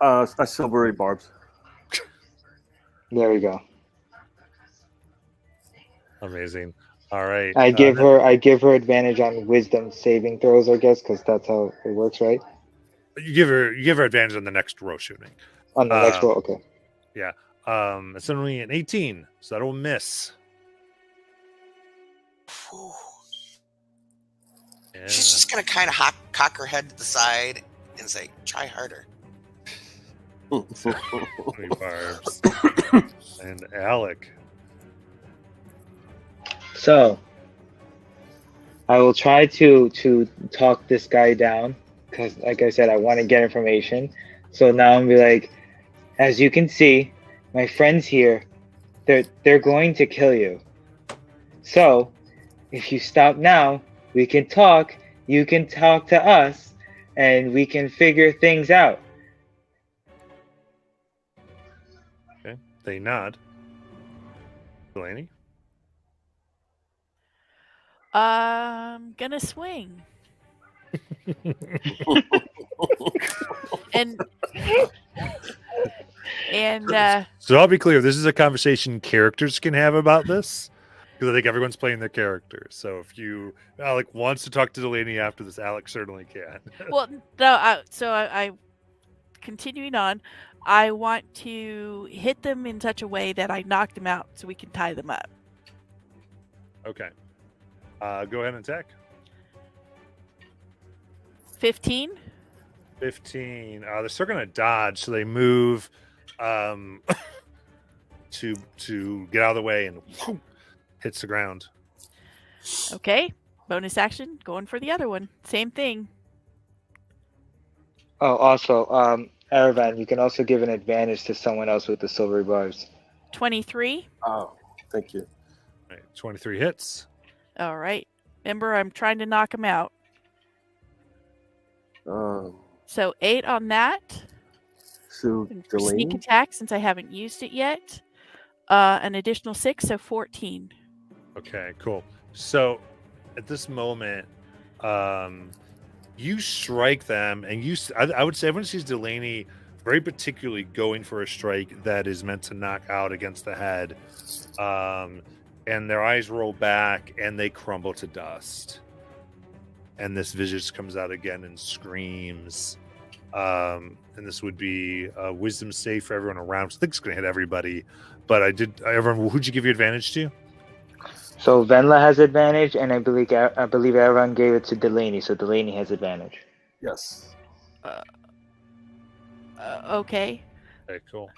[SPEAKER 5] A silvery barbs.
[SPEAKER 2] There we go.
[SPEAKER 1] Amazing. All right.
[SPEAKER 2] I give her advantage on wisdom saving throws, I guess, because that's how it works, right?
[SPEAKER 1] You give her advantage on the next row shooting.
[SPEAKER 2] On the next roll, okay.
[SPEAKER 1] Yeah. It's only an 18, so that'll miss.
[SPEAKER 6] Whew.
[SPEAKER 1] Yeah.
[SPEAKER 6] She's just going to kind of cock her head to the side and say, try harder.
[SPEAKER 1] Barbs. And Alec.
[SPEAKER 2] So, I will try to talk this guy down, because, like I said, I want to get information. So now I'm be like, as you can see, my friends here, they're going to kill you. So, if you stop now, we can talk. You can talk to us, and we can figure things out.
[SPEAKER 1] Okay. They nod. Delaney?
[SPEAKER 4] I'm gonna swing. and
[SPEAKER 1] So I'll be clear, this is a conversation characters can have about this, because I think everyone's playing their characters. So if Alec wants to talk to Delaney after this, Alec certainly can.
[SPEAKER 4] well, no. I continuing on. I want to hit them in such a way that I knock them out, so we can tie them up.
[SPEAKER 1] Okay. Go ahead and attack.
[SPEAKER 4] 15.
[SPEAKER 1] 15. They're still going to dodge, so they move to get out of the way and whoop, hits the ground.
[SPEAKER 4] Okay. Bonus action. Going for the other one. Same thing.
[SPEAKER 2] Oh, also, Aravan, you can also give an advantage to someone else with the silvery barbs.
[SPEAKER 4] 23.
[SPEAKER 5] Oh, thank you.
[SPEAKER 1] All right, 23 hits.
[SPEAKER 4] All right. Remember, I'm trying to knock him out. So 8 on that.
[SPEAKER 5] So
[SPEAKER 4] And for sneak
[SPEAKER 5] Delaney?
[SPEAKER 4] attack, since I haven't used it yet. An additional 6, so 14.
[SPEAKER 1] Okay, cool. So at this moment, you strike them, and I would say everyone sees Delaney very particularly going for a strike that is meant to knock out against the head. And their eyes roll back and they crumble to dust. And this visage comes out again and screams. And this would be a wisdom save for everyone around. I think it's going to hit everybody. But everyone, who'd you give your advantage to?
[SPEAKER 2] So Venla has advantage, and I believe Aravan gave it to Delaney, so Delaney has advantage.
[SPEAKER 5] Yes.
[SPEAKER 4] Okay.
[SPEAKER 1] Okay, cool.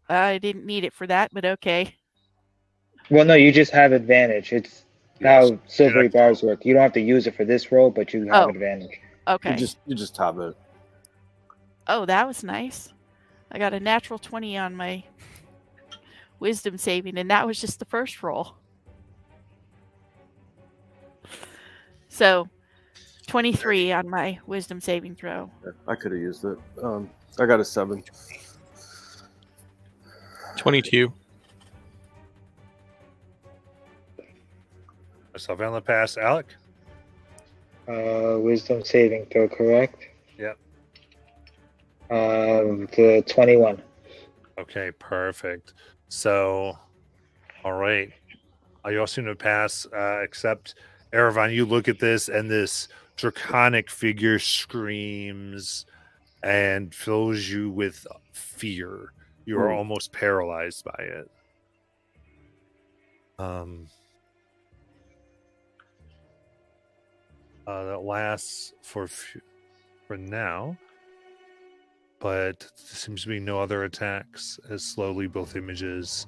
[SPEAKER 4] I didn't need it for that, but okay.
[SPEAKER 2] Well, no, you just have advantage. It's
[SPEAKER 1] Yes.
[SPEAKER 2] how silvery bars work. You don't have to use it for this roll, but you have advantage.
[SPEAKER 4] Okay.
[SPEAKER 5] You just have it.
[SPEAKER 4] Oh, that was nice. I got a natural 20 on my wisdom saving, and that was just the first roll. So, 23 on my wisdom saving throw.
[SPEAKER 5] I could have used it. I got a 7.
[SPEAKER 3] 22.
[SPEAKER 1] So Vanilla pass, Alec?
[SPEAKER 2] Wisdom saving throw, correct?
[SPEAKER 1] Yep.
[SPEAKER 2] The 21.
[SPEAKER 1] Okay, perfect. So, all right. You all seem to pass, except Aravan, you look at this, and this draconic figure screams and fills you with fear. You are almost paralyzed by it. That lasts for now. but there seems to be no other attacks as slowly both images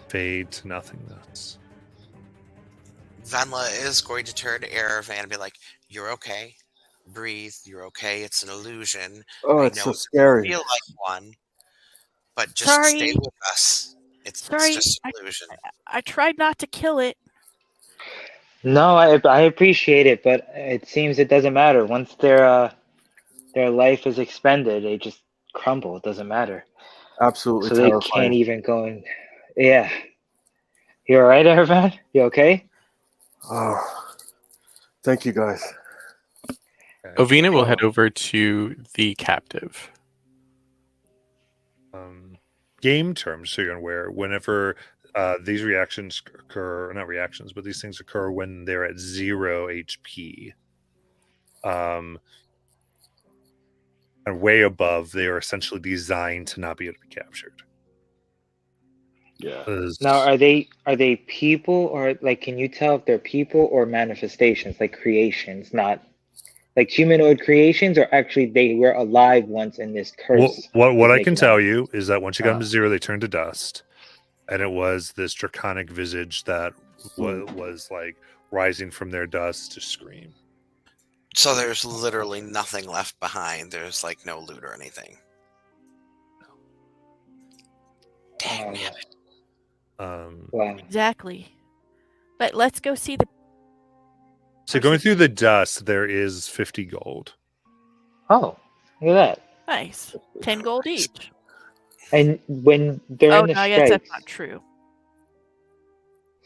[SPEAKER 1] fade to nothingness.
[SPEAKER 6] Venla is going to turn to Aravan and be like, "You're okay. Breathe. You're okay. It's an illusion.
[SPEAKER 5] Oh,
[SPEAKER 6] I
[SPEAKER 5] it's
[SPEAKER 6] know
[SPEAKER 5] so
[SPEAKER 6] it
[SPEAKER 5] scary.
[SPEAKER 6] feel like one, but just stay
[SPEAKER 4] Sorry.
[SPEAKER 6] with us. It's
[SPEAKER 4] Sorry,
[SPEAKER 6] just an illusion."
[SPEAKER 4] I tried not to kill it.
[SPEAKER 2] No, I appreciate it, but it seems it doesn't matter. Once their life is expended, they just crumble. It doesn't matter.
[SPEAKER 5] Absolutely
[SPEAKER 2] So they can't
[SPEAKER 5] terrifying.
[SPEAKER 2] even go in. Yeah. You all right, Ervan? You okay?
[SPEAKER 5] Oh, thank you guys.
[SPEAKER 1] Okay.
[SPEAKER 3] Ovina will head over to the captive.
[SPEAKER 1] Game terms, so you're aware, whenever these reactions occur, or not reactions, but these things occur when they're at 0 HP. And way above, they are essentially designed to not be able to be captured.
[SPEAKER 5] Yeah.
[SPEAKER 2] Now, are they people, or like, can you tell if they're people or manifestations, like creations, not like humanoid creations, or actually they were alive once and this curse
[SPEAKER 1] What
[SPEAKER 2] is
[SPEAKER 1] I can
[SPEAKER 2] making them?
[SPEAKER 1] tell you is that once you got them to 0, they turned to dust, and it was this draconic visage that was like rising from their dust to scream.
[SPEAKER 6] So there's literally nothing left behind. There's like no loot or anything. Dang, man.
[SPEAKER 2] Wow.
[SPEAKER 4] Exactly. But let's go see the.
[SPEAKER 1] So going through the dust, there is 50 gold.
[SPEAKER 2] Oh, look at that.
[SPEAKER 4] Nice. 10 gold each.
[SPEAKER 2] And when they're
[SPEAKER 4] Oh,
[SPEAKER 2] in the
[SPEAKER 4] no, I guess that's
[SPEAKER 2] stripes,
[SPEAKER 4] not true.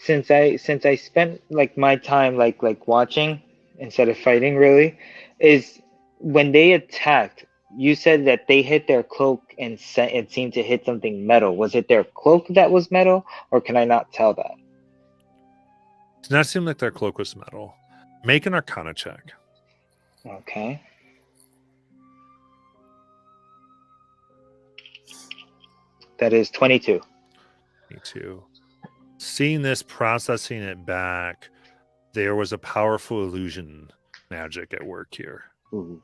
[SPEAKER 2] since I spent like my time like watching instead of fighting, really, is when they attacked, you said that they hit their cloak and it seemed to hit something metal. Was it their cloak that was metal, or can I not tell that?
[SPEAKER 1] Does not seem like their cloak was metal. Make an Arcana check.
[SPEAKER 2] Okay. That is 22.
[SPEAKER 1] Me too. Seeing this, processing it back, there was a powerful illusion magic at work here.
[SPEAKER 5] Mhm.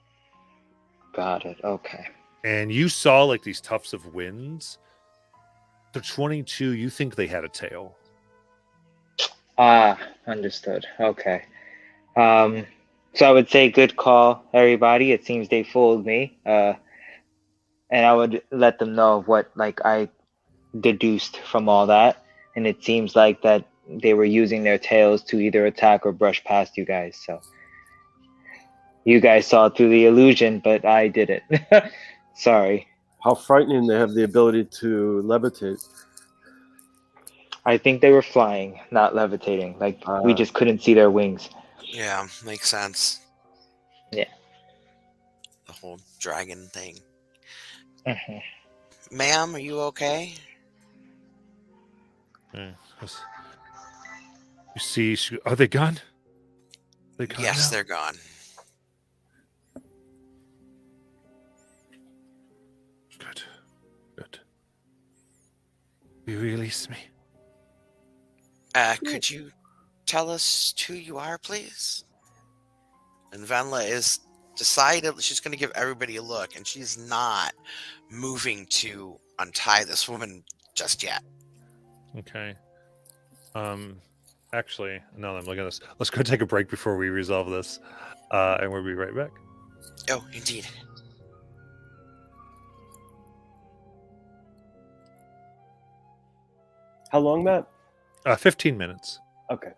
[SPEAKER 2] Got it. Okay.
[SPEAKER 1] And you saw like these tufts of winds. The 22, you think they had a tail.
[SPEAKER 2] Ah, understood. Okay. So I would say good call, everybody. It seems they fooled me. And I would let them know of what like I deduced from all that. And it seems like that they were using their tails to either attack or brush past you guys. So you guys saw through the illusion, but I didn't. Sorry.
[SPEAKER 5] How frightening they have the ability to levitate.
[SPEAKER 2] I think they were flying, not levitating. Like we just couldn't see their wings.
[SPEAKER 6] Yeah, makes sense.
[SPEAKER 2] Yeah.
[SPEAKER 6] The whole dragon thing.
[SPEAKER 2] Mhm.
[SPEAKER 6] Ma'am, are you okay?
[SPEAKER 1] Yeah. You see, are they gone? They gone
[SPEAKER 6] Yes,
[SPEAKER 1] now?
[SPEAKER 6] they're gone.
[SPEAKER 1] Good. Good. You release me.
[SPEAKER 6] Could you tell us who you are, please? And Venla is decided she's going to give everybody a look, and she's not moving to untie this woman just yet.
[SPEAKER 1] Okay. Actually, now that I'm looking at this, let's go take a break before we resolve this. And we'll be right back.
[SPEAKER 6] Oh, indeed.
[SPEAKER 5] How long, Matt?
[SPEAKER 1] 15 minutes.
[SPEAKER 5] Okay.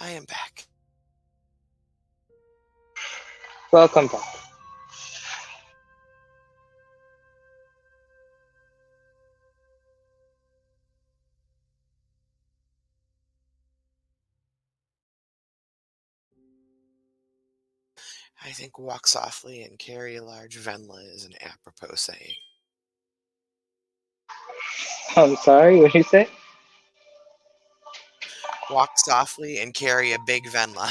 [SPEAKER 6] I am back.
[SPEAKER 2] Welcome back.
[SPEAKER 6] I think walk softly and carry a large Venla is an apropos saying.
[SPEAKER 2] I'm sorry, what did you say?
[SPEAKER 6] Walk softly and carry a big Venla.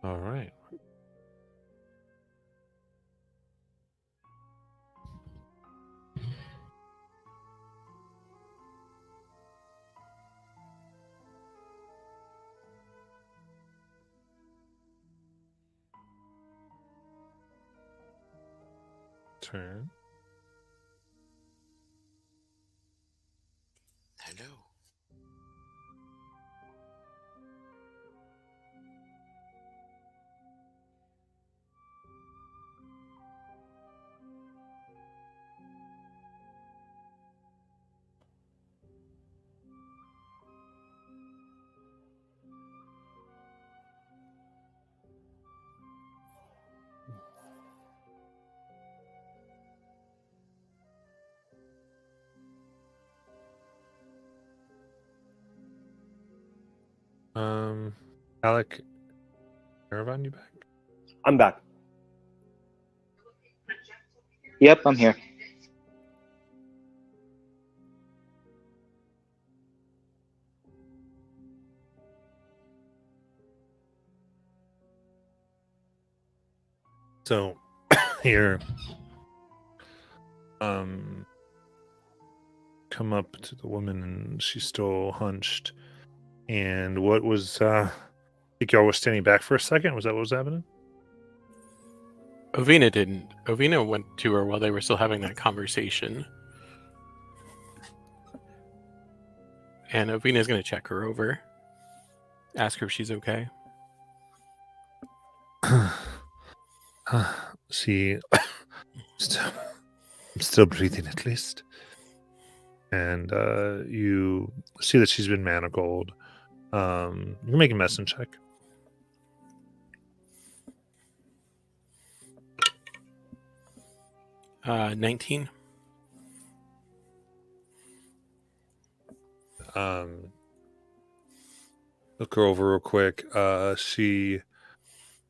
[SPEAKER 1] All right. Turn.
[SPEAKER 6] Hello.
[SPEAKER 1] Alec, Caravan, you back?
[SPEAKER 5] I'm back.
[SPEAKER 2] Yep, I'm here.
[SPEAKER 1] So here, come up to the woman, and she's still hunched. And what was? I think y'all were standing back for a second. Was that what was happening?
[SPEAKER 3] Ovina didn't. Ovina went to her while they were still having that conversation. And Ovina's going to check her over. Ask her if she's okay.
[SPEAKER 1] She, still breathing at least. And you see that she's been manacled. You can make a medicine check.
[SPEAKER 3] Uh, 19.
[SPEAKER 1] Look her over real quick. She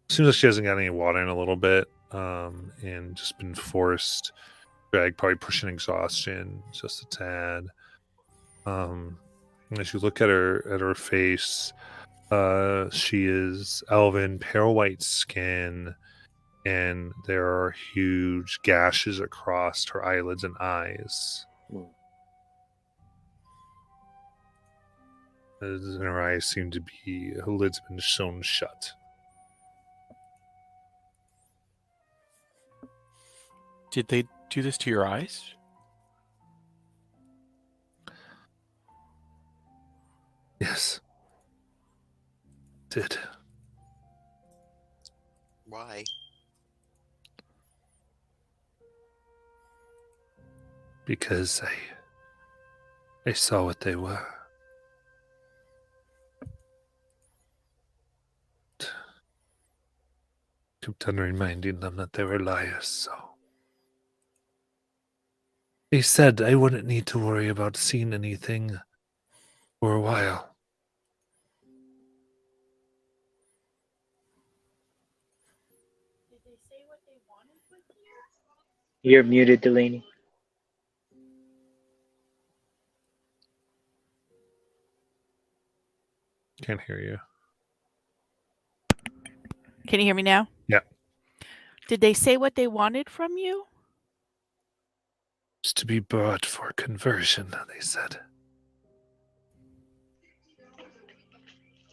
[SPEAKER 1] seems like she hasn't got any water in a little bit, and just been forced drag, probably pushing exhaustion just a tad. And as you look at her face, she is elven, pale white skin, and there are huge gashes across her eyelids and eyes. And her eyes seem to be, her lids have been sewn shut.
[SPEAKER 3] Did they do this to your eyes?
[SPEAKER 1] Yes. Did.
[SPEAKER 6] Why?
[SPEAKER 1] Because I saw what they were. Kept on reminding them that they were liars, so. They said I wouldn't need to worry about seeing anything for a while.
[SPEAKER 4] Did they say what they wanted with you?
[SPEAKER 2] You're muted, Delaney.
[SPEAKER 1] Can't hear you.
[SPEAKER 4] Can you hear me now?
[SPEAKER 1] Yeah.
[SPEAKER 4] Did they say what they wanted from you?
[SPEAKER 1] It's to be brought for conversion, they said.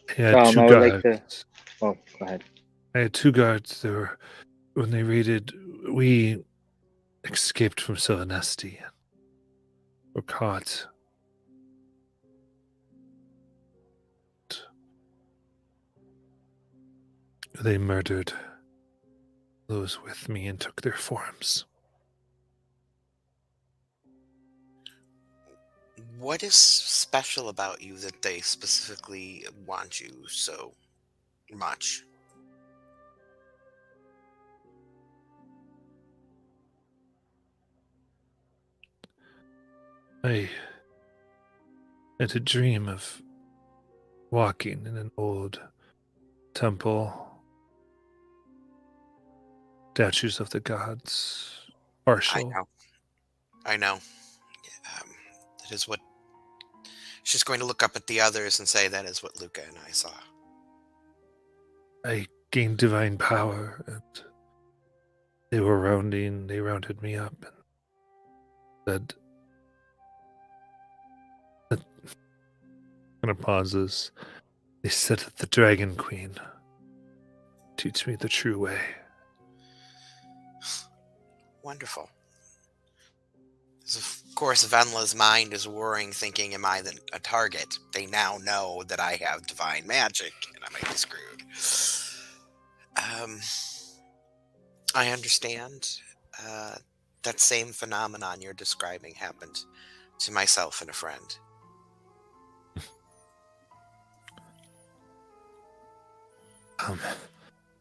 [SPEAKER 1] I had two
[SPEAKER 2] I would like
[SPEAKER 1] guards.
[SPEAKER 2] to. Oh, go ahead.
[SPEAKER 1] I had two guards. They were, when they raided, we escaped from Silvanesti. Were caught. They murdered those with me and took their forms.
[SPEAKER 6] What is special about you that they specifically want you so much?
[SPEAKER 1] I had a dream of walking in an old temple. Statues of the gods. Partial.
[SPEAKER 6] I know. That is what. She's going to look up at the others and say that is what Luca and I saw.
[SPEAKER 1] I gained divine power, and they rounded me up and said, kind of pauses. They said that the Dragon Queen teach me the true way.
[SPEAKER 6] Wonderful. Of course, Venla's mind is whirring, thinking, am I a target? They now know that I have divine magic, and I might be screwed. I understand. That same phenomenon you're describing happened to myself and a friend.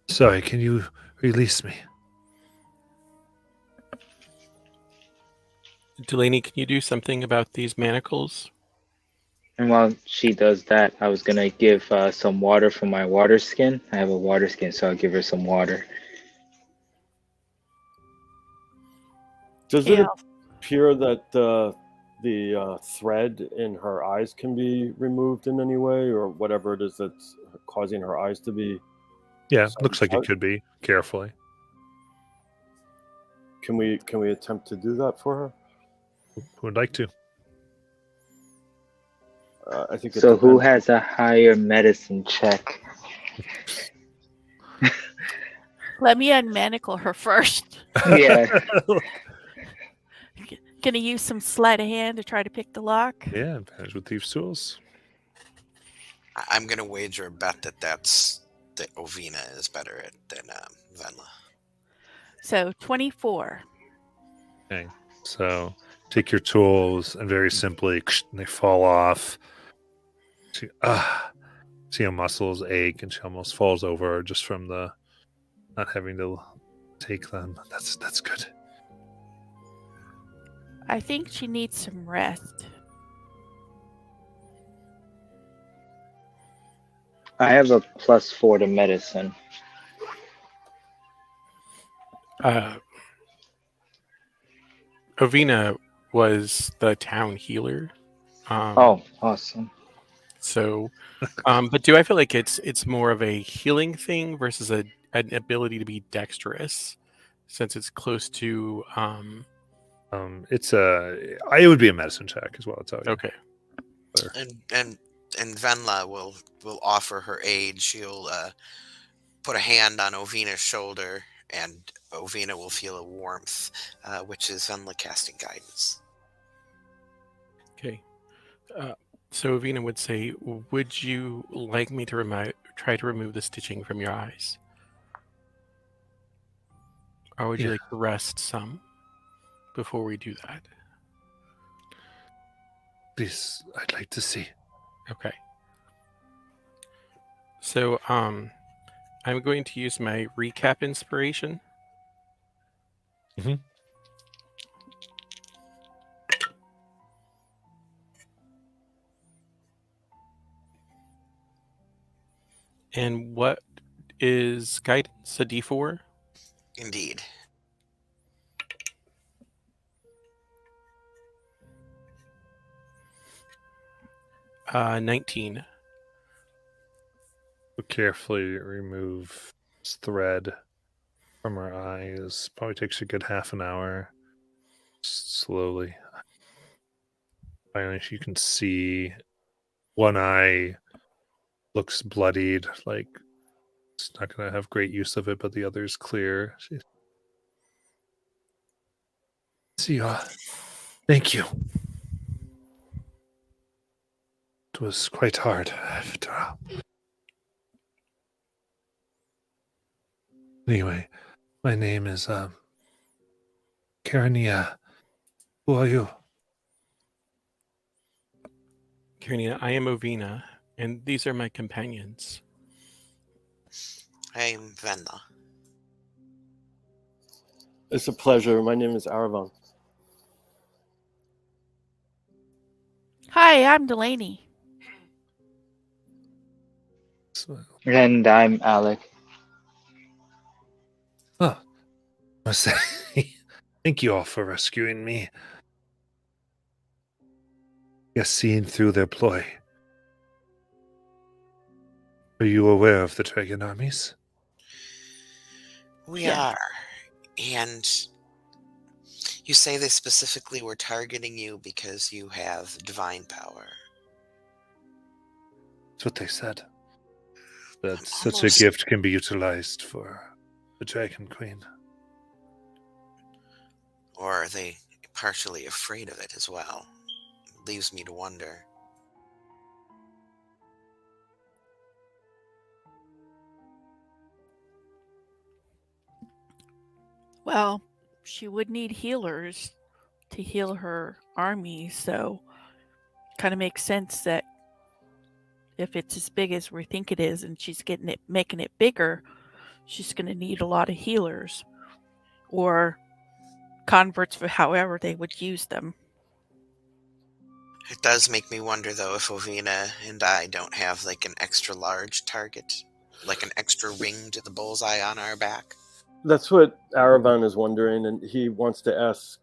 [SPEAKER 1] Sorry, can you release me?
[SPEAKER 3] Delaney, can you do something about these manacles?
[SPEAKER 2] And while she does that, I was gonna give some water from my water skin. I have a water skin, so I'll give her some water.
[SPEAKER 5] Does
[SPEAKER 4] Yeah.
[SPEAKER 5] it appear that the thread in her eyes can be removed in any way, or whatever it is that's causing her eyes to be?
[SPEAKER 1] Yeah,
[SPEAKER 5] Some
[SPEAKER 1] looks like it
[SPEAKER 5] part?
[SPEAKER 1] could be. Carefully.
[SPEAKER 5] Can we attempt to do that for her?
[SPEAKER 1] Who would like to?
[SPEAKER 5] I think. It
[SPEAKER 2] So who
[SPEAKER 5] depends.
[SPEAKER 2] has a higher medicine check?
[SPEAKER 4] Let me unmanacle her first.
[SPEAKER 2] Yeah.
[SPEAKER 4] Gonna use some sleight of hand to try to pick the lock.
[SPEAKER 1] Yeah, advantage with thieves' tools.
[SPEAKER 6] I'm going to wager a bet that Ovina is better than Venla.
[SPEAKER 4] So 24.
[SPEAKER 1] Okay, so take your tools and very simply they fall off. See how muscles ache and she almost falls over just from the not having to take them. That's good.
[SPEAKER 4] I think she needs some rest.
[SPEAKER 2] I have a +4 to medicine.
[SPEAKER 3] Ovina was the town healer.
[SPEAKER 2] Oh, awesome.
[SPEAKER 3] So, but do I feel like it's more of a healing thing versus an ability to be dexterous, since it's close to
[SPEAKER 1] It would be a medicine check as well. I'll tell you.
[SPEAKER 3] okay.
[SPEAKER 6] And Venla will offer her aid. She'll put a hand on Ovina's shoulder, and Ovina will feel a warmth, which is Venla casting guidance.
[SPEAKER 3] Okay. So Ovina would say, would you like me to try to remove the stitching from your eyes? Or would you
[SPEAKER 1] Yeah.
[SPEAKER 3] like to rest some before we do that?
[SPEAKER 1] Please, I'd like to see.
[SPEAKER 3] Okay. So I'm going to use my recap inspiration.
[SPEAKER 1] Mhm.
[SPEAKER 3] And what is guidance? A D4?
[SPEAKER 6] Indeed.
[SPEAKER 3] Uh, 19.
[SPEAKER 1] Carefully remove this thread from her eyes. Probably takes a good half an hour. Just slowly. Finally, you can see one eye looks bloodied, like it's not going to have great use of it, but the other is clear. See, thank you. It was quite hard after all. Anyway, my name is Karania. Who are you?
[SPEAKER 3] Karina, I am Ovina, and these are my companions.
[SPEAKER 6] I am Venla.
[SPEAKER 5] It's a pleasure. My name is Aravan.
[SPEAKER 4] Hi, I'm Delaney.
[SPEAKER 2] And I'm Alec.
[SPEAKER 1] Oh, I say, thank you all for rescuing me. Yes, seeing through their ploy. Are you aware of the dragon armies?
[SPEAKER 6] We
[SPEAKER 4] Yes.
[SPEAKER 6] are. And you say they specifically were targeting you because you have divine power.
[SPEAKER 1] That's what they said. That
[SPEAKER 6] I'm
[SPEAKER 1] such a
[SPEAKER 6] almost-
[SPEAKER 1] gift can be utilized for the Dragon Queen.
[SPEAKER 6] Or are they partially afraid of it as well? Leaves me to wonder.
[SPEAKER 4] Well, she would need healers to heal her army, so kind of makes sense that if it's as big as we think it is and she's making it bigger, she's going to need a lot of healers or converts for however they would use them.
[SPEAKER 6] It does make me wonder, though, if Ovina and I don't have like an extra large target, like an extra ring to the bullseye on our back.
[SPEAKER 5] That's what Aravan is wondering, and he wants to ask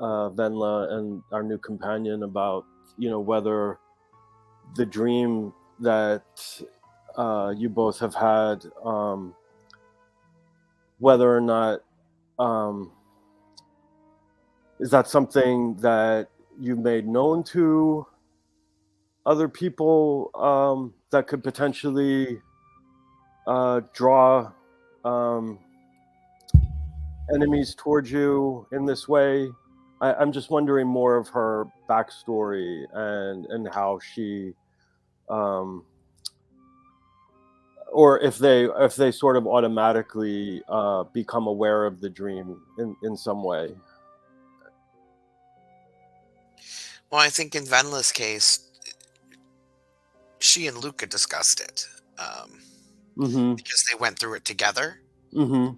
[SPEAKER 5] Venla and our new companion about, whether the dream that you both have had, whether or not is that something that you made known to other people that could potentially draw enemies towards you in this way? I'm just wondering more of her backstory and how she, or if they sort of automatically become aware of the dream in some way.
[SPEAKER 6] Well, I think in Venla's case, she and Luca discussed it because they went through it together.
[SPEAKER 5] Mm-hmm.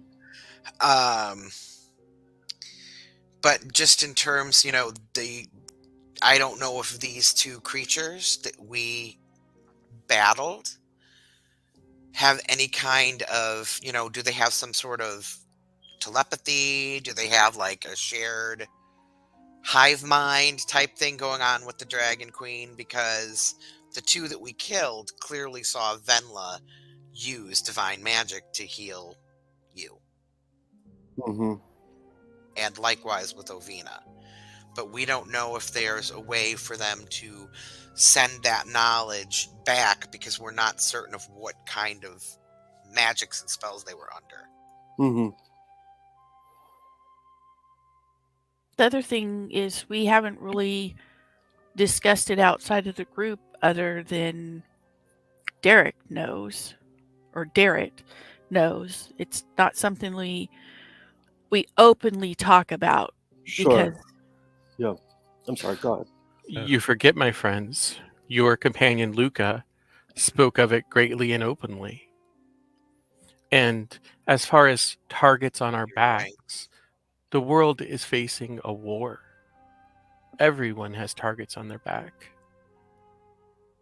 [SPEAKER 6] But just in terms, I don't know if these two creatures that we battled have any kind of, do they have some sort of telepathy? Do they have like a shared hive mind type thing going on with the Dragon Queen? Because the two that we killed clearly saw Venla use divine magic to heal you.
[SPEAKER 5] Mm-hmm.
[SPEAKER 6] And likewise with Ovina. But we don't know if there's a way for them to send that knowledge back because we're not certain of what kind of magics and spells they were under.
[SPEAKER 5] Mm-hmm.
[SPEAKER 4] The other thing is we haven't really discussed it outside of the group other than Derek knows. It's not something we openly talk about.
[SPEAKER 5] Sure.
[SPEAKER 4] Because
[SPEAKER 5] Yeah. I'm sorry, go ahead.
[SPEAKER 3] You forget, my friends, your companion Luca spoke of it greatly and openly. And as far as targets on our backs, the world is facing a war. Everyone has targets on their back.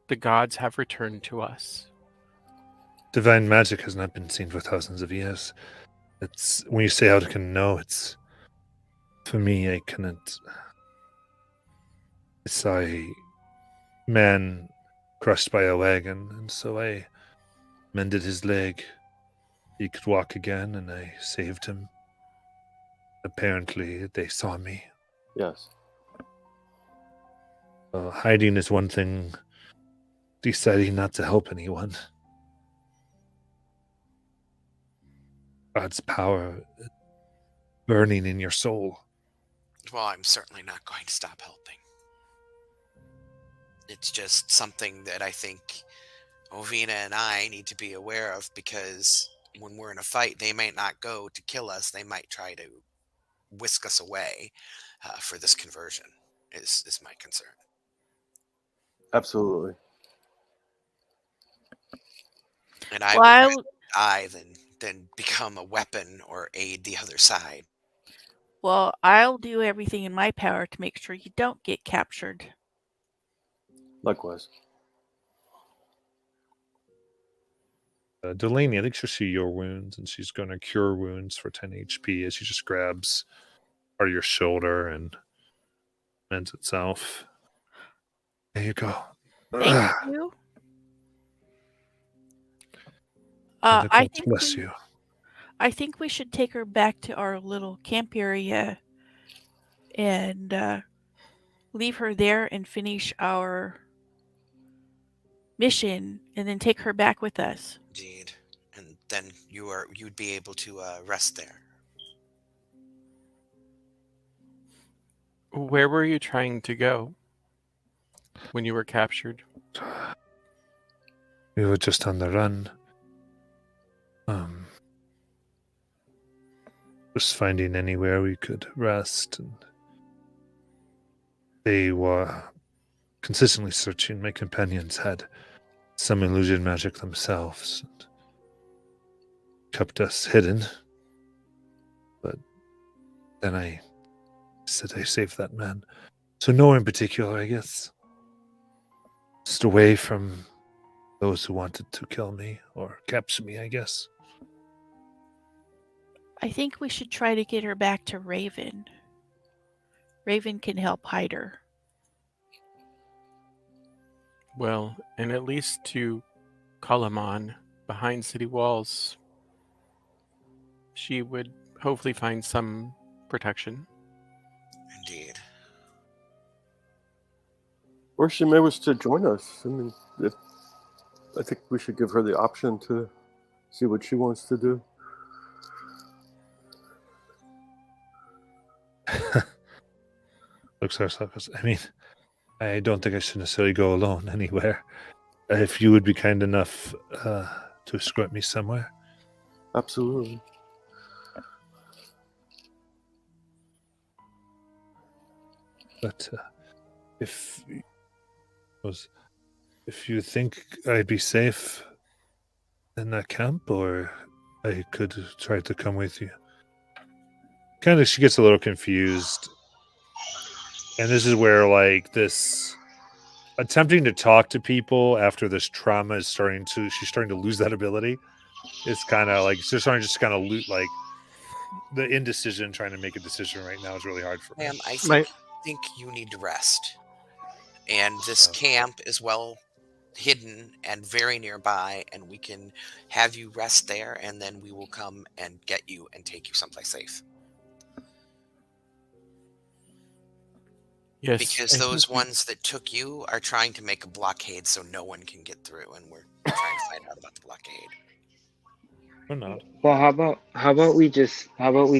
[SPEAKER 3] The gods have returned to us.
[SPEAKER 1] Divine magic has not been seen for thousands of years. It's when you say how can know, it's for me. I cannot. I saw a man crushed by a wagon, and so I mended his leg. He could walk again, and I saved him. Apparently, they saw me.
[SPEAKER 5] Yes.
[SPEAKER 1] Hiding is one thing. Deciding not to help anyone. God's power burning in your soul.
[SPEAKER 6] Well, I'm certainly not going to stop helping. It's just something that I think Ovina and I need to be aware of, because when we're in a fight, they might not go to kill us. They might try to whisk us away for this conversion, is my concern.
[SPEAKER 5] Absolutely.
[SPEAKER 6] And I
[SPEAKER 4] Well,
[SPEAKER 6] would rather die than become a weapon or aid the other side.
[SPEAKER 4] Well, I'll do everything in my power to make sure you don't get captured.
[SPEAKER 5] Likewise.
[SPEAKER 1] Delaney, I think she'll see your wounds, and she's going to cure wounds for 10 HP as she just grabs part of your shoulder and mends itself. There you go.
[SPEAKER 4] Thank you.
[SPEAKER 1] And
[SPEAKER 4] I
[SPEAKER 1] God
[SPEAKER 4] think
[SPEAKER 1] bless you.
[SPEAKER 4] I think we should take her back to our little camp area and leave her there and finish our mission and then take her back with us.
[SPEAKER 6] Indeed. And then you'd be able to rest there.
[SPEAKER 3] Where were you trying to go when you were captured?
[SPEAKER 1] We were just on the run. Just finding anywhere we could rest, and they were consistently searching. My companions had some illusion magic themselves and kept us hidden. But then I said I saved that man. So nowhere in particular, I guess. Just away from those who wanted to kill me or capture me, I guess.
[SPEAKER 4] I think we should try to get her back to Raven. Raven can help hide her.
[SPEAKER 3] Well, and at least to Kalaman, behind city walls, she would hopefully find some protection.
[SPEAKER 6] Indeed.
[SPEAKER 5] Or she may wish to join us. I mean, I think we should give her the option to see what she wants to do.
[SPEAKER 1] Looks ourselves. I mean, I don't think I should necessarily go alone anywhere. If you would be kind enough to escort me somewhere.
[SPEAKER 5] Absolutely.
[SPEAKER 1] But if you think I'd be safe in that camp, or I could try to come with you. Kind of, she gets a little confused. And this is where, like, this attempting to talk to people after this trauma is she's starting to lose that ability. It's kind of like, she's starting to just kind of loot, like, the indecision, trying to make a decision right now is really hard for me.
[SPEAKER 6] Ma'am, I think you need to rest. And this camp is well hidden and very nearby, and we can have you rest there, and then we will come and get you and take you someplace safe.
[SPEAKER 3] Yes,
[SPEAKER 6] Because those ones that took you are trying to make a blockade so no one can get through, and we're trying to find out about the blockade.
[SPEAKER 1] Or not.
[SPEAKER 2] Well, how about we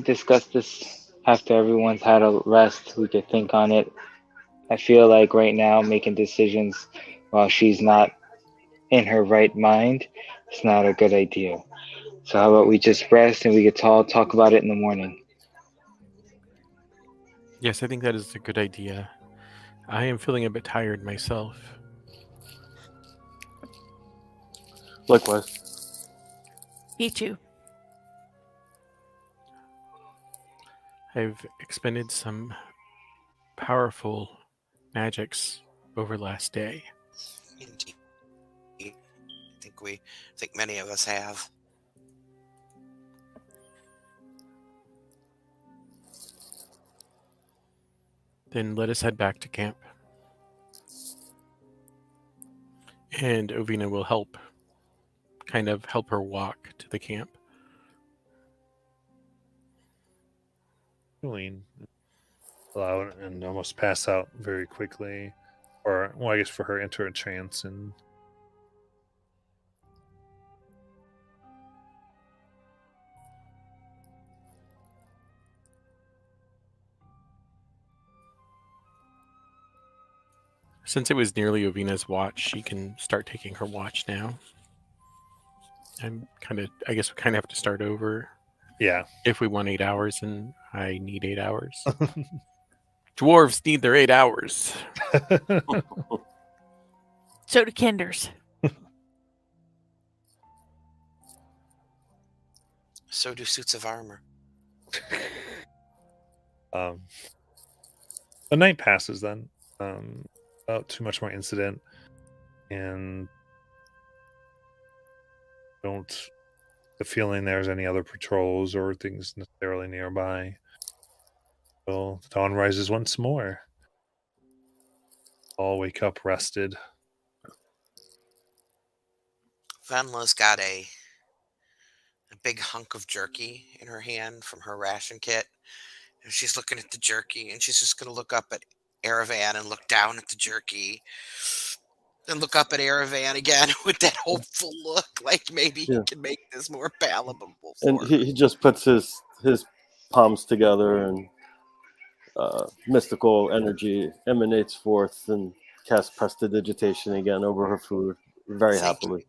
[SPEAKER 2] discuss this after everyone's had a rest? We could think on it. I feel like right now making decisions while she's not in her right mind, it's not a good idea. So how about we just rest and we could talk about it in the morning?
[SPEAKER 3] Yes, I think that is a good idea. I am feeling a bit tired myself.
[SPEAKER 5] Likewise.
[SPEAKER 4] Me too.
[SPEAKER 3] I've expended some powerful magics over last day.
[SPEAKER 6] Indeed. I think many of us have.
[SPEAKER 3] Then let us head back to camp. And Ovina will help her walk to the camp.
[SPEAKER 1] Lean out and almost pass out very quickly. Or, well, I guess for her, enter a trance and
[SPEAKER 3] Since it was nearly Ovina's watch, she can start taking her watch now. I guess we kind of have to start over.
[SPEAKER 1] yeah.
[SPEAKER 3] If we want 8 hours, and I need 8 hours. Dwarves need their 8 hours.
[SPEAKER 4] So do Kenders.
[SPEAKER 6] So do suits of armor.
[SPEAKER 1] The night passes then. Without too much more incident, and don't the feeling there's any other patrols or things necessarily nearby. So the dawn rises once more. All wake up rested.
[SPEAKER 6] Venla's got a big hunk of jerky in her hand from her ration kit. And she's looking at the jerky, and she's just going to look up at Aravan and look down at the jerky, then look up at Aravan again with that hopeful look, like maybe he
[SPEAKER 5] Yeah.
[SPEAKER 6] can make this more palatable
[SPEAKER 5] And
[SPEAKER 6] for her.
[SPEAKER 5] he just puts his palms together, and mystical energy emanates forth and casts prestidigitation again over her food very happily.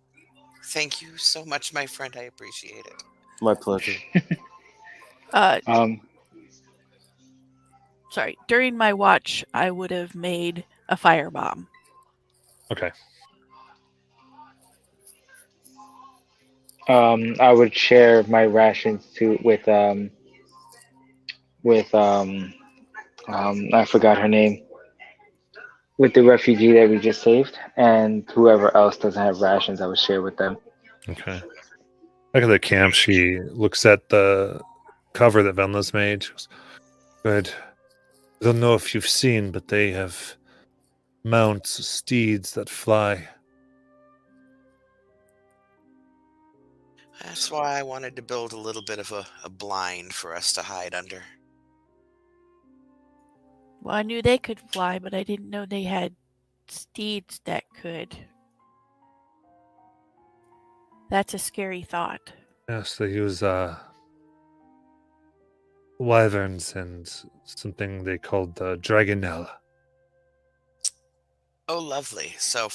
[SPEAKER 6] Thank you so much, my friend. I appreciate it.
[SPEAKER 5] My pleasure.
[SPEAKER 4] Sorry. During my watch, I would have made a firebomb.
[SPEAKER 1] Okay.
[SPEAKER 2] I would share my rations with I forgot her name, with the refugee that we just saved, and whoever else doesn't have rations, I would share with them.
[SPEAKER 1] Okay. Back at the camp, she looks at the cover that Venla's made. She goes, good. I don't know if you've seen, but they have mounts, steeds that fly.
[SPEAKER 6] That's why I wanted to build a little bit of a blind for us to hide under.
[SPEAKER 4] Well, I knew they could fly, but I didn't know they had steeds that could. That's a scary thought.
[SPEAKER 1] Yes, they use wyverns and something they called the Dragonlance.
[SPEAKER 6] Oh, lovely. So,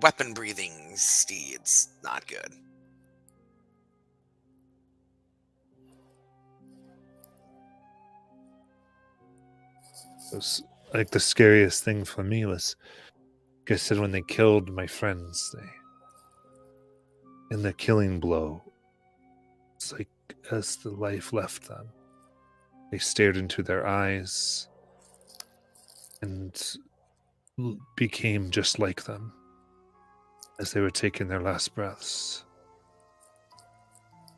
[SPEAKER 6] weapon-breathing steeds, not good.
[SPEAKER 1] It was like the scariest thing for me was, like I said, when they killed my friends, in the killing blow, it's like as the life left them, they stared into their eyes and became just like them as they were taking their last breaths.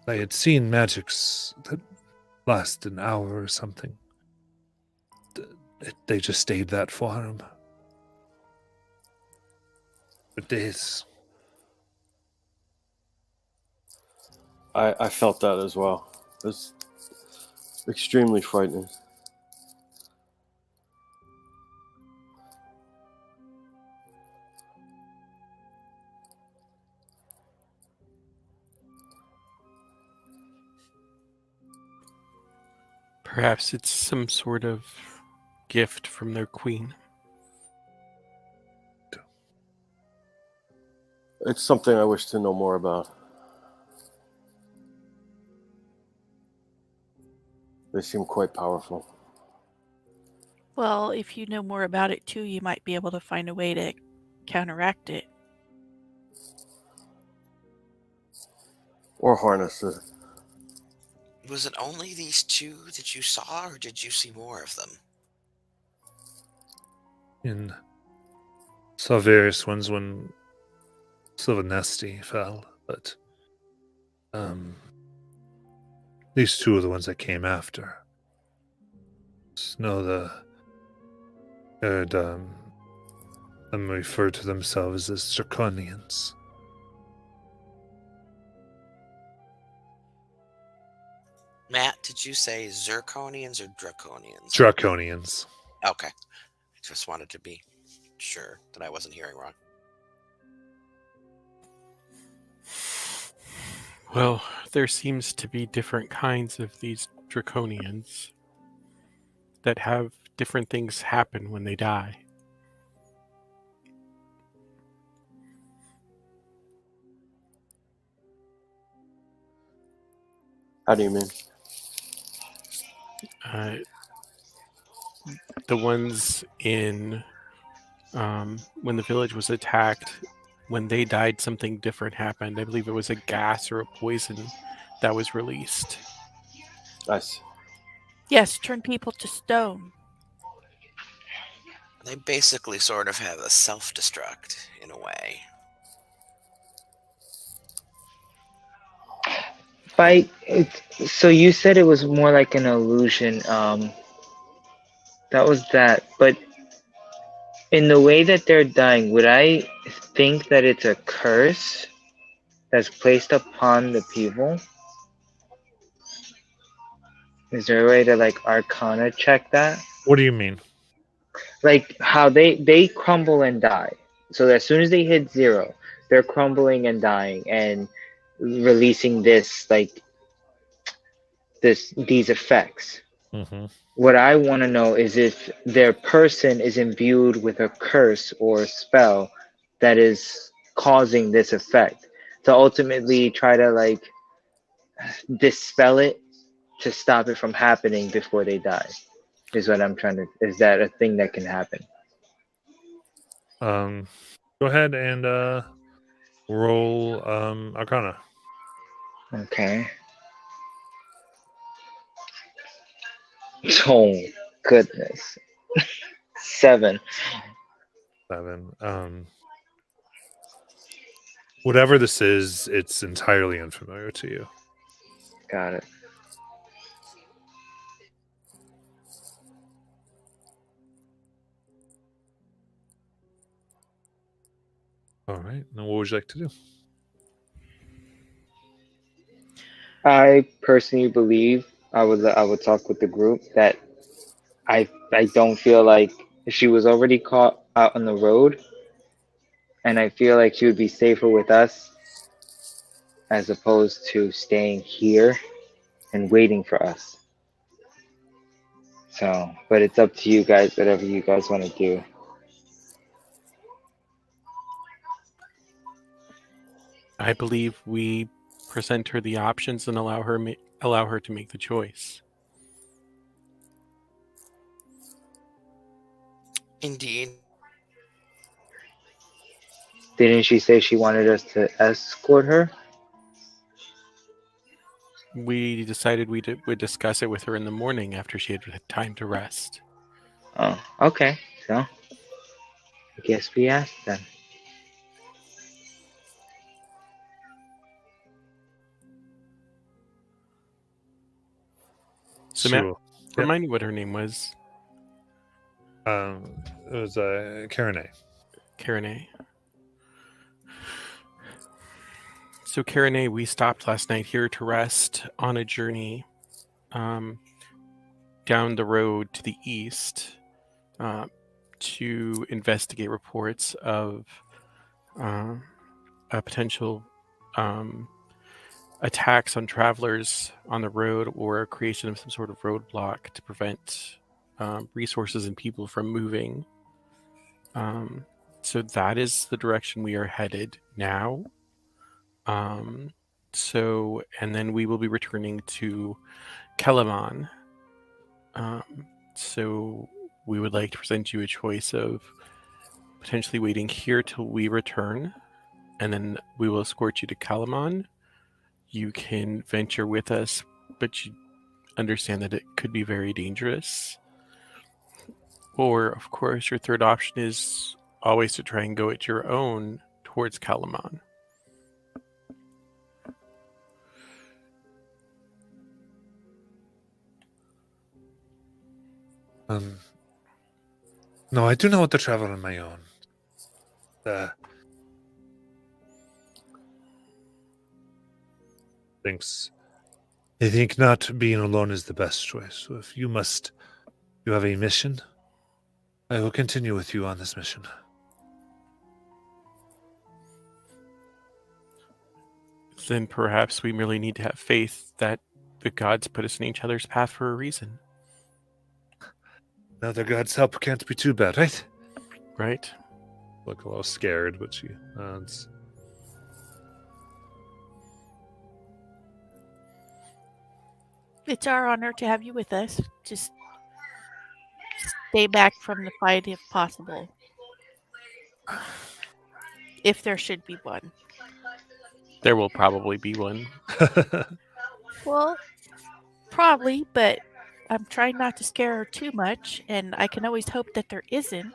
[SPEAKER 1] I had seen magics that last an hour or something. They just stayed that form for days.
[SPEAKER 5] I felt that as well. It was extremely frightening.
[SPEAKER 3] Perhaps it's some sort of gift from their queen.
[SPEAKER 5] It's something I wish to know more about. They seem quite powerful.
[SPEAKER 4] Well, if you know more about it too, you might be able to find a way to counteract it.
[SPEAKER 5] Or harness it.
[SPEAKER 6] Was it only these two that you saw, or did you see more of them?
[SPEAKER 1] And saw various ones when Sylvanesti fell, but these two are the ones that came after. Just know heard them refer to themselves as Draconians.
[SPEAKER 6] Matt, did you say Zirconians or Draconians?
[SPEAKER 1] Draconians.
[SPEAKER 6] Okay. I just wanted to be sure that I wasn't hearing wrong.
[SPEAKER 3] Well, there seems to be different kinds of these Draconians that have different things happen when they die.
[SPEAKER 5] How do you mean?
[SPEAKER 3] The ones in when the village was attacked, when they died, something different happened. I believe it was a gas or a poison that was released.
[SPEAKER 5] I see.
[SPEAKER 4] Yes, turn people to stone.
[SPEAKER 6] They basically sort of have a self-destruct in a way.
[SPEAKER 2] So you said it was more like an illusion. That was that. But in the way that they're dying, would I think that it's a curse? that's placed upon the people. Is there a way to like arcana check that?
[SPEAKER 1] What do you mean?
[SPEAKER 2] Like how they crumble and die. So as soon as they hit 0, they're crumbling and dying and releasing these effects.
[SPEAKER 1] Mm-hmm.
[SPEAKER 2] What I want to know is if their person is imbued with a curse or spell that is causing this effect, to ultimately try to like dispel it, to stop it from happening before they die, is what I'm trying to. Is that a thing that can happen?
[SPEAKER 1] Go ahead and roll Arcana.
[SPEAKER 2] Okay. Oh goodness. 7.
[SPEAKER 1] 7. Whatever this is, it's entirely unfamiliar to you.
[SPEAKER 2] Got it.
[SPEAKER 1] All right. Now, what would you like to do?
[SPEAKER 2] I personally believe I would talk with the group that I don't feel like she was already caught out on the road, and I feel like she would be safer with us as opposed to staying here and waiting for us. So, but it's up to you guys, whatever you guys want to do.
[SPEAKER 3] I believe we present her the options and allow her to make the choice.
[SPEAKER 6] Indeed.
[SPEAKER 2] Didn't she say she wanted us to escort her?
[SPEAKER 3] We decided we would discuss it with her in the morning after she had had time to rest.
[SPEAKER 2] Oh, okay. So, I guess we asked then.
[SPEAKER 3] So, Matt,
[SPEAKER 1] Yep.
[SPEAKER 3] remind me what her name was.
[SPEAKER 1] It was Karen.
[SPEAKER 3] Karen A. So, Karen A, we stopped last night here to rest on a journey down the road to the east to investigate reports of a potential attacks on travelers on the road or creation of some sort of roadblock to prevent resources and people from moving. So that is the direction we are headed now. And then we will be returning to Kelaman. So we would like to present you a choice of potentially waiting here till we return, and then we will escort you to Kalaman. You can venture with us, but you understand that it could be very dangerous. Or, of course, your third option is always to try and go it your own towards Kalaman.
[SPEAKER 1] No, I do not want to travel on my own. I think not being alone is the best choice. So if you have a mission, I will continue with you on this mission.
[SPEAKER 3] Then perhaps we merely need to have faith that the gods put us in each other's path for a reason.
[SPEAKER 1] Now the God's help can't be too bad, right?
[SPEAKER 3] Right?
[SPEAKER 1] Look a little scared, but she nods.
[SPEAKER 4] It's our honor to have you with us. Just stay back from the fight if possible. If there should be one.
[SPEAKER 3] There will probably be one.
[SPEAKER 4] Well, probably, but I'm trying not to scare her too much, and I can always hope that there isn't.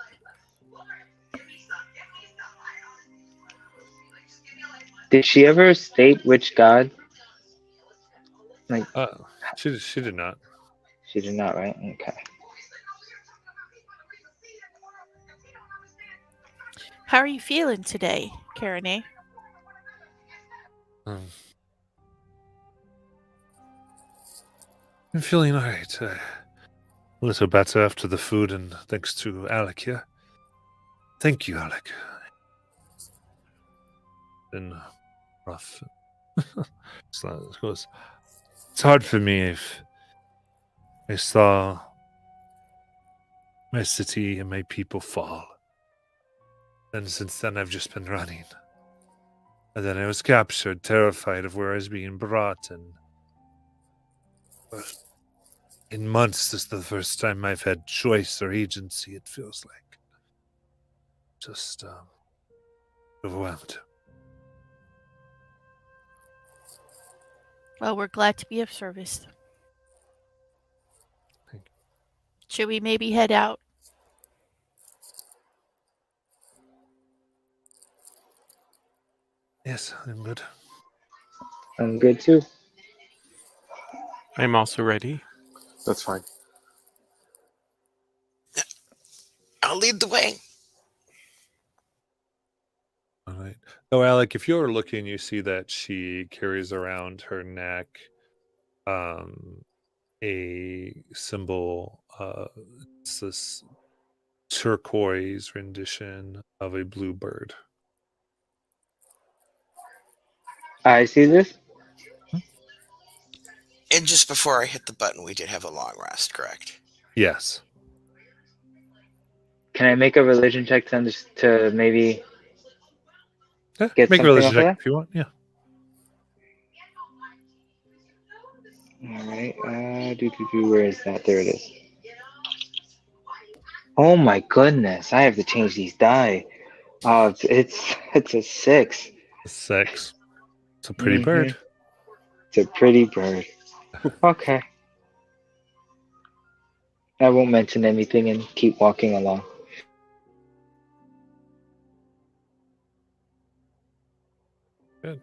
[SPEAKER 2] Did she ever state which god? Like,
[SPEAKER 1] she did not.
[SPEAKER 2] she did not, right? Okay.
[SPEAKER 4] How are you feeling today, Karen A?
[SPEAKER 1] I'm feeling alright. A little better after the food, and thanks to Alec here. Thank you, Alec. Been rough. It's hard for me if I saw my city and my people fall. And since then, I've just been running. And then I was captured, terrified of where I was being brought. And in months, this is the first time I've had choice or agency, it feels like. Just overwhelmed.
[SPEAKER 4] Well, we're glad to be of service.
[SPEAKER 1] Thank you.
[SPEAKER 4] Should we maybe head out?
[SPEAKER 1] Yes, I'm good.
[SPEAKER 2] I'm good too.
[SPEAKER 3] I'm also ready.
[SPEAKER 5] That's fine.
[SPEAKER 6] I'll lead the way.
[SPEAKER 1] All right. So, Alec, if you're looking, you see that she carries around her neck a symbol. It's this turquoise rendition of a blue bird.
[SPEAKER 2] I see this.
[SPEAKER 6] And just before I hit the button, we did have a long rest, correct?
[SPEAKER 1] Yes.
[SPEAKER 2] Can I make a religion check to maybe
[SPEAKER 1] Yeah,
[SPEAKER 2] get
[SPEAKER 1] make a
[SPEAKER 2] something
[SPEAKER 1] religion
[SPEAKER 2] off of
[SPEAKER 1] check
[SPEAKER 2] that?
[SPEAKER 1] if you want. Yeah.
[SPEAKER 2] All right. Where is that? There it is. Oh my goodness! I have to change these die. It's a 6.
[SPEAKER 1] A 6. It's a pretty
[SPEAKER 2] Mhm.
[SPEAKER 1] bird.
[SPEAKER 2] It's a pretty bird. Okay. I won't mention anything and keep walking along.
[SPEAKER 1] Good.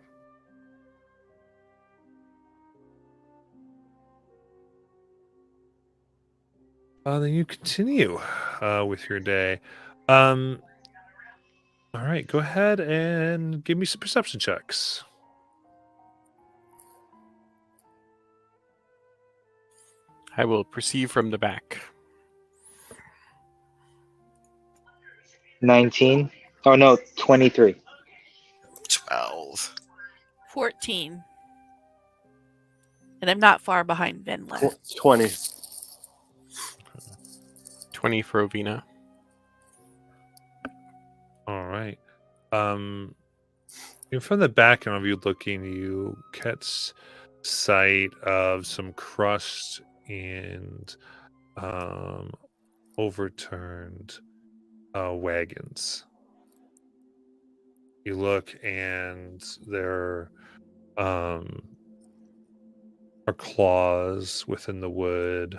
[SPEAKER 1] Then you continue with your day. All right, go ahead and give me some perception checks.
[SPEAKER 3] I will perceive from the back.
[SPEAKER 2] 19. Oh no, 23.
[SPEAKER 6] 12.
[SPEAKER 4] 14. And I'm not far behind Venla.
[SPEAKER 5] 20.
[SPEAKER 3] 20 for Ovina.
[SPEAKER 1] All right. From the back of you looking, you catch sight of some crushed and overturned wagons. You look, and there are claws within the wood.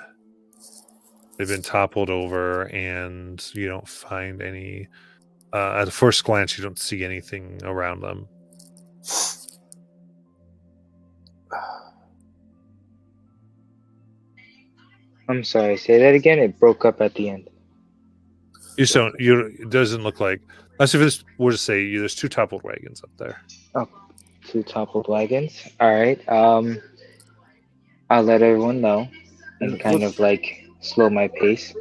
[SPEAKER 1] They've been toppled over, and you don't find any. At the first glance, you don't see anything around them.
[SPEAKER 2] I'm sorry. Say that again. It broke up at the end.
[SPEAKER 1] You just don't. It doesn't look like. As if this were to say, there's 2 toppled wagons up there.
[SPEAKER 2] Oh, 2 toppled wagons. All right. I'll let everyone know and kind of like slow my pace.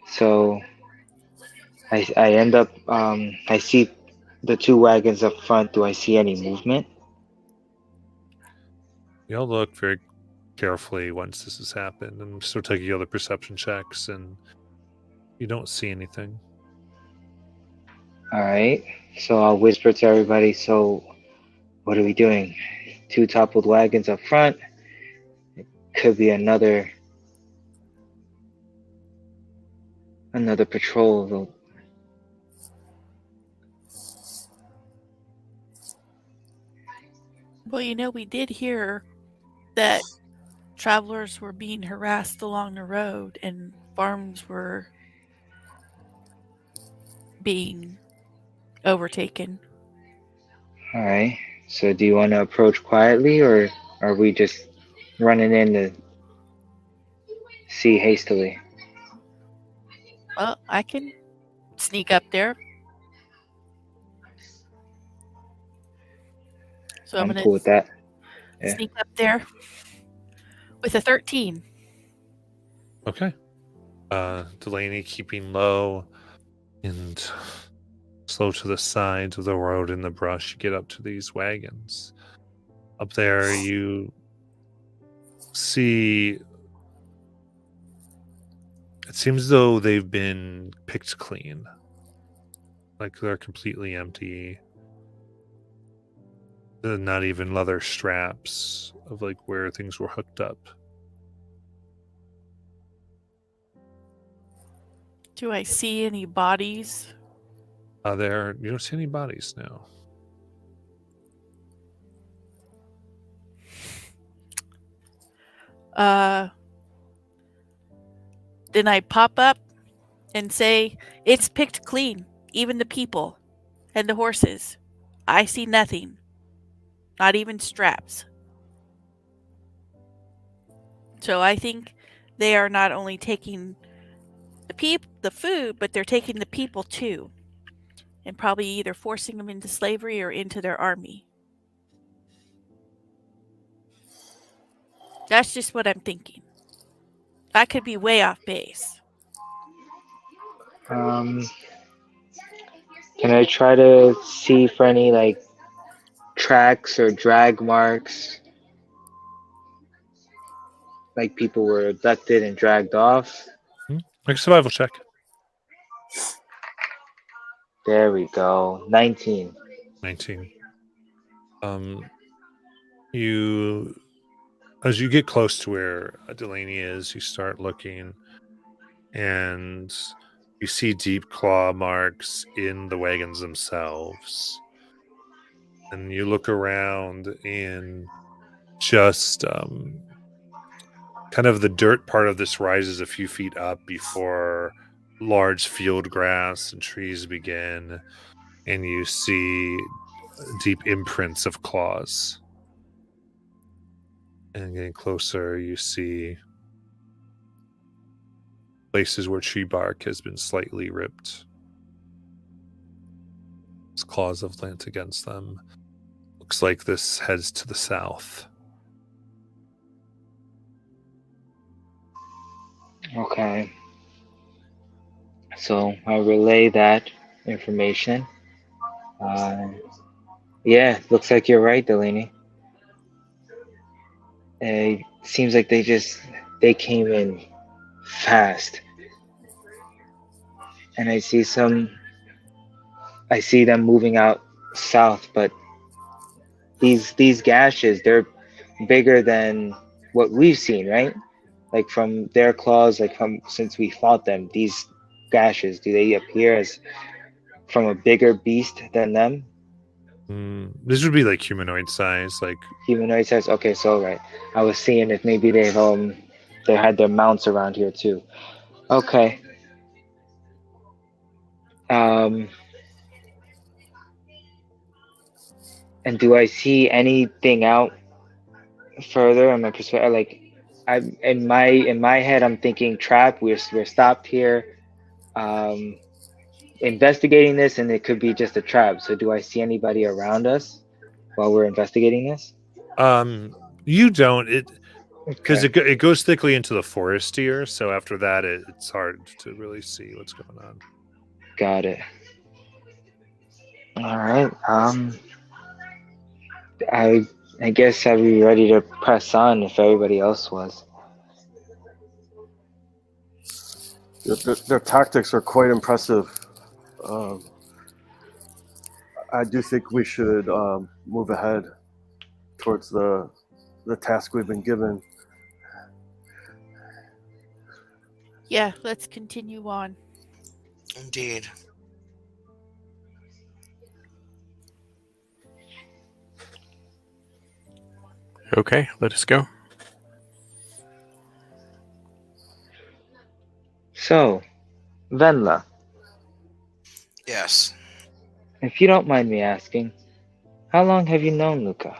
[SPEAKER 2] So I end up I see the 2 wagons up front. Do I see any movement?
[SPEAKER 1] You'll look very carefully once this has happened, and start taking other perception checks, and you don't see anything.
[SPEAKER 2] All right. So I'll whisper to everybody. So what are we doing? 2 toppled wagons up front. It could be another patrol.
[SPEAKER 4] Well, we did hear that travelers were being harassed along the road and farms were being overtaken.
[SPEAKER 2] All right. So do you want to approach quietly, or are we just running in to see hastily?
[SPEAKER 4] Well, I can sneak up there. So I'm
[SPEAKER 2] I'm
[SPEAKER 4] gonna
[SPEAKER 2] cool with that. Yeah.
[SPEAKER 4] sneak up there with a 13.
[SPEAKER 1] Okay. Delaney keeping low and slow to the sides of the road in the brush. You get up to these wagons. Up there, you see. It seems as though they've been picked clean. Like they're completely empty. There's not even leather straps of like where things were hooked up.
[SPEAKER 4] Do I see any bodies?
[SPEAKER 1] There, you don't see any bodies now.
[SPEAKER 4] Then I pop up and say, it's picked clean, even the people and the horses. I see nothing, not even straps. So I think they are not only taking the food, but they're taking the people too, and probably either forcing them into slavery or into their army. That's just what I'm thinking. I could be way off base.
[SPEAKER 2] Can I try to see for any like tracks or drag marks? Like people were abducted and dragged off.
[SPEAKER 1] Make a survival check.
[SPEAKER 2] There we go. 19.
[SPEAKER 1] 19. You, as you get close to where Delaney is, you start looking, and you see deep claw marks in the wagons themselves. And you look around, and just kind of the dirt part of this rises a few feet up before large field grass and trees begin, and you see deep imprints of claws. And getting closer, you see places where tree bark has been slightly ripped. Its claws have landed against them. Looks like this heads to the south.
[SPEAKER 2] Okay. So I relay that information. Yeah, looks like you're right, Delaney. It seems like they came in fast. And I see them moving out south, but these gashes, they're bigger than what we've seen, right? Like from their claws, like since we fought them, these gashes, do they appear as from a bigger beast than them?
[SPEAKER 1] This would be like humanoid size, like
[SPEAKER 2] Humanoid size. Okay, so right. I was seeing if maybe they had their mounts around here too. Okay. And do I see anything out further on my perspective? Like, in my head, I'm thinking trap. We're stopped here, investigating this, and it could be just a trap. So, do I see anybody around us while we're investigating this?
[SPEAKER 1] You don't. Because
[SPEAKER 2] Okay.
[SPEAKER 1] it goes thickly into the forest here, so after that, it's hard to really see what's going on.
[SPEAKER 2] Got it. All right. I guess I'd be ready to press on if everybody else was.
[SPEAKER 5] Their tactics are quite impressive. I do think we should move ahead towards the task we've been given.
[SPEAKER 4] Yeah, let's continue on.
[SPEAKER 6] Indeed.
[SPEAKER 3] Okay, let us go.
[SPEAKER 2] So, Venla,
[SPEAKER 6] Yes.
[SPEAKER 2] if you don't mind me asking, how long have you known Luca?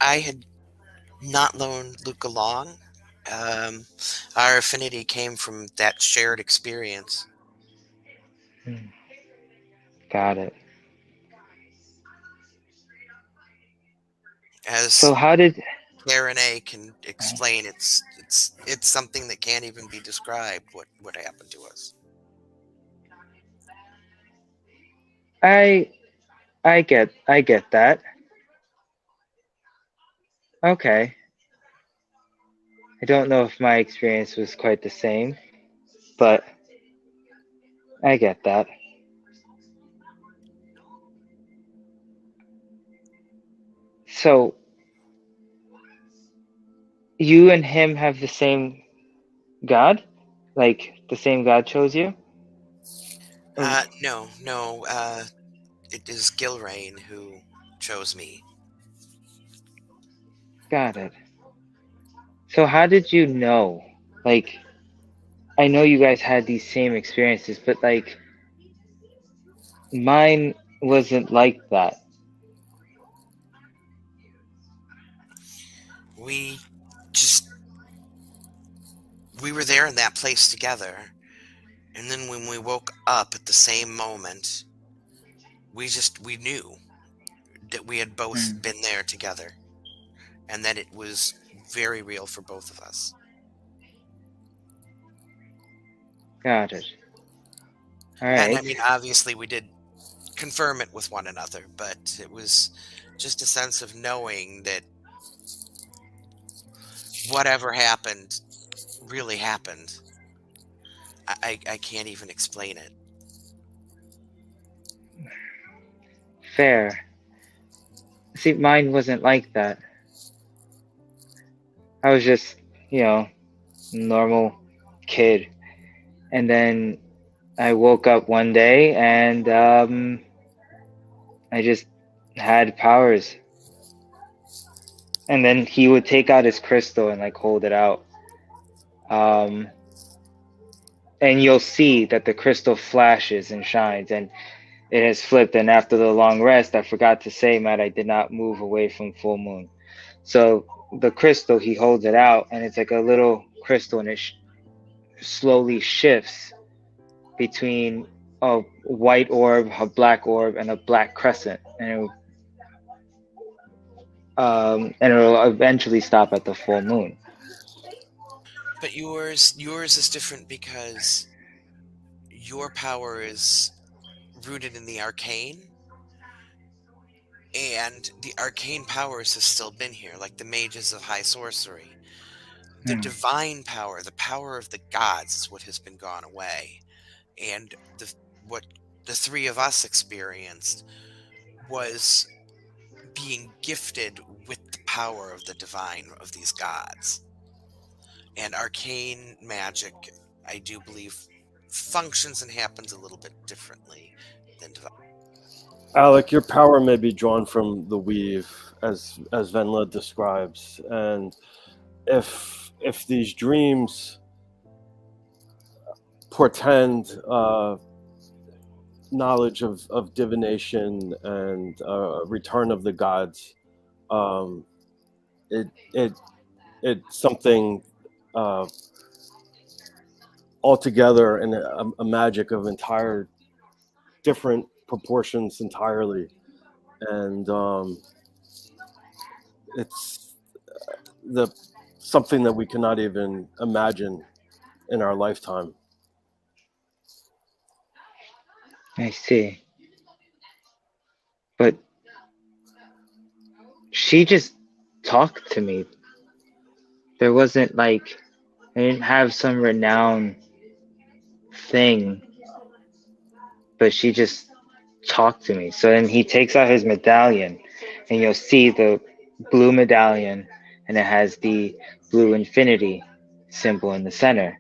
[SPEAKER 6] I had not known Luca long, Our affinity came from that shared experience.
[SPEAKER 2] Got it.
[SPEAKER 6] As
[SPEAKER 2] So how did
[SPEAKER 6] Karen A can explain, it's something that can't even be described. What happened to us?
[SPEAKER 2] I I get that. Okay. I don't know if my experience was quite the same, but I get that. So you and him have the same God? Like the same God chose you? Or
[SPEAKER 6] No, no. It is Gilrain who chose me.
[SPEAKER 2] got it. So how did you know? Like I know you guys had these same experiences, but like mine wasn't like that.
[SPEAKER 6] We just we were there in that place together, and then when we woke up at the same moment, we knew that we had both
[SPEAKER 2] Hmm,
[SPEAKER 6] been there together, and that it was very real for both of us.
[SPEAKER 2] got it. All
[SPEAKER 6] And I
[SPEAKER 2] right.
[SPEAKER 6] mean, obviously, we did confirm it with one another, but it was just a sense of knowing that whatever happened really happened. I can't even explain it.
[SPEAKER 2] Fair. See, mine wasn't like that. I was just, you know, normal kid. And then I woke up one day and I just had powers. And then he would take out his crystal and like hold it out. Um, and you'll see that the crystal flashes and shines and it has flipped. And after the long rest, I forgot to say, Matt, I did not move away from full moon. So the crystal, he holds it out and it's like a little crystal and it slowly shifts between a white orb, a black orb, and a black crescent, and it'll eventually stop at the full moon.
[SPEAKER 6] But yours is different because your power is rooted in the arcane, and the arcane powers have still been here, like the mages of high sorcery. The
[SPEAKER 2] Hmm.
[SPEAKER 6] divine power, the power of the gods, is what has been gone away. And what the three of us experienced was being gifted with the power of the divine of these gods. And arcane magic, I do believe, functions and happens a little bit differently than divine.
[SPEAKER 5] Alec, your power may be drawn from the weave, as Venla describes, and if these dreams portend knowledge of divination and return of the gods, um, it it it's something uh, altogether and a magic of entire different proportions entirely, and it's the something that we cannot even imagine in our lifetime.
[SPEAKER 2] I see. But she just talked to me. There wasn't like, I didn't have some renowned thing, but she just talked to me. So then he takes out his medallion, and you'll see the blue medallion, and it has the blue infinity symbol in the center.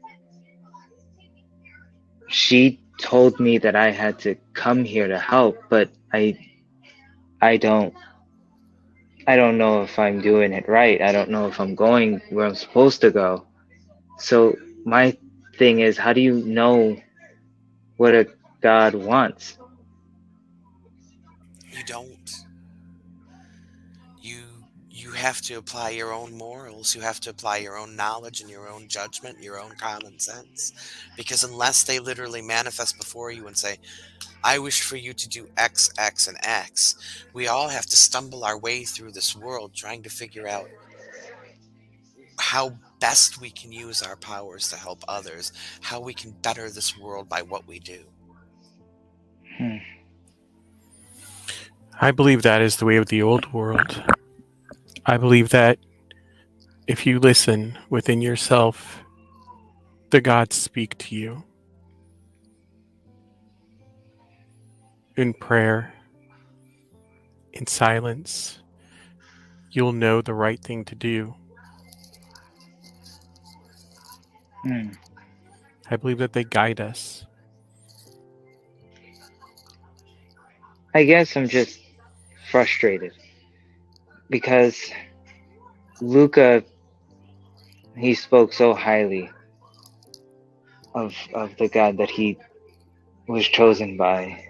[SPEAKER 2] She told me that I had to come here to help, but I I don't know if I'm doing it right. I don't know if I'm going where I'm supposed to go. So my thing is, how do you know what a god wants?
[SPEAKER 6] You don't. You have to apply your own morals. You have to apply your own knowledge and your own judgment, your own common sense. Because unless they literally manifest before you and say, I wish for you to do X, X, and X, we all have to stumble our way through this world trying to figure out how best we can use our powers to help others, how we can better this world by what we do.
[SPEAKER 2] Hmm.
[SPEAKER 3] I believe that is the way of the old world. I believe that if you listen within yourself, the gods speak to you in prayer, in silence. You'll know the right thing to do.
[SPEAKER 2] Hmm.
[SPEAKER 3] I believe that they guide us.
[SPEAKER 2] I guess I'm just frustrated because Luca, he spoke so highly of the god that he was chosen by,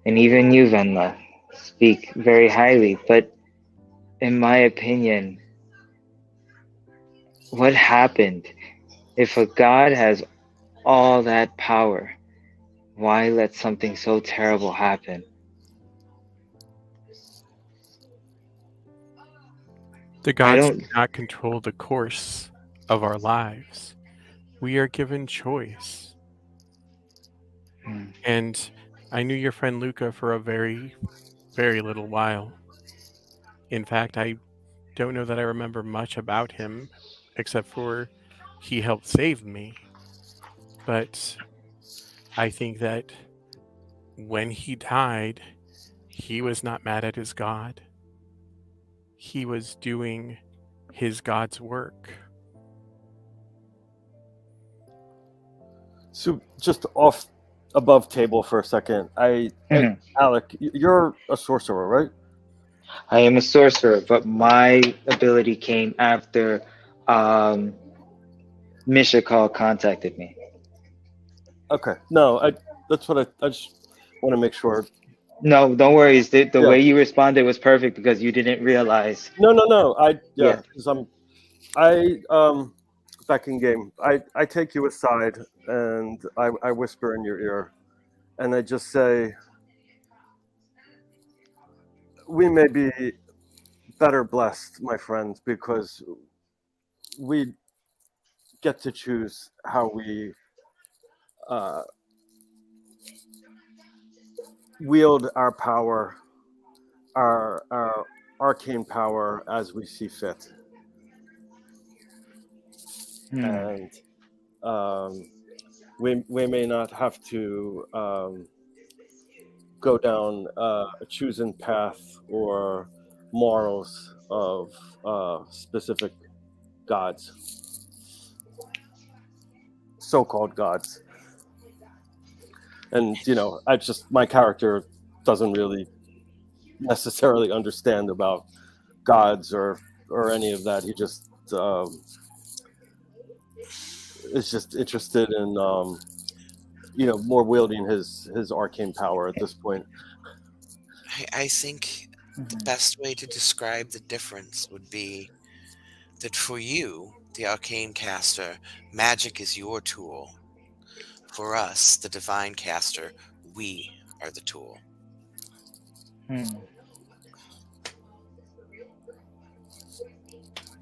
[SPEAKER 2] and even you, Venla, speak very highly. But in my opinion, what happened? If a god has all that power, why let something so terrible happen?
[SPEAKER 3] The
[SPEAKER 2] I
[SPEAKER 3] gods
[SPEAKER 2] don't.
[SPEAKER 3] do not control the course of our lives. We are given choice.
[SPEAKER 2] Hmm.
[SPEAKER 3] And I knew your friend Luca for a very, very little while. In fact, I don't know that I remember much about him, except for he helped save me. But I think that when he died, he was not mad at his God. He was doing his God's work.
[SPEAKER 5] So just off above table for a second.
[SPEAKER 2] Mhm.
[SPEAKER 5] Alec, you're a sorcerer, right?
[SPEAKER 2] I am a sorcerer, but my ability came after Mishakal contacted me.
[SPEAKER 5] Okay. No, that's what I just want to make sure.
[SPEAKER 2] No, don't worry. The
[SPEAKER 5] Yeah.
[SPEAKER 2] way you responded was perfect because you didn't realize.
[SPEAKER 5] No.
[SPEAKER 2] Yeah.
[SPEAKER 5] Because back in game. I take you aside and I whisper in your ear, and I just say, we may be better blessed, my friends, because we get to choose how we wield our power, our arcane power as we see fit.
[SPEAKER 2] Hmm.
[SPEAKER 5] And we may not have to go down a chosen path or morals of specific gods, so-called gods. And my character doesn't really necessarily understand about gods or any of that. He just is just interested in more wielding his arcane power at this point.
[SPEAKER 6] I think the best way to describe the difference would be that for you, the arcane caster, magic is your tool. For us, the divine caster, we are the tool.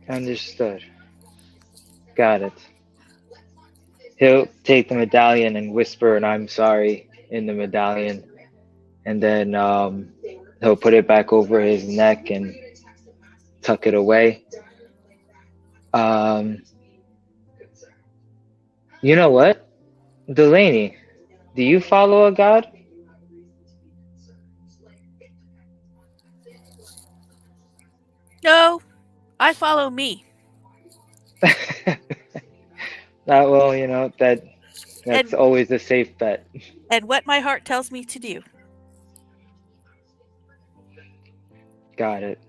[SPEAKER 2] Understood. Got it. He'll take the medallion and whisper, and I'm sorry in the medallion. And then he'll put it back over his neck and tuck it away. You know what? Delaney, do you follow a god?
[SPEAKER 4] No, I follow me.
[SPEAKER 2] Well, that's
[SPEAKER 4] And-
[SPEAKER 2] always a safe bet.
[SPEAKER 4] And what my heart tells me to do.
[SPEAKER 2] Got it.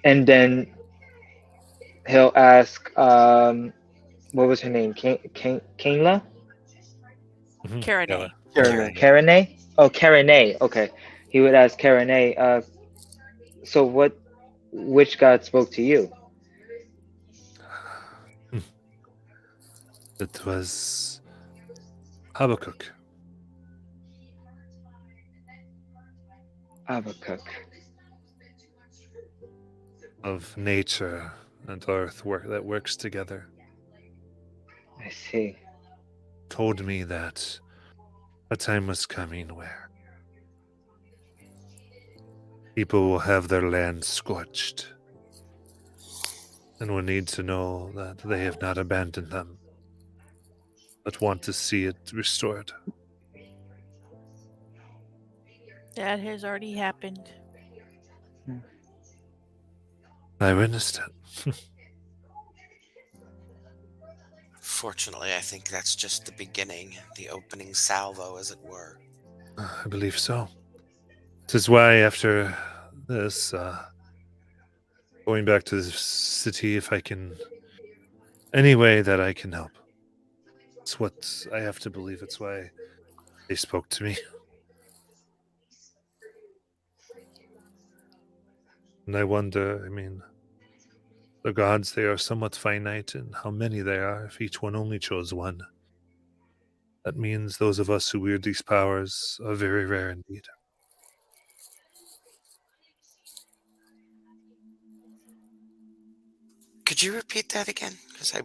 [SPEAKER 2] And then he'll ask, what was her name? Kainla?
[SPEAKER 1] Mhm.
[SPEAKER 4] Karane.
[SPEAKER 1] Yeah.
[SPEAKER 2] Karane? Oh, Karane. Okay. he would ask Karane, so which god spoke to you?
[SPEAKER 1] It was Habakkuk.
[SPEAKER 2] Habakkuk.
[SPEAKER 1] Of nature and earth that works together.
[SPEAKER 2] I see.
[SPEAKER 1] Told me that a time was coming where people will have their land scorched and will need to know that they have not abandoned them, but want to see it restored.
[SPEAKER 4] That has already happened.
[SPEAKER 1] I witnessed it.
[SPEAKER 6] Fortunately, I think that's just the beginning, the opening salvo, as it were.
[SPEAKER 1] I believe so. This is why after this, going back to the city, if I can, any way that I can help. It's what I have to believe. It's why they spoke to me. And I wonder, I mean, the gods, they are somewhat finite in how many they are. If each one only chose one, that means those of us who wield these powers are very rare indeed.
[SPEAKER 6] Could you repeat that again? Because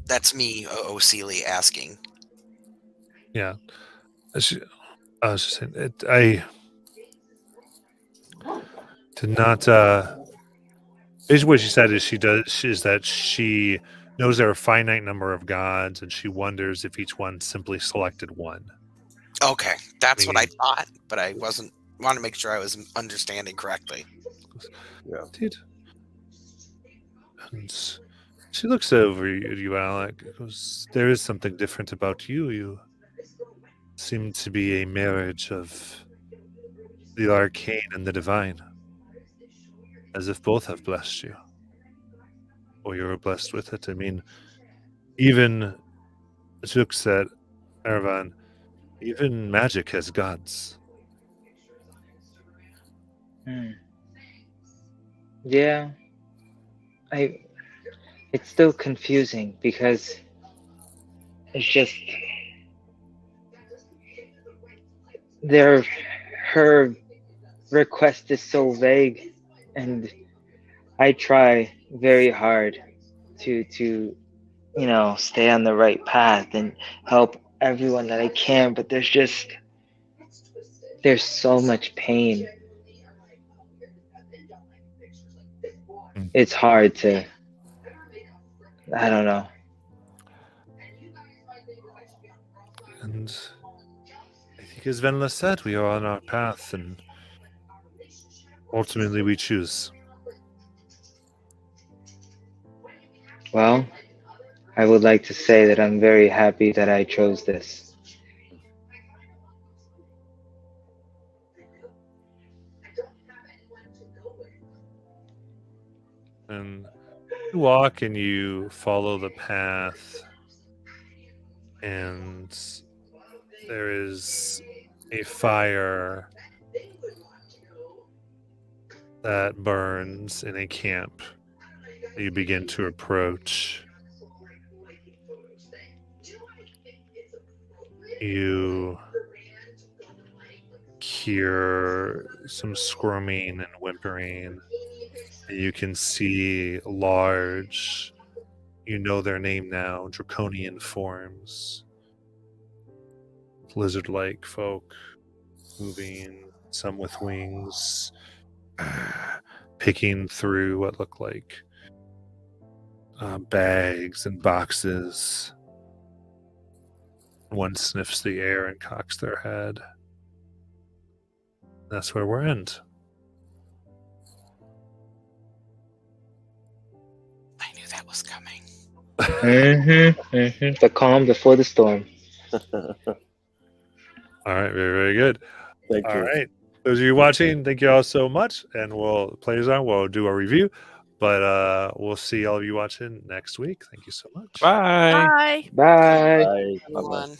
[SPEAKER 6] that's me, O'Seely, asking.
[SPEAKER 1] Yeah. I was just saying, I did not. Basically, what she said is that she knows there are a finite number of gods, and she wonders if each one simply selected one.
[SPEAKER 6] Okay, that's what I
[SPEAKER 1] Meaning-
[SPEAKER 6] thought, but I want to make sure I was understanding correctly.
[SPEAKER 5] Yeah.
[SPEAKER 1] Indeed. And she looks over at you, Alec. Goes, there is something different about you. You seem to be a marriage of the arcane and the divine, as if both have blessed you, or you were blessed with it. I mean, even she looks at Aravan. Even magic has gods.
[SPEAKER 2] Yeah. It's still confusing because it's just her request is so vague, and I try very hard to stay on the right path and help everyone that I can, but there's so much pain. It's hard to, I don't know.
[SPEAKER 1] And I think, as Venla said, we are on our path, and ultimately we choose.
[SPEAKER 2] Well, I would like to say that I'm very happy that I chose this.
[SPEAKER 1] And you walk and you follow the path, and there is a fire that burns in a camp that you begin to approach. You hear some squirming and whimpering. You can see large, you know their name now, draconian forms. Lizard-like folk moving, some with wings, picking through what look like bags and boxes. One sniffs the air and cocks their head. That's where we're end.
[SPEAKER 6] I knew that was coming.
[SPEAKER 2] The calm before the storm.
[SPEAKER 1] All right, very, very good.
[SPEAKER 5] Thank
[SPEAKER 1] All
[SPEAKER 5] you.
[SPEAKER 1] right. Those of you watching, thank you all so much. And we'll do our review. But we'll see all of you watching next week. Thank you so much.
[SPEAKER 3] Bye.
[SPEAKER 4] Bye.
[SPEAKER 2] Bye.
[SPEAKER 5] Bye. Bye-bye.
[SPEAKER 6] Everyone.